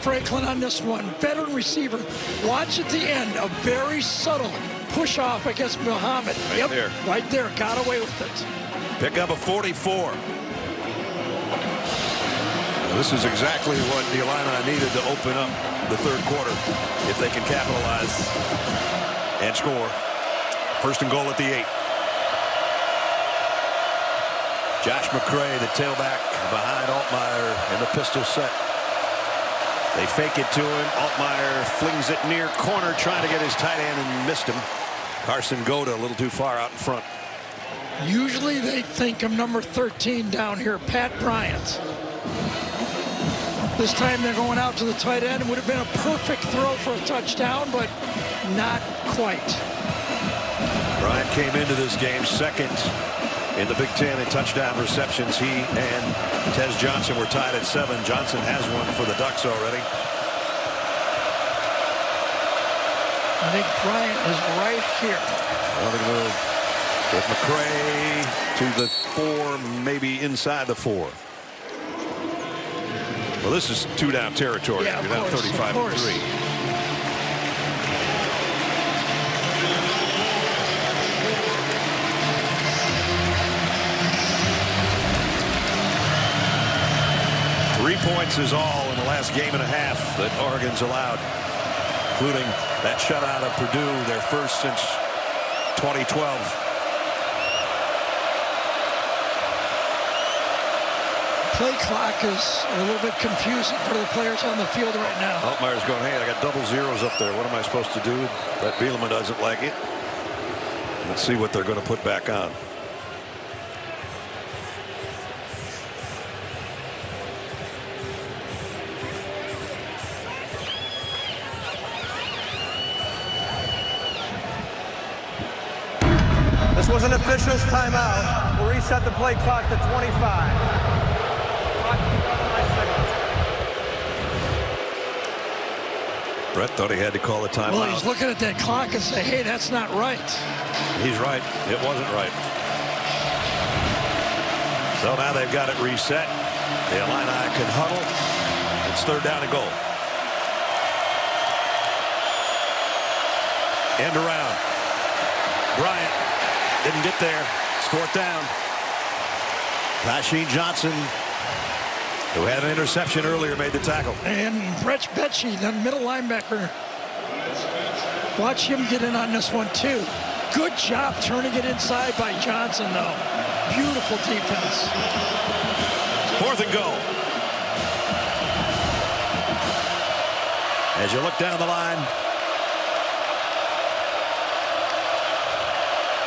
Franklin on this one. Veteran receiver. Watch at the end. A very subtle push off against Muhammad. Right there. Right there. Got away with it. Pick up a 44. This is exactly what the Illini needed to open up the third quarter if they can capitalize and score. First and goal at the 8. Josh McCray, the tailback, behind Altmaier in the pistol set. They fake it to him. Altmaier flings it near corner, trying to get his tight end and missed him. Carson Goda a little too far out in front. Usually they think of number 13 down here, Pat Bryant. This time they're going out to the tight end. It would have been a perfect throw for a touchdown, but not quite. Bryant came into this game second in the Big Ten in touchdown receptions. He and Tez Johnson were tied at 7. Johnson has one for the Ducks already. I think Bryant is right here. Well, they move with McCray to the 4, maybe inside the 4. Well, this is 2-down territory. Yeah, You're down 35-3. Three points is all in the last game and a half that Oregon's allowed, including that shutout of Purdue, their first since 2012. Play clock is a little bit confusing for the players on the field right now. Altmaier's going, hey, I got double zeros up there. What am I supposed to do? That Bielema doesn't like it. Let's see what they're going to put back on. This was an official's timeout. We'll reset the play clock to 25. Brett thought he had to call a timeout. Well, he's looking at that clock and say, hey, that's not right. He's right. It wasn't right. So now they've got it reset. The Illini can huddle. It's 3rd down and goal. End around. Bryant didn't get there. It's 4th down. Rasheen Johnson, who had an interception earlier, made the tackle. And Brett Betchie, the middle linebacker. Watch him get in on this one, too. Good job turning it inside by Johnson, though. Beautiful defense. 4th and goal. As you look down the line,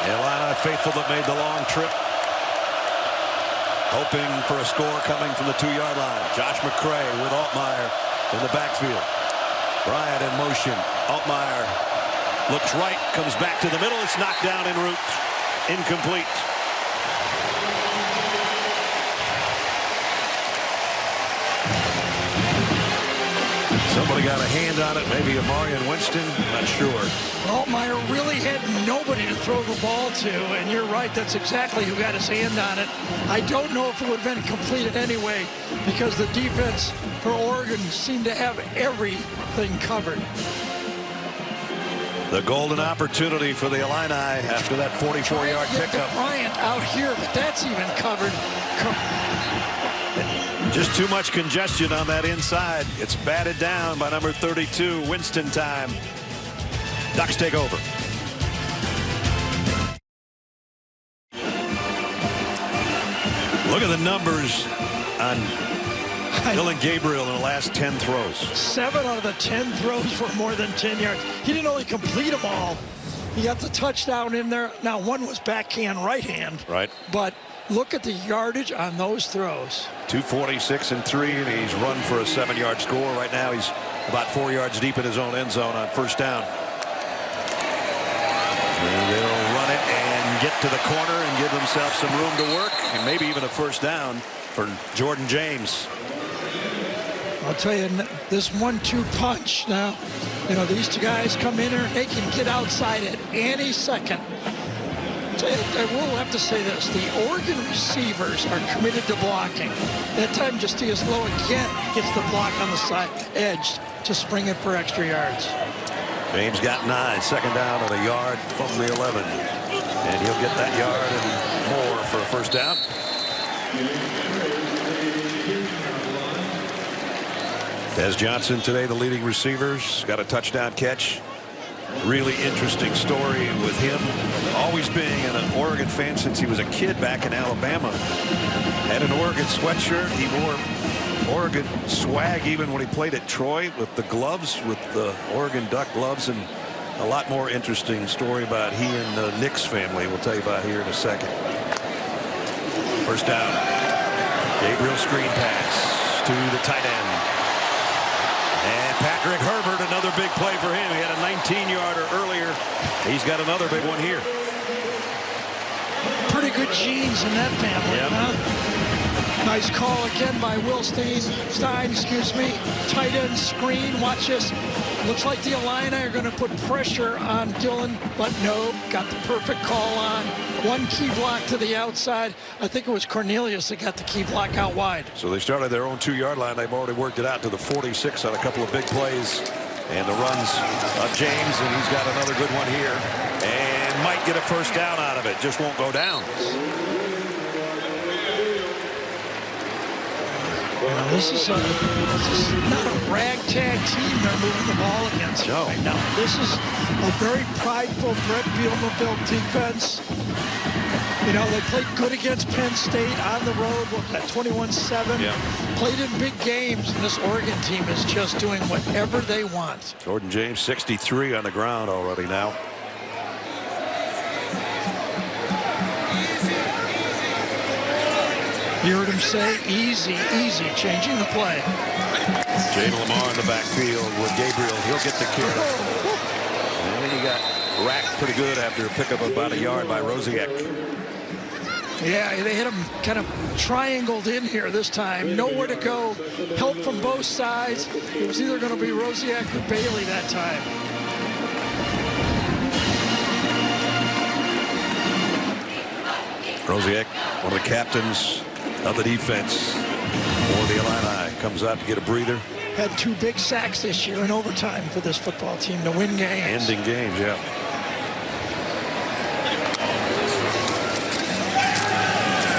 the Illini faithful that made the long trip, hoping for a score coming from the 2-yard line. Josh McCray with Altmaier in the backfield. Bryant in motion. Altmaier looks right, comes back to the middle. It's knocked down en route. Incomplete. Somebody got a hand on it, maybe Amarian Winston, not sure. Altmaier really had nobody to throw the ball to, and you're right, that's exactly who got his hand on it. I don't know if it would have been completed anyway, because the defense for Oregon seemed to have everything covered. The golden opportunity for the Illini after that 44-yard pickup. Bryant out here, but that's even covered. Just too much congestion on that inside. It's batted down by number 32, Winston time. Ducks take over. Look at the numbers on Dylan Gabriel in the last 10 throws. 7 out of the 10 throws were more than 10 yards. He didn't only complete them all. He got the touchdown in there. Now, one was backhand, right hand. Right. But look at the yardage on those throws. 246 and 3, and he's run for a 7-yard score. Right now, he's about 4 yards deep in his own end zone on 1st down. And they'll run it and get to the corner and give themselves some room to work, and maybe even a 1st down for Jordan James. I'll tell you, this 1-2 punch now, you know, these two guys come in here and they can get outside at any second. I will have to say this. The Oregon receivers are committed to blocking. That time, Justice Lowe again gets the block on the side edge to spring it for extra yards. James got 9, second down and a yard from the 11. And he'll get that yard and more for a first down. Des Johnson today, the leading receivers, got a touchdown catch. Really interesting story with him. Always being an Oregon fan since he was a kid back in Alabama. Had an Oregon sweatshirt. He wore Oregon swag even when he played at Troy with the gloves, with the Oregon Duck gloves. And a lot more interesting story about he and the Nix family we'll tell you about here in a second. First down. Gabriel screen pass to the tight end. And Patrick Herbert, another big play for him. He had a 19-yarder earlier. He's got another big one here. Pretty good genes in that family, huh? Nice call again by Will Stein, tight end screen. Watch this. Looks like the Illini are going to put pressure on Dillon, but no, got the perfect call on. One key block to the outside. I think it was Cornelius that got the key block out wide. So they started their own 2-yard line. They've already worked it out to the 46 on a couple of big plays. And the runs of James, and he's got another good one here. And might get a first down out of it. Just won't go down. This is not a ragtag team they're moving the ball against right now. This is a very prideful Brett Bielema-built defense. You know, they played good against Penn State on the road. What was that, 21-7? Yeah. Played in big games, and this Oregon team is just doing whatever they want. Jordan James, 63 on the ground already now. You heard him say, easy, easy, changing the play. Jayden Limar in the backfield with Gabriel. He'll get the carry. And he got racked pretty good after a pickup of about a yard by Rosiek. Yeah, they hit him kind of triangled in here this time. Nowhere to go. Help from both sides. It was either going to be Rosiek or Bailey that time. Rosiek, one of the captains of the defense for the Illini, comes out to get a breather. Had 2 big sacks this year in overtime for this football team to win games. Ending games, yeah.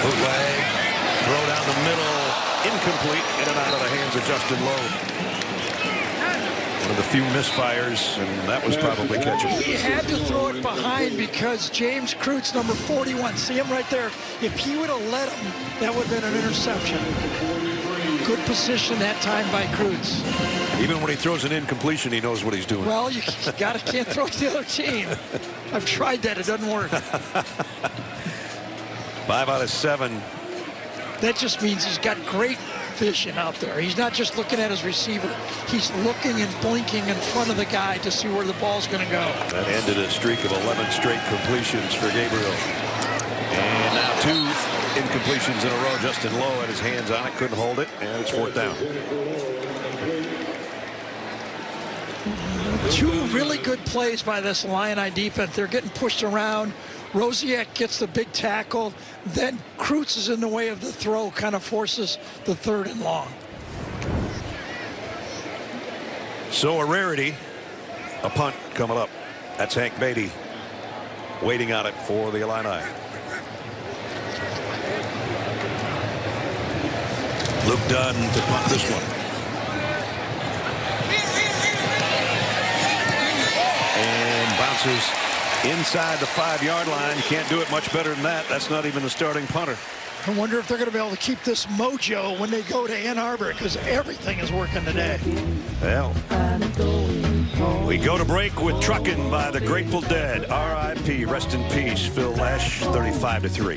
Bootleg, throw down the middle, incomplete, in and out of the hands of Justin Lowe. One of the few misfires, and that was probably catchable. He had to throw it behind because James Kreutz, number 41, see him right there. If he would have let him, that would have been an interception. Good position that time by Kreutz. Even when he throws an incompletion, he knows what he's doing. Well, you can't throw it to the other team. I've tried that. It doesn't work. 5 out of 7. That just means he's got great vision out there. He's not just looking at his receiver. He's looking and blinking in front of the guy to see where the ball's going to go. That ended a streak of 11 straight completions for Gabriel. And now 2 incompletions in a row. Justin Lowe had his hands on it, couldn't hold it, and it's 4th down. 2 really good plays by this Illini defense. They're getting pushed around. Rosiek gets the big tackle. Then Kreutz is in the way of the throw, kind of forces the 3rd and long. So a rarity, a punt coming up. That's Hank Beatty waiting on it for the Illini. Luke Dunn to punt this one. And bounces inside the 5-yard line. You can't do it much better than that. That's not even the starting punter. I wonder if they're going to be able to keep this mojo when they go to Ann Arbor, because everything is working today. Well, we go to break with Truckin' by the Grateful Dead. R.I.P. Rest in peace, Phil Lesh, 35-3.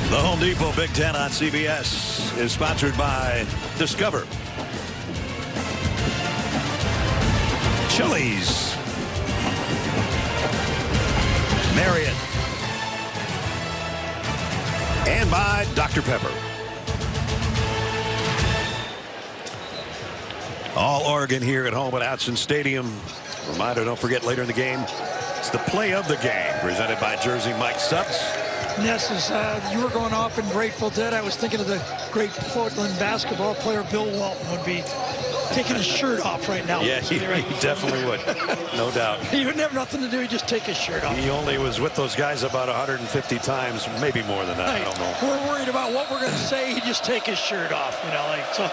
The Home Depot Big Ten on CBS is sponsored by Discover, Chili's, Marriott, and by Dr. Pepper. all Oregon here at home at Autzen Stadium. Reminder, don't forget, later in the game, it's the play of the game, presented by Jersey Mike Subs. Ness, you were going off in Grateful Dead. I was thinking of the great Portland basketball player Bill Walton would be taking his shirt off right now. Yeah, he definitely would. No doubt. He wouldn't have nothing to do. He'd just take his shirt off. He only was with those guys about 150 times, maybe more than that. Right. I don't know. We're worried about what we're going to say. He'd just take his shirt off, you know, like so.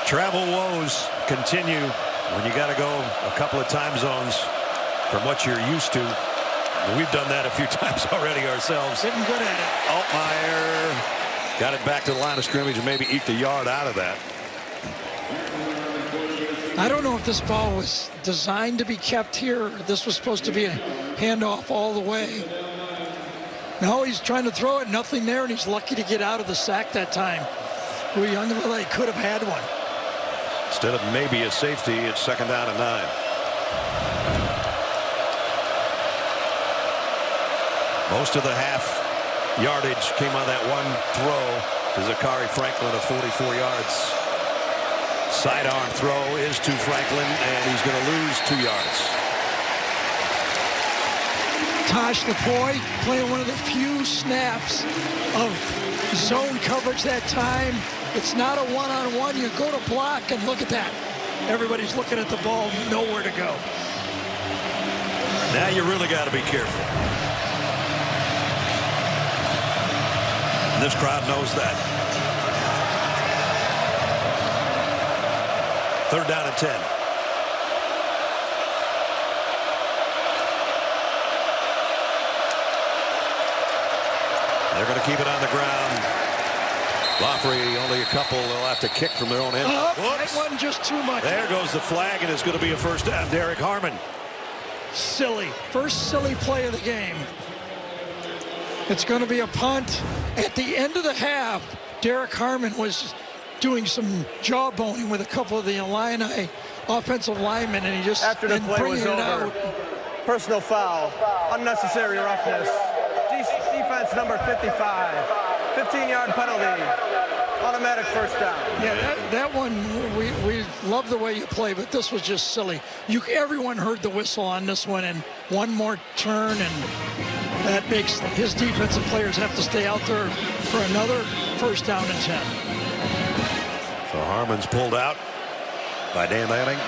Travel woes continue when you got to go a couple of time zones from what you're used to. We've done that a few times already ourselves. Getting good at it. Altmaier got it back to the line of scrimmage and maybe eked a yard out of that. I don't know if this ball was designed to be kept here, or this was supposed to be a handoff all the way. No, he's trying to throw it, nothing there, and he's lucky to get out of the sack that time. Uiagalelei could have had one. Instead of maybe a safety, it's 2nd down and 9. Most of the half yardage came on that one throw to Zachary Franklin of 44 yards. Sidearm throw is to Franklin, and he's going to lose 2 yards. Tosh Lupoi playing one of the few snaps of zone coverage that time. It's not a one-on-one. You go to block, and look at that. Everybody's looking at the ball, nowhere to go. Now you really got to be careful. And this crowd knows that. 3rd down and 10. They're going to keep it on the ground. Lafrey, only a couple. They'll have to kick from their own end. That wasn't just too much. There goes the flag, and it's going to be a 1st down. Derek Harmon. Silly. First silly play of the game. It's going to be a punt. At the end of the half, Derek Harmon was doing some jawboning with a couple of the Illini offensive linemen, and he just after the play was over, personal foul, unnecessary roughness, defense number 55, 15-yard penalty, automatic 1st down. Yeah, that one, we love the way you play, but this was just silly. Everyone heard the whistle on this one, and one more turn, and that makes his defensive players have to stay out there for another 1st down and 10. So Harmon's pulled out by Dan Lanning.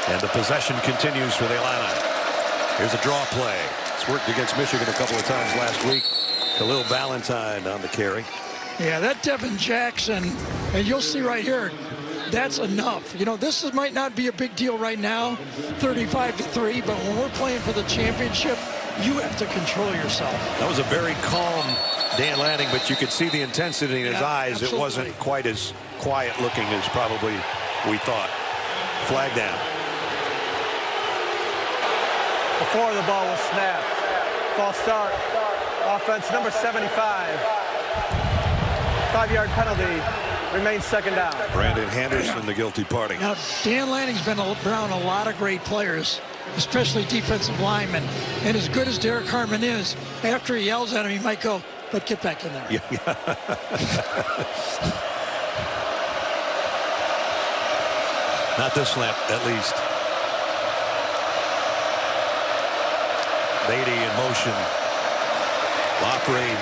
And the possession continues for the Illini. Here's a draw play. It's worked against Michigan a couple of times last week. Khalil Valentine on the carry. Yeah, that Devin Jackson, and you'll see right here, that's enough. You know, this might not be a big deal right now, 35-3, but when we're playing for the championship, you have to control yourself. That was a very calm Dan Lanning, but you could see the intensity in his eyes. Absolutely. It wasn't quite as quiet looking as probably we thought. Flag down. Before the ball was snapped, false start, offense number 75, 5-yard penalty, remains 2nd down. Brandon Henderson, the guilty party. Now, Dan Lanning's been around a lot of great players, especially defensive linemen. And as good as Derek Harmon is, after he yells at him, he might go, but get back in there. Yeah. Not this snap, at least. Beatty in motion. Lafrey,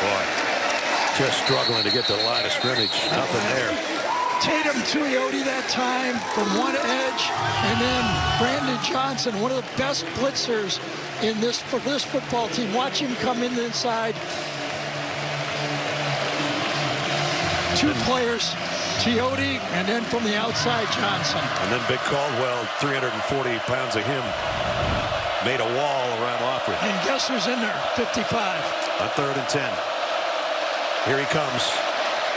boy, just struggling to get to the line of scrimmage. Nothing there. Tatum Tuioti that time from one edge, and then Brandon Johnson, one of the best blitzers for this football team. Watch him come in the inside. 2 players, Tuioti, and then from the outside, Johnson. And then Big Caldwell, 340 pounds of him, made a wall around Lafrey. And guess who's in there? 55. On 3rd and 10. Here he comes.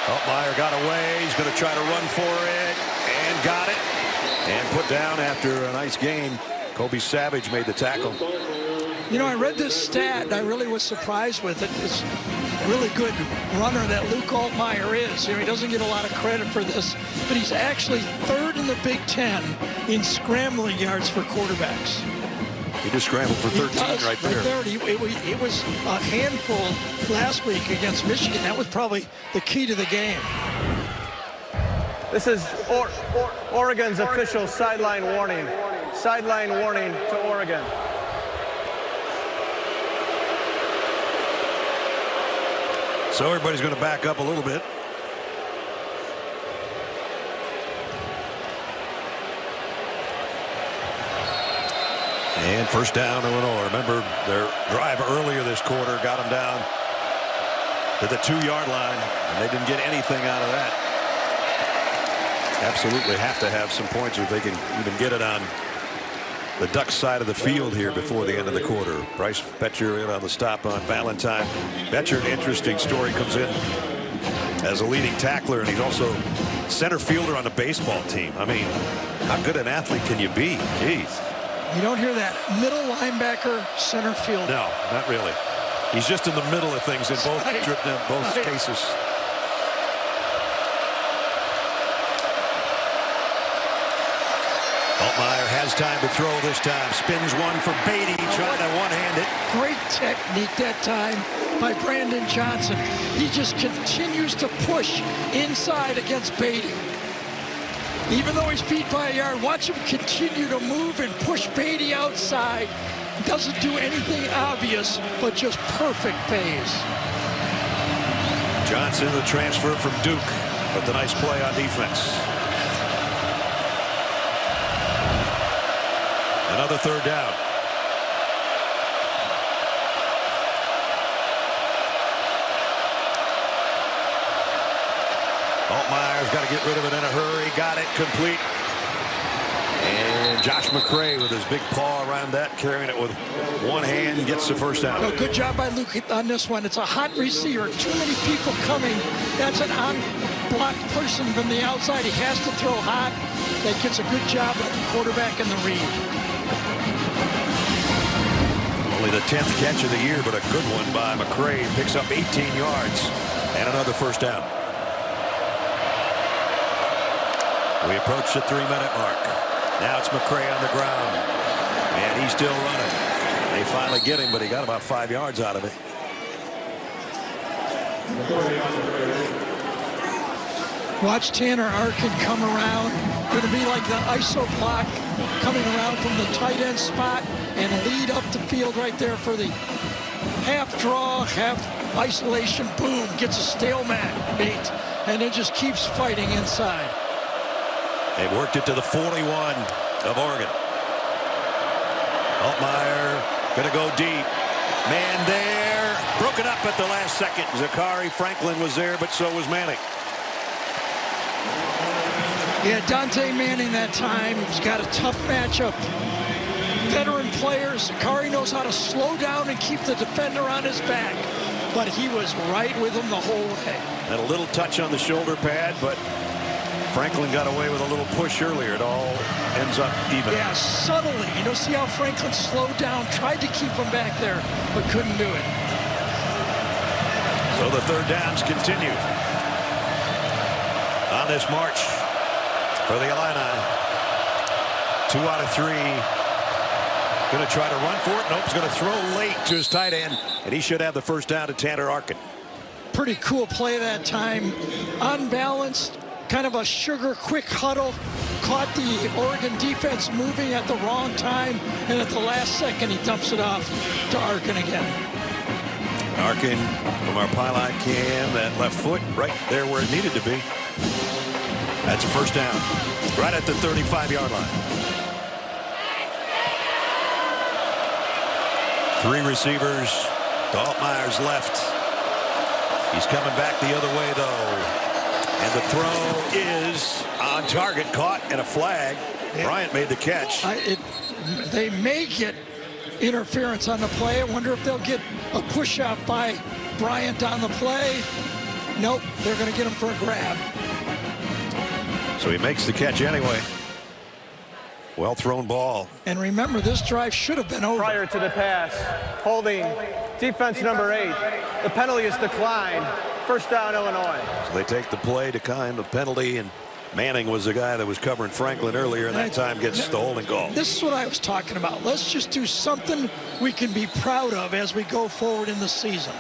Altmaier got away. He's going to try to run for it. And got it. And put down after a nice gain. Kobe Savage made the tackle. You know, I read this stat, and I really was surprised with it. It's a really good runner that Luke Altmaier is. You know, he doesn't get a lot of credit for this, but he's actually 3rd in the Big Ten in scrambling yards for quarterbacks. He just scrambled for 13 right there. It was a handful last week against Michigan. That was probably the key to the game. This is Oregon's official sideline warning. Sideline warning to Oregon. So everybody's going to back up a little bit. And first down, Illinois. Remember, their drive earlier this quarter got them down to the 2-yard line, and they didn't get anything out of that. Absolutely have to have some points if they can even get it on the Ducks side of the field here before the end of the quarter. Bryce Boettcher in on the stop on Valentine. Boettcher, an interesting story, comes in as a leading tackler, and he's also center fielder on the baseball team. I mean, how good an athlete can you be? Jeez. You don't hear that. Middle linebacker, center field. No, not really. He's just in the middle of things in both cases. Altmaier has time to throw this time. Spins one for Beatty, trying to one-hand it. Great technique that time by Brandon Johnson. He just continues to push inside against Beatty. Even though he's beat by a yard, watch him continue to move and push Beatty outside. Doesn't do anything obvious, but just perfect phase. Johnson, the transfer from Duke, but the nice play on defense. Another third down. Altmaier's got to get rid of it in a hurry. Got it complete. And Josh McCray with his big paw around that, carrying it with one hand, gets the first down. Good job by Luke on this one. It's a hot receiver. Too many people coming. That's an on-block person from the outside. He has to throw hot. That gets a good job at the quarterback in the read. Only the 10th catch of the year, but a good one by McCray. Picks up 18 yards and another first down. We approach the 3-minute mark. Now it's McCray on the ground, and he's still running. They finally get him, but he got about 5 yards out of it. Watch Tanner Arkin come around. Going to be like the ISO block coming around from the tight end spot and lead up the field right there for the half draw, half isolation. Boom, gets a stalemate, and it just keeps fighting inside. They've worked it to the 41 of Oregon. Altmaier going to go deep. Man there. Broken up at the last second. Zachary Franklin was there, but so was Manning. Yeah, Dante Manning that time. He's got a tough matchup. Veteran players. Zachary knows how to slow down and keep the defender on his back. But he was right with him the whole way. And a little touch on the shoulder pad, but Franklin got away with a little push earlier. It all ends up even. Yeah, subtly. You know, see how Franklin slowed down, tried to keep him back there, but couldn't do it. So the third downs continue on this march for the Illini. 2 out of 3. Going to try to run for it. Nope, he's going to throw late to his tight end, and he should have the first down to Tanner Arkin. Pretty cool play that time. Unbalanced. Kind of a sugar quick huddle, caught the Oregon defense moving at the wrong time, and at the last second he dumps it off to Arkin again. Arkin from our pylon cam, that left foot right there where it needed to be. That's a first down, right at the 35-yard line. 3 receivers to Altmaier's left. He's coming back the other way though. And the throw is on target, caught, and a flag. Bryant made the catch. They may get interference on the play. I wonder if they'll get a push-out by Bryant on the play. Nope, they're going to get him for a grab. So he makes the catch anyway. Well-thrown ball. And remember, this drive should have been over. Prior to the pass, holding defense number 8. The penalty is declined. First down, Illinois. So they take the play, decline the penalty, and Manning was the guy that was covering Franklin earlier, and that time gets the holding call. This is what I was talking about. Let's just do something we can be proud of as we go forward in the season.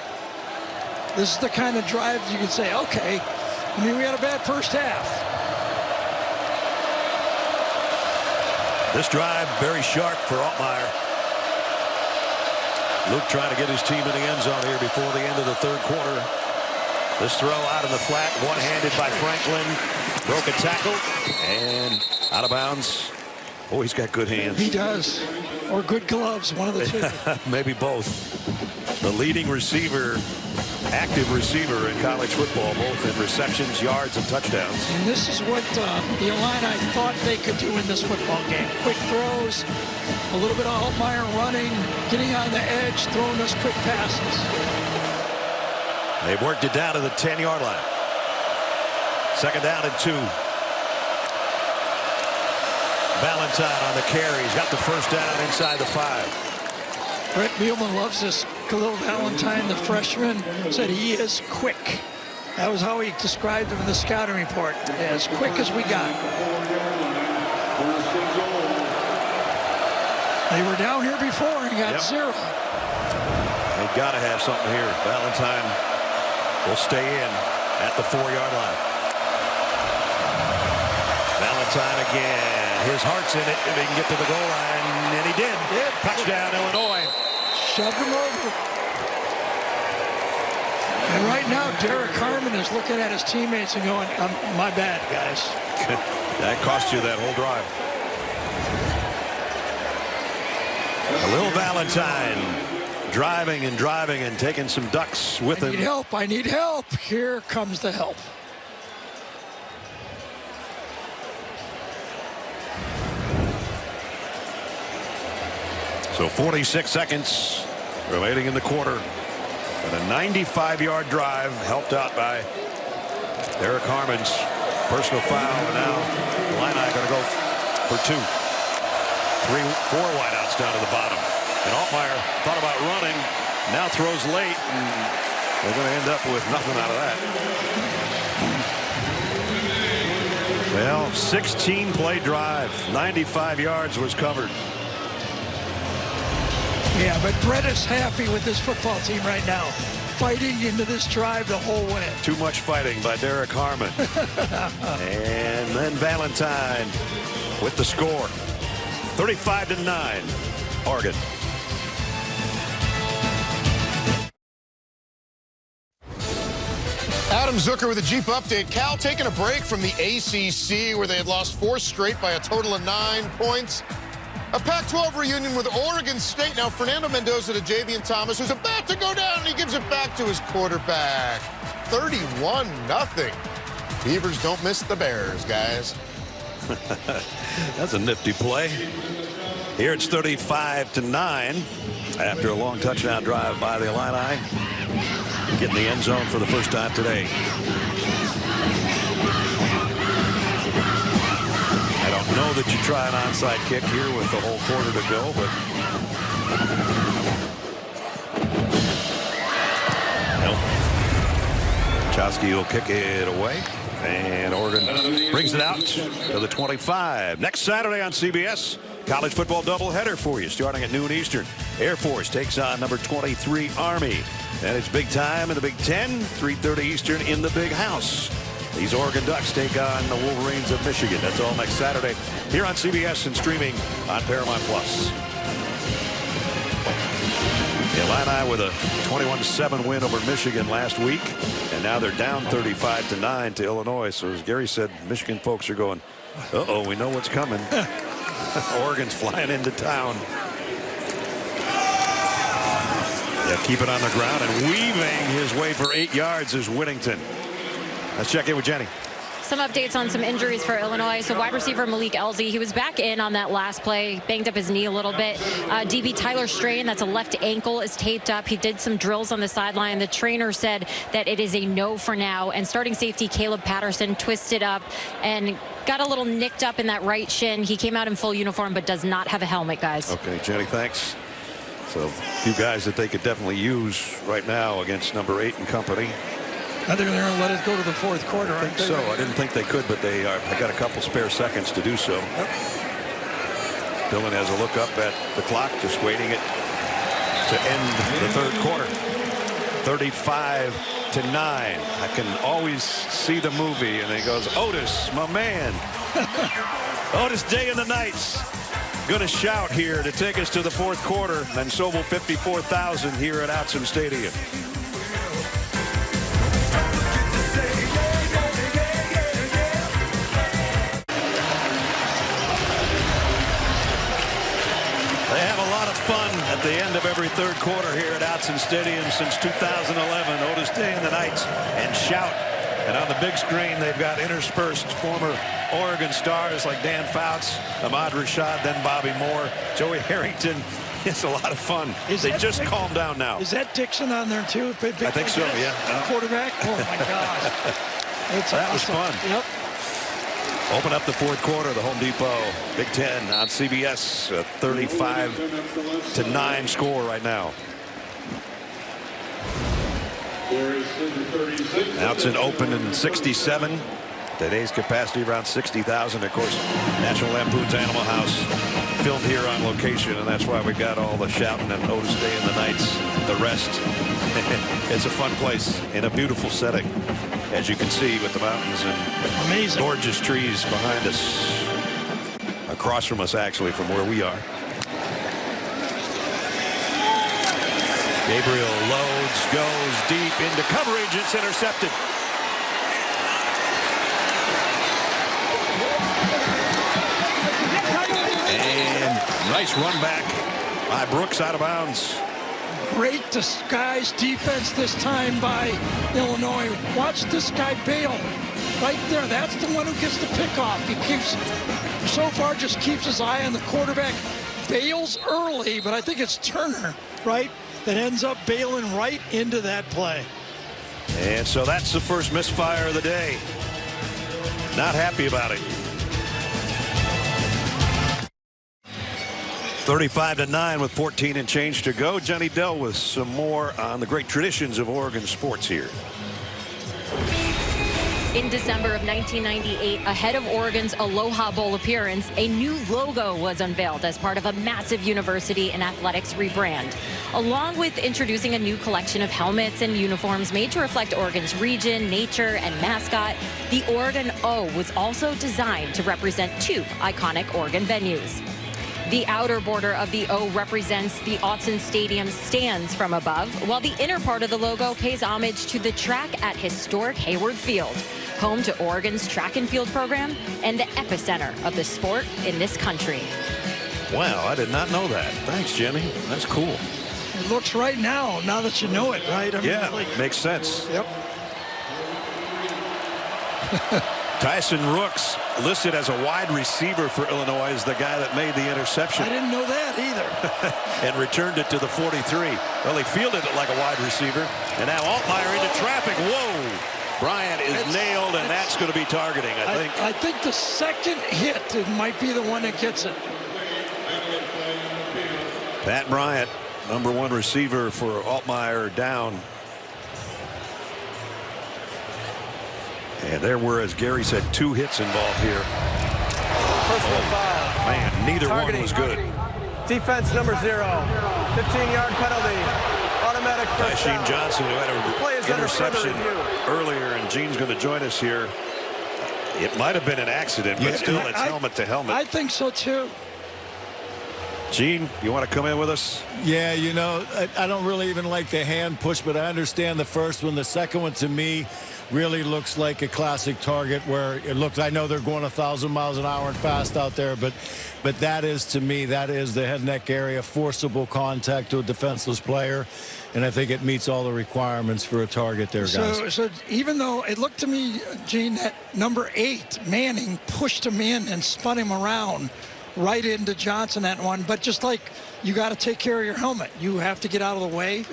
This is the kind of drive you can say, okay, I mean, we had a bad first half. This drive very sharp for Altmaier. Luke trying to get his team in the end zone here before the end of the third quarter. This throw out in the flat, one-handed by Franklin. Broke a tackle and out of bounds. Oh, he's got good hands. He does. Or good gloves, one of the two. Maybe both. The leading receiver, active receiver in college football, both in receptions, yards, and touchdowns. And this is what the Illini thought they could do in this football game. Quick throws, a little bit of Altmaier running, getting on the edge, throwing those quick passes. They've worked it down to the 10-yard line. Second down and 2. Valentine on the carry. He's got the first down inside the 5. Brett Bielema loves this. Khalil Valentine, the freshman, said he is quick. That was how he described him in the scouting report. As quick as we got. They were down here before and got 0. They've got to have something here. Valentine will stay in at the 4-yard line. Valentine again. His heart's in it if he can get to the goal line, and he did. Touchdown, Illinois. Shoved him over. And right now, Derek Harmon is looking at his teammates and going, my bad, guys. That cost you that whole drive. Khalil Valentine driving and taking some ducks with him. I need help. I need help. Here comes the help. So 46 seconds remaining in the quarter. And a 95-yard drive helped out by Derek Harmon's personal foul. And now the Illini going to go for 2. 4 wideouts down to the bottom. And Altmaier thought about running. Now throws late. And they're going to end up with nothing out of that. Well, 16-play drive. 95 yards was covered. Yeah, but Brett is happy with this football team right now. Fighting into this drive the whole way. Too much fighting by Derek Harmon. And then Valentine with the score. 35-9, Oregon. Adam Zucker with a Jeep update. Cal taking a break from the ACC, where they had lost 4 straight by a total of 9 points. A Pac-12 reunion with Oregon State. Now Fernando Mendoza to Javian Thomas, who's about to go down, and he gives it back to his quarterback. 31-0. Beavers don't miss the Bears, guys. That's a nifty play. Here it's 35-9 after a long touchdown drive by the Illini. Getting the end zone for the first time today. I don't know that you try an onside kick here with the whole quarter to go, but nope. Chowski will kick it away, and Oregon brings it out to the 25. Next Saturday on CBS, college football doubleheader for you, starting at noon Eastern. Air Force takes on number 23 Army. And it's big time in the Big Ten, 3:30 Eastern in the Big House. These Oregon Ducks take on the Wolverines of Michigan. That's all next Saturday here on CBS and streaming on Paramount+. The Illini with a 21-7 win over Michigan last week, and now they're down 35-9 to Illinois. So as Gary said, Michigan folks are going, uh-oh, we know what's coming. Oregon's flying into town. Yeah, keep it on the ground, and weaving his way for 8 yards is Whittington. Let's check in with Jenny. Some updates on some injuries for Illinois. So wide receiver Malik Elzy, he was back in on that last play, banged up his knee a little bit. DB Tyler Strain, that's a left ankle, is taped up. He did some drills on the sideline. The trainer said that it is a no for now. And starting safety Caleb Patterson twisted up and got a little nicked up in that right shin. He came out in full uniform but does not have a helmet, guys. Okay, Jenny, thanks. So a few guys that they could definitely use right now against number 8 and company. I think they're going to let it go to the fourth quarter. I think so. I didn't think they could, but they got a couple spare seconds to do so. Yep. Dylan has a look up at the clock, just waiting it to end the third quarter. 35-9. I can always see the movie, and he goes, Otis, my man. Otis Day and the Knights. going to shout here to take us to the fourth quarter, and so will 54,000 here at Autzen Stadium. They have a lot of fun at the end of every third quarter here at Autzen Stadium since 2011. Otis Day and the Knights and shout. And on the big screen, they've got interspersed former Oregon stars like Dan Fouts, Ahmad Rashad, then Bobby Moore, Joey Harrington. It's a lot of fun. They just calm down now. Is that Dixon on there too? I think so, yeah. Quarterback? Oh, my gosh. That was fun. Yep. Open up the fourth quarter, the Home Depot Big Ten on CBS, 35-9 score right now. Autzen open in 67. Today's capacity around 60,000. Of course, National Lampoon's Animal House filmed here on location, and that's why we got all the shouting and Otis Day and the Knights, the rest. It's a fun place in a beautiful setting, as you can see, with the mountains and amazing gorgeous trees behind us, across from us actually from where we are. Gabriel loads, goes deep into coverage. It's intercepted. And nice run back by Brooks out of bounds. Great disguised defense this time by Illinois. Watch this guy bail right there. That's the one who gets the pick off. He keeps, so far, just keeps his eye on the quarterback. Bails early, but I think it's Turner, right, that ends up bailing right into that play. And so that's the first misfire of the day. Not happy about it. 35-9 with 14 and change to go. Johnny Dell with some more on the great traditions of Oregon sports here. In December of 1998, ahead of Oregon's Aloha Bowl appearance, a new logo was unveiled as part of a massive university and athletics rebrand, along with introducing a new collection of helmets and uniforms made to reflect Oregon's region, nature, and mascot. The Oregon O was also designed to represent two iconic Oregon venues. The outer border of the O represents the Autzen Stadium stands from above, while the inner part of the logo pays homage to the track at historic Hayward Field, home to Oregon's track and field program and the epicenter of the sport in this country. Wow, I did not know that. Thanks, Jenny. That's cool. It looks right now that you know it, right? I mean, yeah, like, makes sense. Yep. Tyson Rooks listed as a wide receiver for Illinois as the guy that made the interception. I didn't know that either. And returned it to the 43. Well, he fielded it like a wide receiver. And now Altmaier into traffic. Whoa! Bryant is nailed, and that's going to be targeting, I think. I think the second hit might be the one that gets it. Pat Bryant, #1 receiver for Altmaier, down. And there were, as Gary said, 2 hits involved here. Personal foul. Man, neither one was good. Defense number 0. 15-yard penalty. Automatic first down. Sheen Johnson, who had an interception earlier, and Gene's going to join us here. It might have been an accident, but still, it's helmet to helmet. I think so, too. Gene, you want to come in with us? Yeah, you know, I don't really even like the hand push, but I understand the first one. The second one, to me, really looks like a classic target where it looked, I know they're going 1,000 miles an hour and fast out there, but that is, to me, that is the head neck area, forcible contact to a defenseless player. And I think it meets all the requirements for a target there, guys. So even though it looked to me, Gene, that number 8, Manning, pushed him in and spun him around right into Johnson that one, but just like you got to take care of your helmet. You have to get out of the way.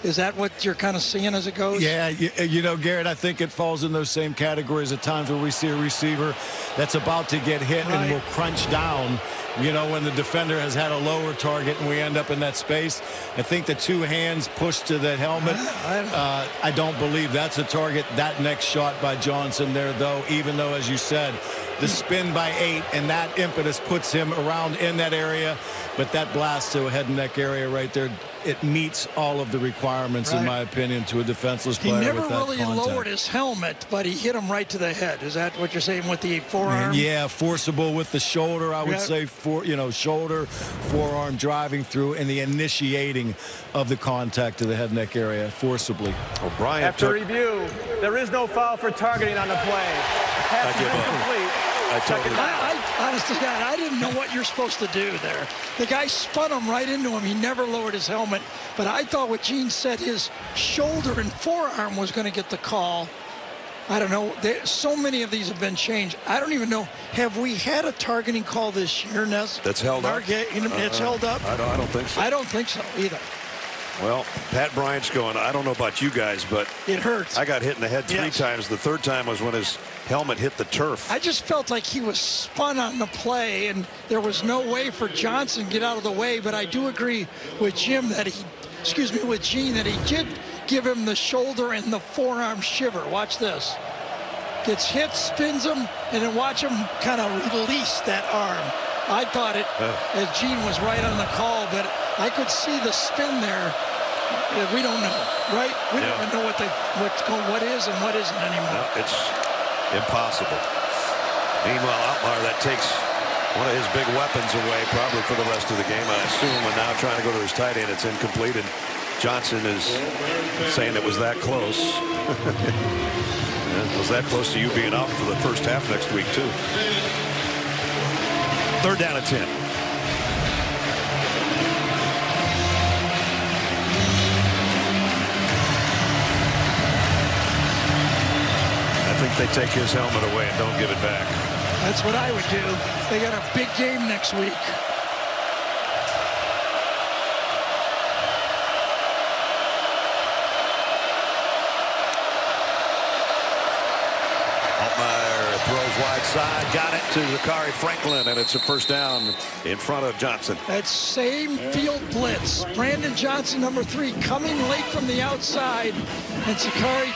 Is that what you're kind of seeing as it goes? Yeah, you know, Garrett, I think it falls in those same categories at times where we see a receiver that's about to get hit and will crunch down, you know, when the defender has had a lower target and we end up in that space. I think the 2 hands pushed to the helmet. I don't believe that's a target. That next shot by Johnson there, though, even though, as you said, the spin by 8 and that impetus puts him around in that area, but that blast to a head and neck area right there. It meets all of the requirements, in my opinion, to a defenseless player. He never with that really contact. lowered his helmet, but he hit him right to the head. Is that what you're saying with the forearm? Yeah, forcible with the shoulder, I would say, shoulder, forearm driving through, and the initiating of the contact to the head neck area forcibly. O'Brien After review, there is no foul for targeting on the play. Pass is incomplete. I honestly, God, I didn't know what you're supposed to do there. The guy spun him right into him. He never lowered his helmet. But I thought what Gene said, his shoulder and forearm was going to get the call. I don't know. So many of these have been changed. I don't even know. Have we had a targeting call this year, Ness? That's held up? It's held up? I don't think so. I don't think so either. Well, Pat Bryant's going, I don't know about you guys, but it hurts. I got hit in the head 3 times. The 3rd time was when his helmet hit the turf. I just felt like he was spun on the play, and there was no way for Johnson to get out of the way. But I do agree with Jim that with Gene, that he did give him the shoulder and the forearm shiver. Watch this. Gets hit, spins him, and then watch him kind of release that arm. I thought it, as Gene was right on the call, but I could see the spin there. We don't know, right? We don't even know what is and what isn't anymore. No, it's impossible. Meanwhile, Altmaier, that takes one of his big weapons away probably for the rest of the game, I assume, and now trying to go to his tight end. It's incomplete, and Johnson is saying it was that close. It was that close to you being out for the first half next week, too. 3rd down and 10. I think they take his helmet away and don't give it back. That's what I would do. They got a big game next week. Altmaier throws wide side, got it to Zachary Franklin, and it's a 1st down in front of Johnson. That same field blitz. Brandon Johnson, number 3, coming late from the outside, and Zachary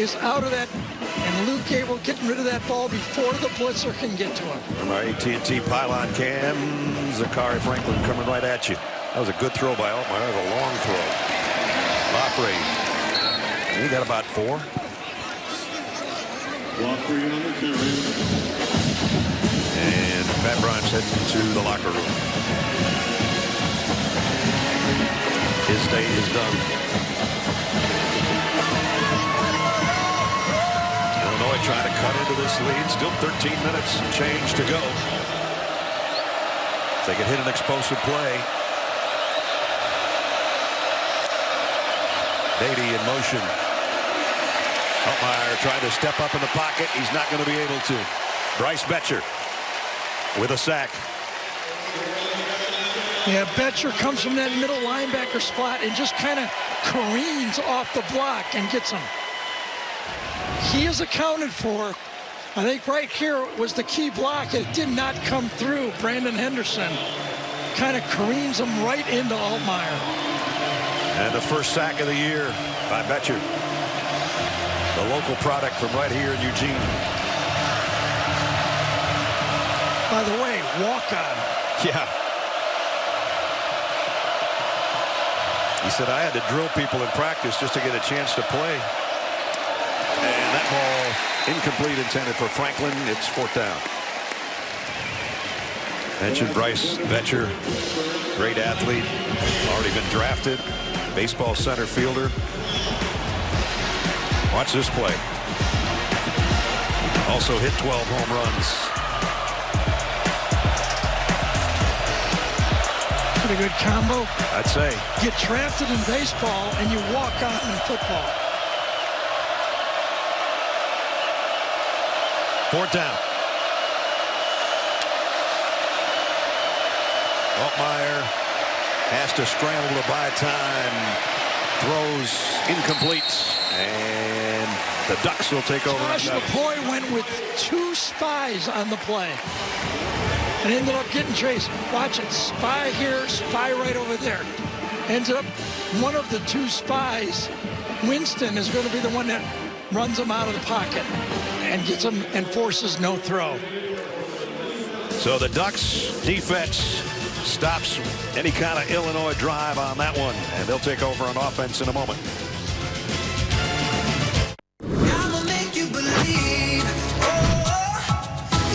is out of that, and Luke Gable getting rid of that ball before the blitzer can get to him. From our AT&T pylon cam, Zachary Franklin coming right at you. That was a good throw by Altmaier. That was a long throw. Lafrey, he got about 4. And Pat Bryant's heading to the locker room. His day is done. Illinois trying to cut into this lead. Still 13 minutes and change to go. If they can hit an explosive play. Beatty in motion. Altmaier trying to step up in the pocket. He's not going to be able to. Bryce Betcher with a sack. Yeah, Betcher comes from that middle linebacker spot and just kind of careens off the block and gets him. He is accounted for. I think right here was the key block. It did not come through. Brandon Henderson kind of careens him right into Altmaier. And the 1st sack of the year by Betcher. The local product from right here in Eugene. By the way, walk on. Yeah. He said, I had to drill people in practice just to get a chance to play. And that ball incomplete, intended for Franklin. It's 4th down. Mentioned Bryce Betcher, great athlete, already been drafted, baseball center fielder. Watch this play. Also hit 12 home runs. Pretty good combo. I'd say. Get drafted in baseball and you walk on in football. 4th down. Altmaier has to scramble to buy time. Throws incomplete. And the Ducks will take over. Josh LaPoy went with 2 spies on the play. And ended up getting chased. Watch it. Spy here, spy right over there. Ends up one of the 2 spies, Winston, is going to be the one that runs him out of the pocket and gets him and forces no throw. So the Ducks defense stops any kind of Illinois drive on that one, and they'll take over on offense in a moment. I'ma make you believe.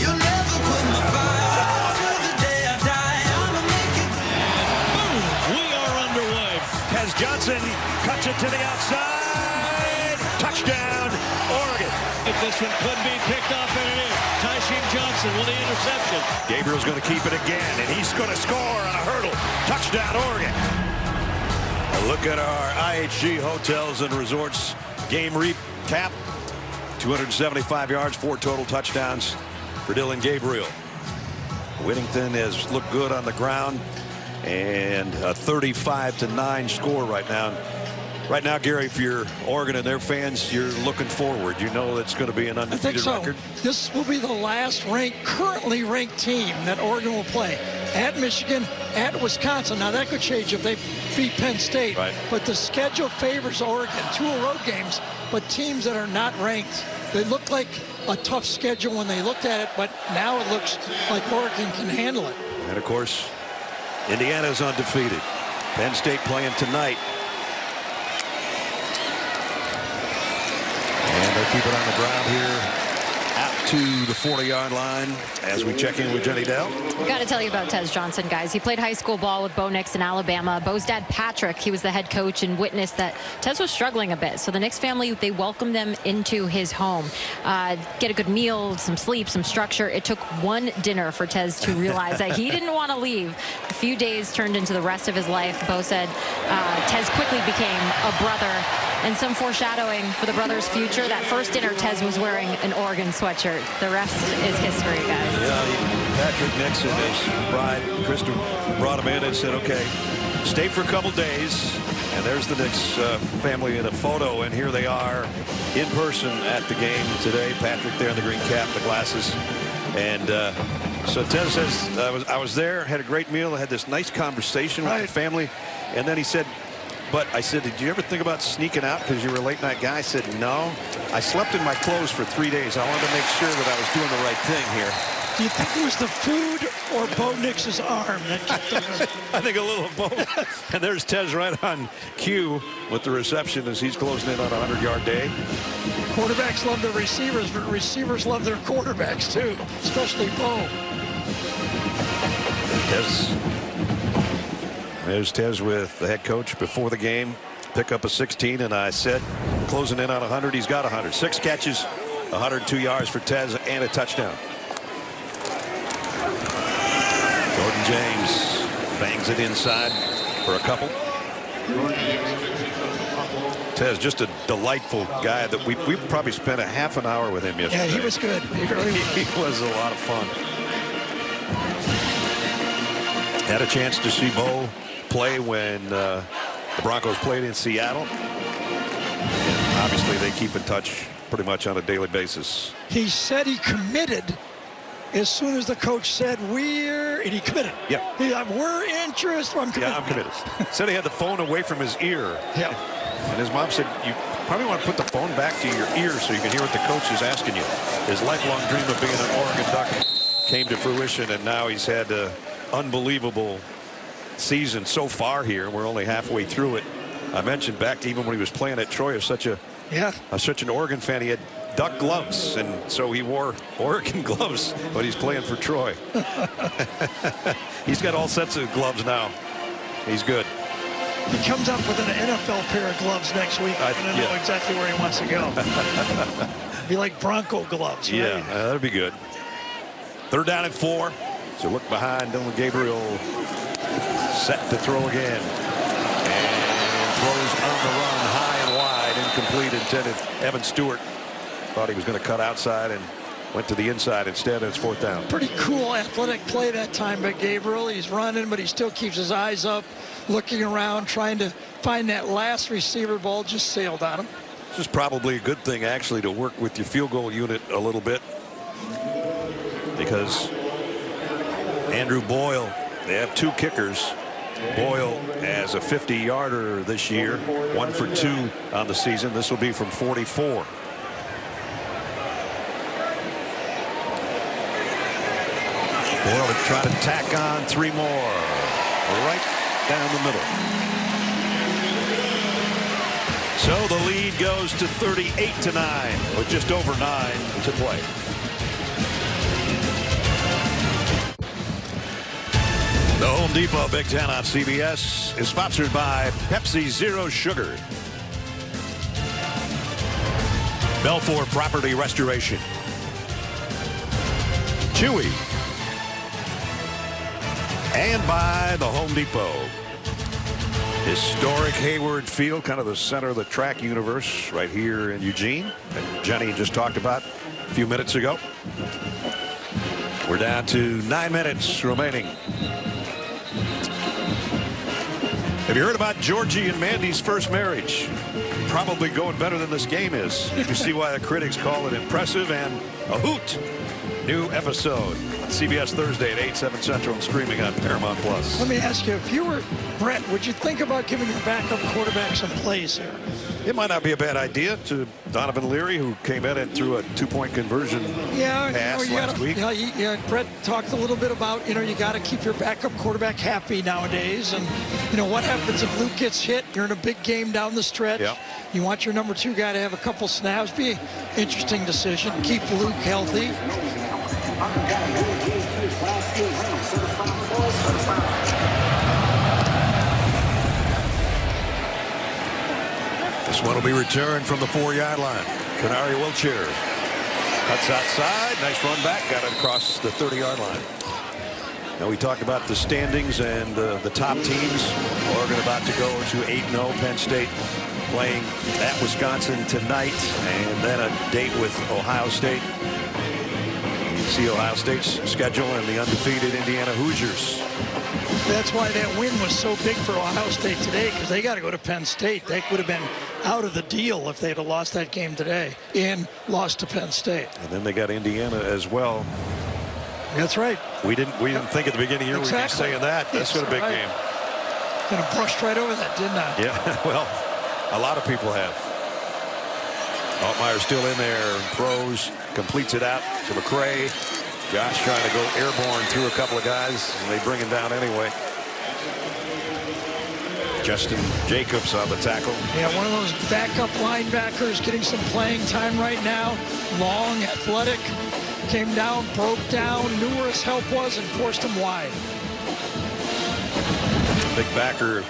You'll never put my fire till the day I die. I'ma make you believe. We are underway. Tez Johnson cuts it to the outside. Touchdown, Oregon. If this one could be picked off, and it is. Tysheem Johnson with the interception. Gabriel's going to keep it again, and he's going to score on a hurdle. Touchdown, Oregon. A look at our IHG Hotels and Resorts game recap. 275 yards, 4 total touchdowns for Dillon Gabriel. Whittington has looked good on the ground, and a 35-9 score right now. Right now, Gary, if you're Oregon and their fans, you're looking forward. You know it's going to be an undefeated record. This will be the last currently ranked team that Oregon will play. At Michigan, at Wisconsin. Now, that could change if they beat Penn State. Right. But the schedule favors Oregon. 2 road games, but teams that are not ranked. They look like a tough schedule when they looked at it, but now it looks like Oregon can handle it. And, of course, Indiana's undefeated. Penn State playing tonight. And they'll keep it on the ground here out to the 40-yard line as we check in with Jenny Dell. Got to tell you about Tez Johnson, guys. He played high school ball with Bo Nix in Alabama. Bo's dad, Patrick, he was the head coach and witnessed that Tez was struggling a bit. So the Nix family, they welcomed them into his home. Get a good meal, some sleep, some structure. It took one dinner for Tez to realize that he didn't want to leave. A few days turned into the rest of his life. Bo said Tez quickly became a brother. And some foreshadowing for the brothers' future. That first dinner, Tez was wearing an Oregon sweatshirt. The rest is history, guys. Yeah, Patrick Nix and his bride, Krista, brought him in and said, okay, stay for a couple days. And there's the Nix family in a photo. And here they are in person at the game today. Patrick there in the green cap, the glasses. And so Tez says, I was there, had a great meal, I had this nice conversation with the family. And then he said, but I said, did you ever think about sneaking out because you were a late night guy? I said, no. I slept in my clothes for 3 days. I wanted to make sure that I was doing the right thing here. Do you think it was the food or Bo Nix's arm that kept him? I think a little of both. And there's Tez right on cue with the reception as he's closing in on a 100-yard day. Quarterbacks love their receivers, but receivers love their quarterbacks too, especially Bo. There's Tez with the head coach before the game. Pick up a 16, and I said closing in on 100. He's got 100. 6 catches, 102 yards for Tez, and a touchdown. Jordan James bangs it inside for a couple. Tez, just a delightful guy that we probably spent a half an hour with him yesterday. Yeah, he was good. He really was. He was a lot of fun. Had a chance to see Bo play when the Broncos played in Seattle. And obviously, they keep in touch pretty much on a daily basis. He said he committed as soon as the coach said and he committed. Yeah. We're interested. I'm committed. Yeah, I'm committed. Said he had the phone away from his ear. Yeah. And his mom said, you probably want to put the phone back to your ear so you can hear what the coach is asking you. His lifelong dream of being an Oregon Duck came to fruition, and now he's had an unbelievable season so far here. We're only halfway through it. I mentioned back to even when he was playing at Troy, as such an Oregon fan, he had Duck gloves, and so he wore Oregon gloves, but he's playing for Troy. He's got all sets of gloves now. He's good. He comes up with an NFL pair of gloves next week. I don't know exactly where he wants to go. Be like Bronco gloves, right? Yeah, that'd be good. 3rd down and 4. So look behind. Dillon Gabriel set to throw again. And throws on the run, high and wide, incomplete, intended. Evan Stewart thought he was going to cut outside and went to the inside instead. It's 4th down. Pretty cool athletic play that time by Gabriel. He's running, but he still keeps his eyes up, looking around, trying to find that last receiver. Ball just sailed on him. This is probably a good thing, actually, to work with your field goal unit a little bit, because Andrew Boyle, they have 2 kickers. Boyle has a 50-yarder this year, 1 for 2 on the season. This will be from 44. Boyle to try to tack on 3 more. Right down the middle. So the lead goes to 38-9 with just over 9 to play. The Home Depot Big Ten on CBS is sponsored by Pepsi Zero Sugar. Belfour Property Restoration. Chewy. And by the Home Depot. Historic Hayward Field, kind of the center of the track universe right here in Eugene that Jenny just talked about a few minutes ago. We're down to 9 minutes remaining. Have you heard about Georgie and Mandy's first marriage? Probably going better than this game is. You see why the critics call it impressive and a hoot. New episode on CBS Thursday at 8/7 Central and streaming on Paramount Plus. Let me ask you, if you were Brett, would you think about giving your backup quarterback some plays here? It might not be a bad idea to Donovan Leary, who came in and threw a 2-point conversion pass last week. Brett talked a little bit about, you got to keep your backup quarterback happy nowadays. And, what happens if Luke gets hit? You're in a big game down the stretch. Yep. You want your number 2 guy to have a couple snaps. Be an interesting decision. Keep Luke healthy. This one will be returned from the 4-yard line. Canary Wiltshire cuts outside. Nice run back. Got it across the 30-yard line. Now we talked about the standings and the top teams. Oregon about to go to 8-0. Penn State playing at Wisconsin tonight, and then a date with Ohio State. You see Ohio State's schedule and the undefeated Indiana Hoosiers. That's why that win was so big for Ohio State today, because they got to go to Penn State. They would have been out of the deal if they'd have lost that game today and lost to Penn State. And then they got Indiana as well. That's right. We didn't think at the beginning of the year we'd be saying that. That's a big game. Kind of brushed right over that, didn't I? Yeah, well, a lot of people have. Altmaier still in there, throws, completes it out to McCray. Josh trying to go airborne through a couple of guys, and they bring him down anyway. Justin Jacobs on the tackle. Yeah, one of those backup linebackers getting some playing time right now. Long, athletic. Came down, broke down, knew where his help was, and forced him wide. Big backer,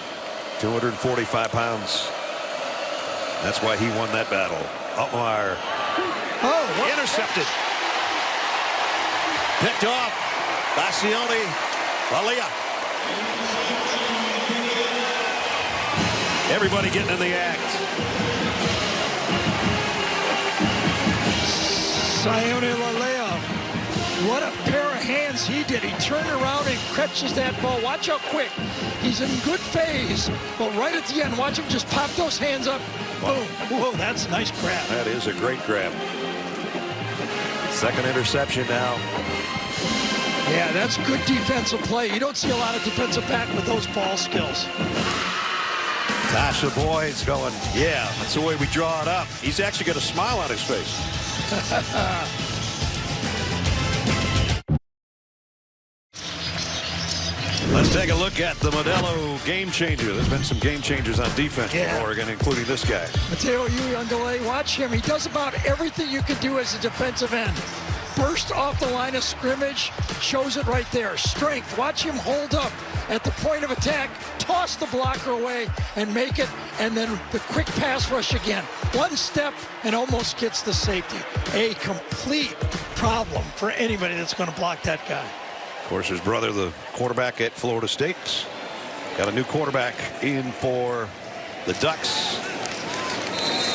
245 pounds. That's why he won that battle. Altmaier. Oh, intercepted. Picked off by Sione Lalia. Everybody getting in the act. Sione Lalia. What a pair of hands he did. He turned around and catches that ball. Watch how quick. He's in good phase, but right at the end, watch him just pop those hands up. Boom. Whoa, that's a nice grab. That is a great grab. Second interception now. Yeah, that's good defensive play. You don't see a lot of defensive back with those ball skills. Tasha Boyd's going, yeah, that's the way we draw it up. He's actually got a smile on his face. Let's take a look at the Modelo game changer. There's been some game changers on defense for Oregon, including this guy. Mateo Uyunglele, watch him. He does about everything you can do as a defensive end. Burst off the line of scrimmage, shows it right there. Strength, watch him hold up at the point of attack, toss the blocker away and make it, and then the quick pass rush again. One step and almost gets the safety. A complete problem for anybody that's going to block that guy. Of course, his brother, the quarterback at Florida State, got a new quarterback in for the Ducks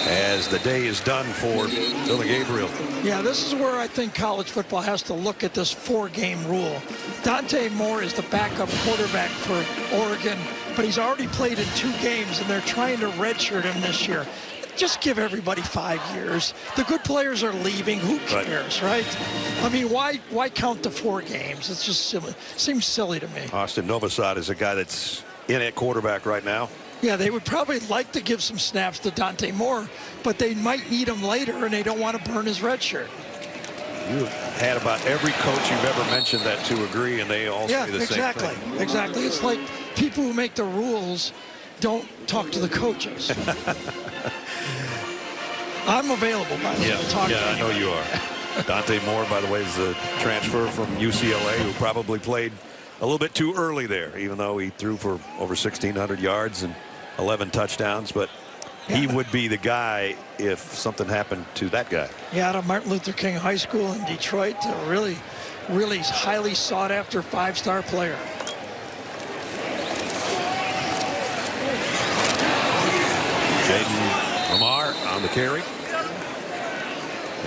as the day is done for Billy Gabriel. Yeah, this is where I think college football has to look at this 4-game rule. Dante Moore is the backup quarterback for Oregon, but he's already played in 2 games, and they're trying to redshirt him this year. Just give everybody 5 years. The good players are leaving. Who cares, right? I mean, why count the 4 games? It's just silly. Seems silly to me. Austin Novosad is a guy that's in at quarterback right now. Yeah, they would probably like to give some snaps to Dante Moore, but they might need him later, and they don't want to burn his red shirt. You had about every coach you've ever mentioned that to agree, and they all say the same thing. Exactly. It's like people who make the rules don't talk to the coaches. I'm available, by the way, to talk to I know you are. Dante Moore, by the way, is a transfer from UCLA who probably played a little bit too early there, even though he threw for over 1,600 yards and 11 touchdowns. But he would be the guy if something happened to that guy. Yeah, out of Martin Luther King High School in Detroit, a really highly sought after 5-star player. Jaden Lamar on the carry.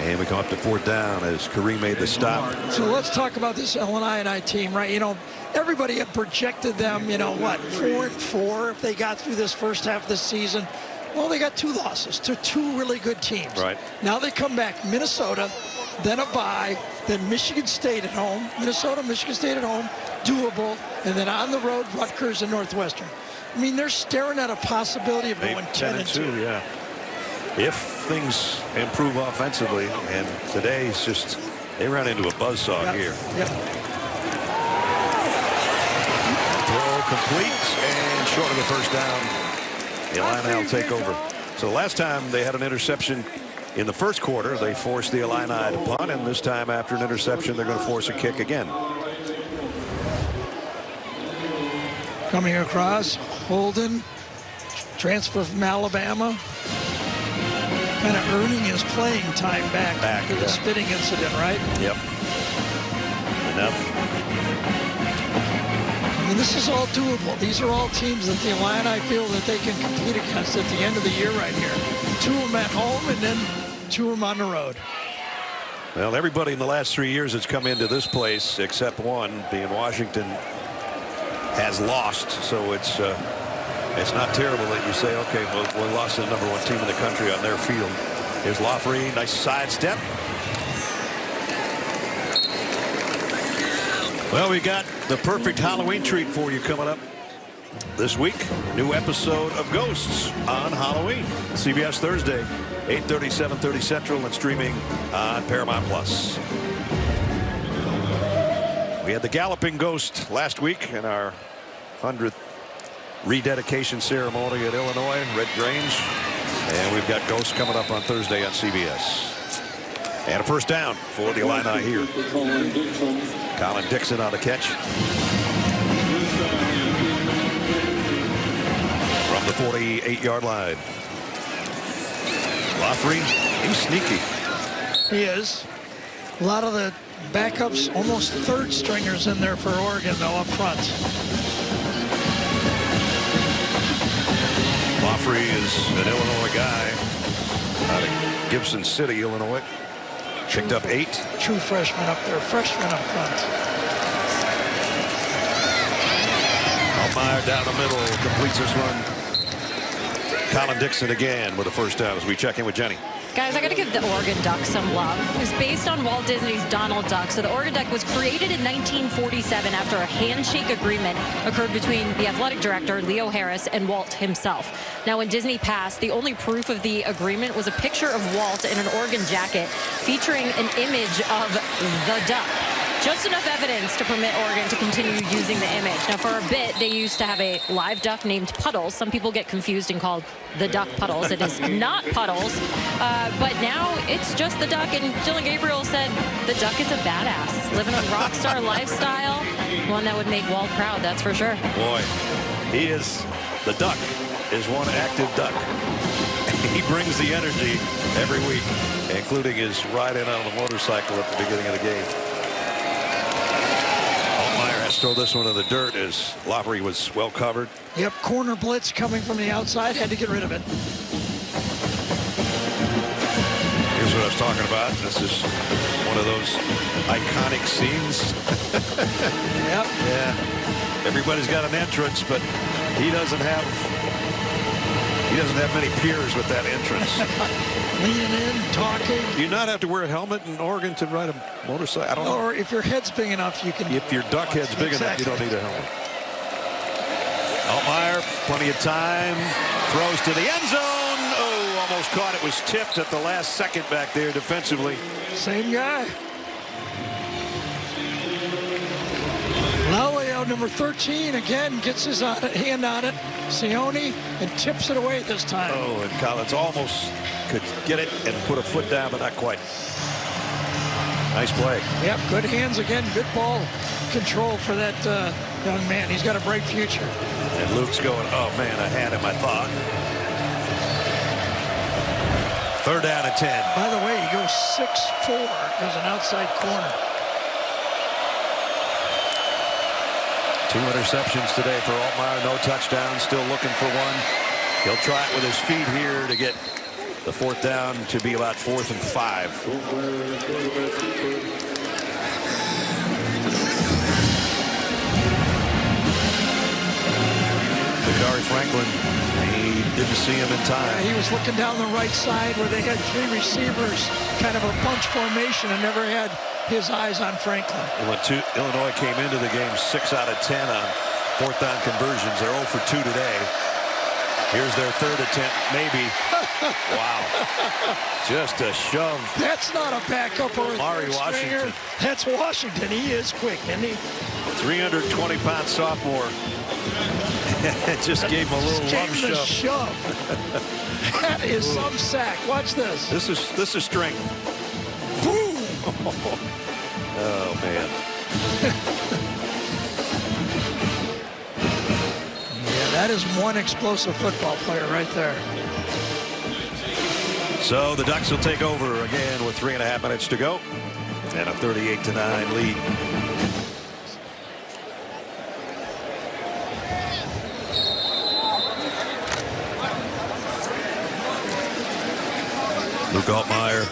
And we come up to 4th down as Kareem made the stop. So let's talk about this Illini team, right? You know, everybody had projected them, you know, what, 4-4 if they got through this first half of the season. Well, they got 2 losses to 2 really good teams. Right. Now they come back, Minnesota, then a bye, then Michigan State at home. Minnesota, Michigan State at home, doable. And then on the road, Rutgers and Northwestern. I mean, they're staring at a possibility of going 10-2. Yeah. If things improve offensively, and today's just, they ran into a buzzsaw here. Yep. Throw complete and short of the first down. The Illini will take over. So last time they had an interception in the first quarter, they forced the Illini to punt, and this time after an interception, they're going to force a kick again. Coming across, Holden, transfer from Alabama. Kind of earning his playing time back after the spitting incident, right? Yep. Enough. I mean, this is all doable. These are all teams that the Illini feel that they can compete against at the end of the year right here. 2 of them at home and then 2 of them on the road. Well, everybody in the last 3 years that's come into this place, except one, being Washington, has lost. So it's not terrible that you say, okay, well, we lost the #1 team in the country on their field. Here's Lafrey, nice sidestep. Well, we got the perfect Halloween treat for you coming up this week. New episode of Ghosts on Halloween. CBS Thursday, 8:30, 7:30 Central, and streaming on Paramount Plus. We had the Galloping Ghost last week in our 100th rededication ceremony at Illinois, Red Grange. And we've got Ghosts coming up on Thursday on CBS. And a first down for the Illini here. Colin Dixon on the catch. From the 48-yard line. Lafrey, he's sneaky. He is. A lot of the backups, almost 3rd stringers in there for Oregon, though, up front. Lafrey is an Illinois guy out of Gibson City, Illinois. Picked up 8. True freshman up there, freshman up front. Altmaier down the middle, completes this run. Colin Dixon again with a first down as we check in with Jenny. Guys, I got to give the Oregon Duck some love. It was based on Walt Disney's Donald Duck. So the Oregon Duck was created in 1947 after a handshake agreement occurred between the athletic director, Leo Harris, and Walt himself. Now, when Disney passed, the only proof of the agreement was a picture of Walt in an Oregon jacket featuring an image of the duck. Just enough evidence to permit Oregon to continue using the image. Now, for a bit, they used to have a live duck named Puddles. Some people get confused and called the duck Puddles. It is not Puddles, but now it's just the duck. And Dylan Gabriel said the duck is a badass, living a rock star lifestyle, one that would make Walt proud, that's for sure. Boy, he is, the duck is one active duck. He brings the energy every week, including his ride in on the motorcycle at the beginning of the game. Throw this one in the dirt as Lafrey was well covered. Yep, corner blitz coming from the outside, had to get rid of it. Here's what I was talking about. This is one of those iconic scenes. Yep. Yeah. Everybody's got an entrance, but he doesn't have many peers with that entrance. Leaning in, talking. Do you not have to wear a helmet in Oregon to ride a motorcycle? I don't know. Or if your head's big enough, you can. If your duck head's big enough, you don't need a helmet. Altmaier, plenty of time. Throws to the end zone. Oh, almost caught. It was tipped at the last second back there defensively. Same guy. Laleo, number 13, again gets his hand on it. Sione, and tips it away this time. Oh, and Collins almost could get it and put a foot down, but not quite. Nice play. Yep, good hands again. Good ball control for that young man. He's got a bright future. And Luke's going, oh, man, I had him, I thought. 3rd down and 10. By the way, he goes 6'4" as an outside corner. 2 interceptions today for Altmaier. No touchdowns. Still looking for one. He'll try it with his feet here to get the 4th down to be about 4th and 5. Dakari Franklin, he didn't see him in time. He was looking down the right side where they had 3 receivers, kind of a bunch formation, and never had his eyes on Franklin. Illinois came into the game 6 out of 10 on 4th down conversions. They're 0 for 2 today. Here's their 3rd attempt, maybe. Wow. Just a shove. That's not a backup or a Mari Washington. That's Washington. He is quick, isn't he? 320-pound sophomore. Just gave him a little love shove. That is some sack. Watch this. This is strength. Boom. Oh, man. Yeah, that is one explosive football player right there. So the Ducks will take over again with 3.5 minutes to go and a 38-9 lead. Luke Altmaier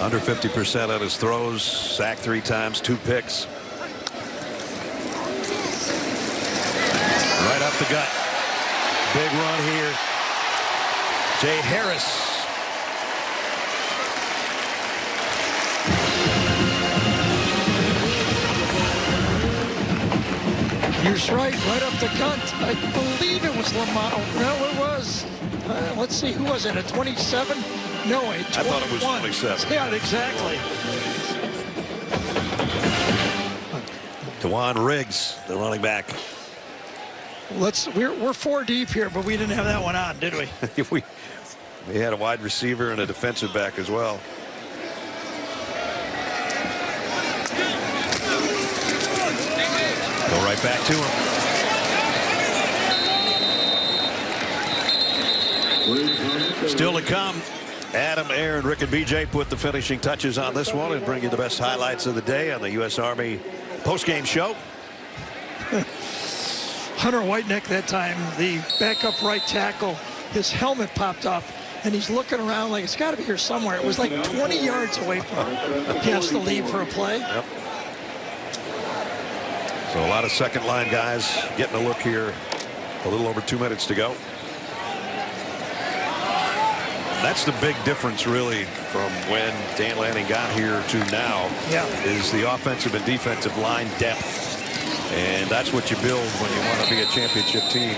under 50% on his throws, sacked 3 times, 2 picks. Right up the gut. Big run here. Jay Harris. You're right up the gut. I believe it was Lamar. No, it was. Let's see, who was it? A 27? No, a 21. I thought it was 27. Yeah, exactly. Dewan Riggs, the running back. We're 4 deep here, but we didn't have that one on, did we? We had a wide receiver and a defensive back as well. Go right back to him. Still to come. Adam, Aaron, Rick, and BJ put the finishing touches on this one and bring you the best highlights of the day on the U.S. Army postgame show. Hunter Whiteneck that time, the backup right tackle, his helmet popped off, and he's looking around like it's got to be here somewhere. It was like 20 yards away from him. He has to leave for a play. Yep. So a lot of second line guys getting a look here. A little over 2 minutes to go. That's the big difference, really, from when Dan Lanning got here to now. Yeah. Is the offensive and defensive line depth. And that's what you build when you want to be a championship team.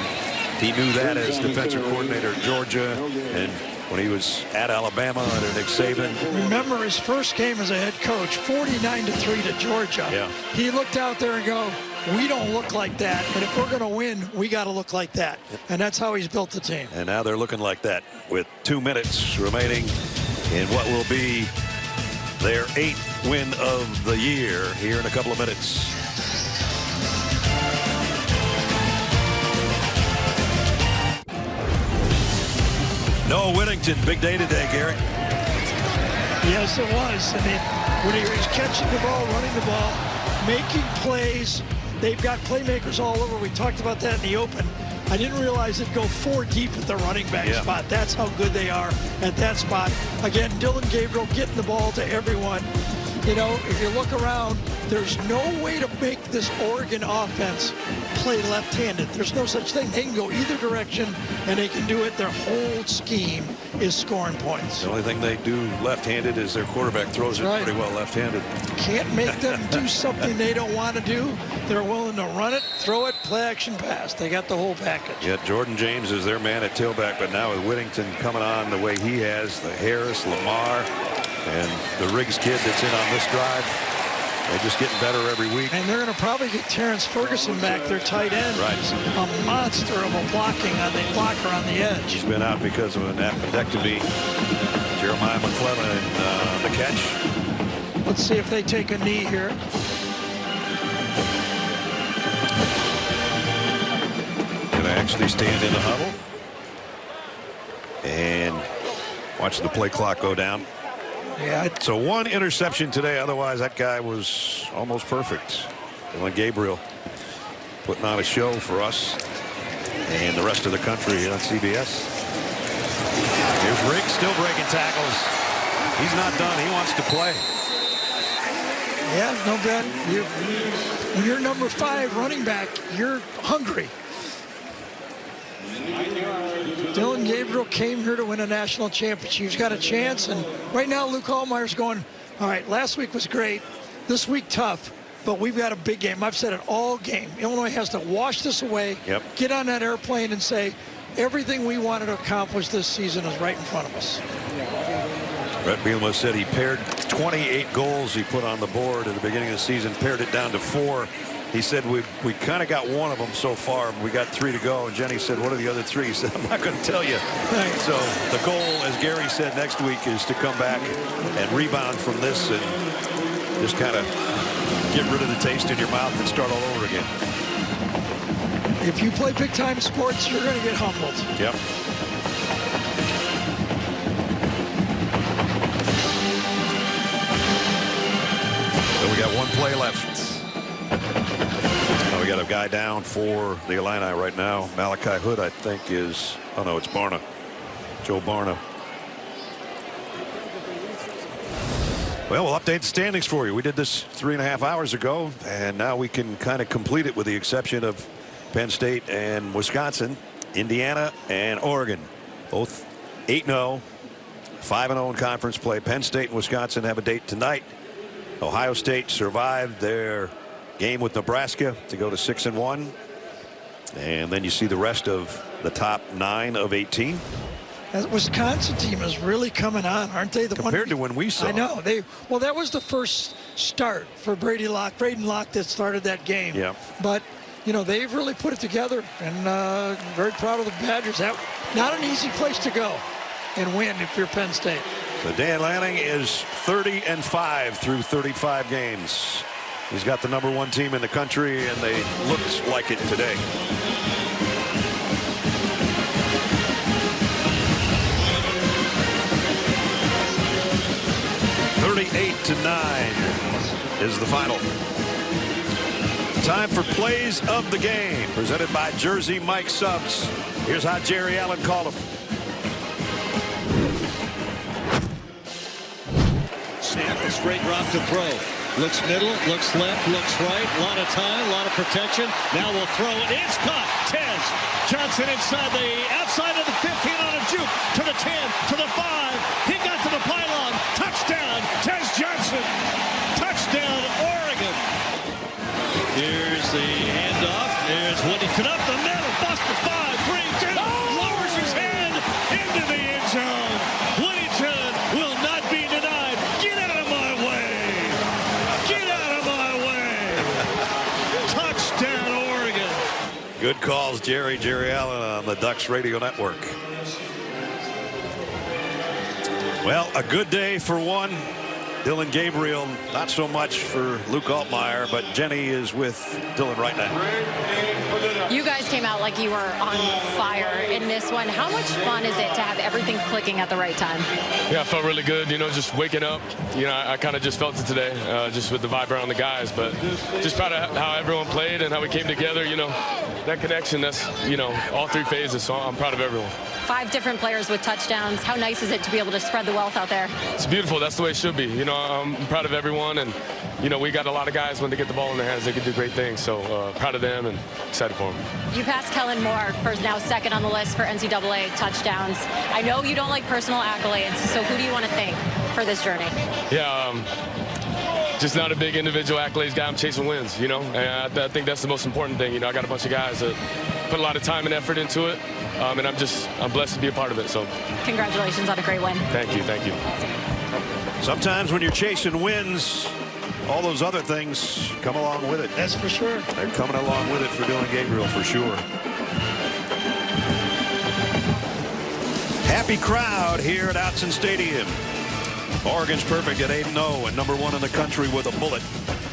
He knew that as defensive coordinator at Georgia and when he was at Alabama under Nick Saban. Remember his first game as a head coach, 49-3 to Georgia. Yeah. He looked out there and go, we don't look like that, and if we're going to win, we got to look like that. And that's how he's built the team. And now they're looking like that with 2 minutes remaining in what will be their 8th win of the year here in a couple of minutes. Noah Whittington, big day today, Gary. Yes, it was. And when he was catching the ball, running the ball, making plays, they've got playmakers all over. We talked about that in the open. I didn't realize it'd go 4 deep at the running back spot. That's how good they are at that spot. Again, Dylan Gabriel getting the ball to everyone. You know, if you look around, there's no way to make this Oregon offense play left-handed. There's no such thing. They can go either direction, and they can do it. Their whole scheme is scoring points. The only thing they do left-handed is their quarterback throws it pretty well left-handed. Can't make them do something they don't want to do. They're willing to run it, throw it, play action pass. They got the whole package. Yeah, Jordan James is their man at tailback, but now with Whittington coming on the way he has, the Harris, Lamar, and the Riggs kid that's in on this drive. They're just getting better every week. And they're going to probably get Terrence Ferguson back, their tight end. Right. A monster of a blocker on the edge. He's been out because of an appendectomy. Jeremiah McClellan the catch. Let's see if they take a knee here. Going to actually stand in the huddle. And watch the play clock go down. Yeah. So one interception today. Otherwise, that guy was almost perfect. Dillon Gabriel putting on a show for us and the rest of the country here on CBS. Here's Rick still breaking tackles. He's not done. He wants to play. Yeah, no bet. When you're number 5 running back, you're hungry. Dillon Gabriel came here to win a national championship. He's got a chance, and right now Luke Altmaier's going, all right, last week was great. This week tough, but we've got a big game. I've said it all game. Illinois has to wash this away, get on that airplane and say, everything we wanted to accomplish this season is right in front of us. Brett Bielema said he pared 28 goals he put on the board at the beginning of the season, pared it down to 4. He said we kind of got one of them so far. We got 3 to go. And Jenny said, what are the other 3? He said, I'm not going to tell you. Right. So the goal, as Gary said, next week is to come back and rebound from this and just kind of get rid of the taste in your mouth and start all over again. If you play big-time sports, you're going to get humbled. Yep. So we got one play left. We got a guy down for the Illini right now. Malachi Hood, I think, is, oh no, it's Barna. Joe Barna. Well, we'll update the standings for you. We did this 3.5 hours ago, and now we can kind of complete it with the exception of Penn State and Wisconsin, Indiana and Oregon. Both 8-0, 5-0 in conference play. Penn State and Wisconsin have a date tonight. Ohio State survived their game with Nebraska to go to 6-1. And then you see the rest of the top 9 of 18. That Wisconsin team is really coming on, aren't they? Compared to when we saw. I know. Well, that was the first start for Braden Locke that started that game. Yeah. But, you know, they've really put it together, and very proud of the Badgers. That not an easy place to go and win if you're Penn State. So Dan Lanning is 30-5 through 35 games. He's got the #1 team in the country, and they looked like it today. (38-9) is the final. Time for plays of the game, presented by Jersey Mike Subs. Here's how Jerry Allen called them. Snap, a straight drop to throw. Looks middle, looks left, looks right. A lot of time, a lot of protection. Now we'll throw it. It's caught. Tez Johnson inside the outside of the 15 on a juke to the 10, to the 5. He got to the pylon. Touchdown, Tez Johnson. Touchdown, Oregon. Here's the handoff. There's Whittington up the middle. Buster 5, 3, 2. Lowers his hand into the end zone. Whittington will not be denied. Get out of my way. Get out of my way. Touchdown, Oregon. Good calls, Jerry Allen on the Ducks Radio Network. Well, a good day for one. Dillon Gabriel, not so much for Luke Altmaier, but Jenny is with Dillon right now. You guys came out like you were on fire in this one. How much fun is it to have everything clicking at the right time? Yeah, I felt really good, you know, just waking up. You know, I kind of just felt it today, just with the vibe around the guys. But just proud of how everyone played and how we came together, you know. That connection, that's, you know, all 3 phases, so I'm proud of everyone. 5 different players with touchdowns. How nice is it to be able to spread the wealth out there? It's beautiful. That's the way it should be. You know, I'm proud of everyone, and, you know, we got a lot of guys when they get the ball in their hands, they can do great things. So proud of them and excited for them. You passed Kellen Moore for now 2nd on the list for NCAA touchdowns. I know you don't like personal accolades, so who do you want to thank for this journey? Yeah, just not a big individual accolades guy. I'm chasing wins, you know, and I think that's the most important thing. You know, I got a bunch of guys that put a lot of time and effort into it, and I'm blessed to be a part of it. So congratulations on a great win. Thank you. Sometimes when you're chasing wins, all those other things come along with it. That's for sure. They're coming along with it for Dillon Gabriel for sure. Happy crowd here at Autzen Stadium. Oregon's perfect at 8-0 and number 1 in the country with a bullet.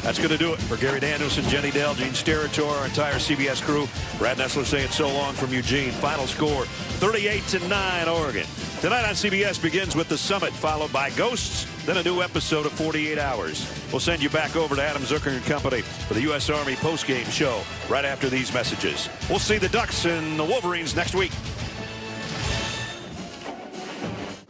That's going to do it for Gary Danielson, Jenny Dell, Gene Steratore, our entire CBS crew. Brad Nessler saying so long from Eugene. Final score 38-9 Oregon. Tonight on CBS begins with The Summit, followed by Ghosts, then a new episode of 48 Hours. We'll send you back over to Adam Zucker and company for the U.S. Army postgame show right after these messages. We'll see the Ducks and the Wolverines next week.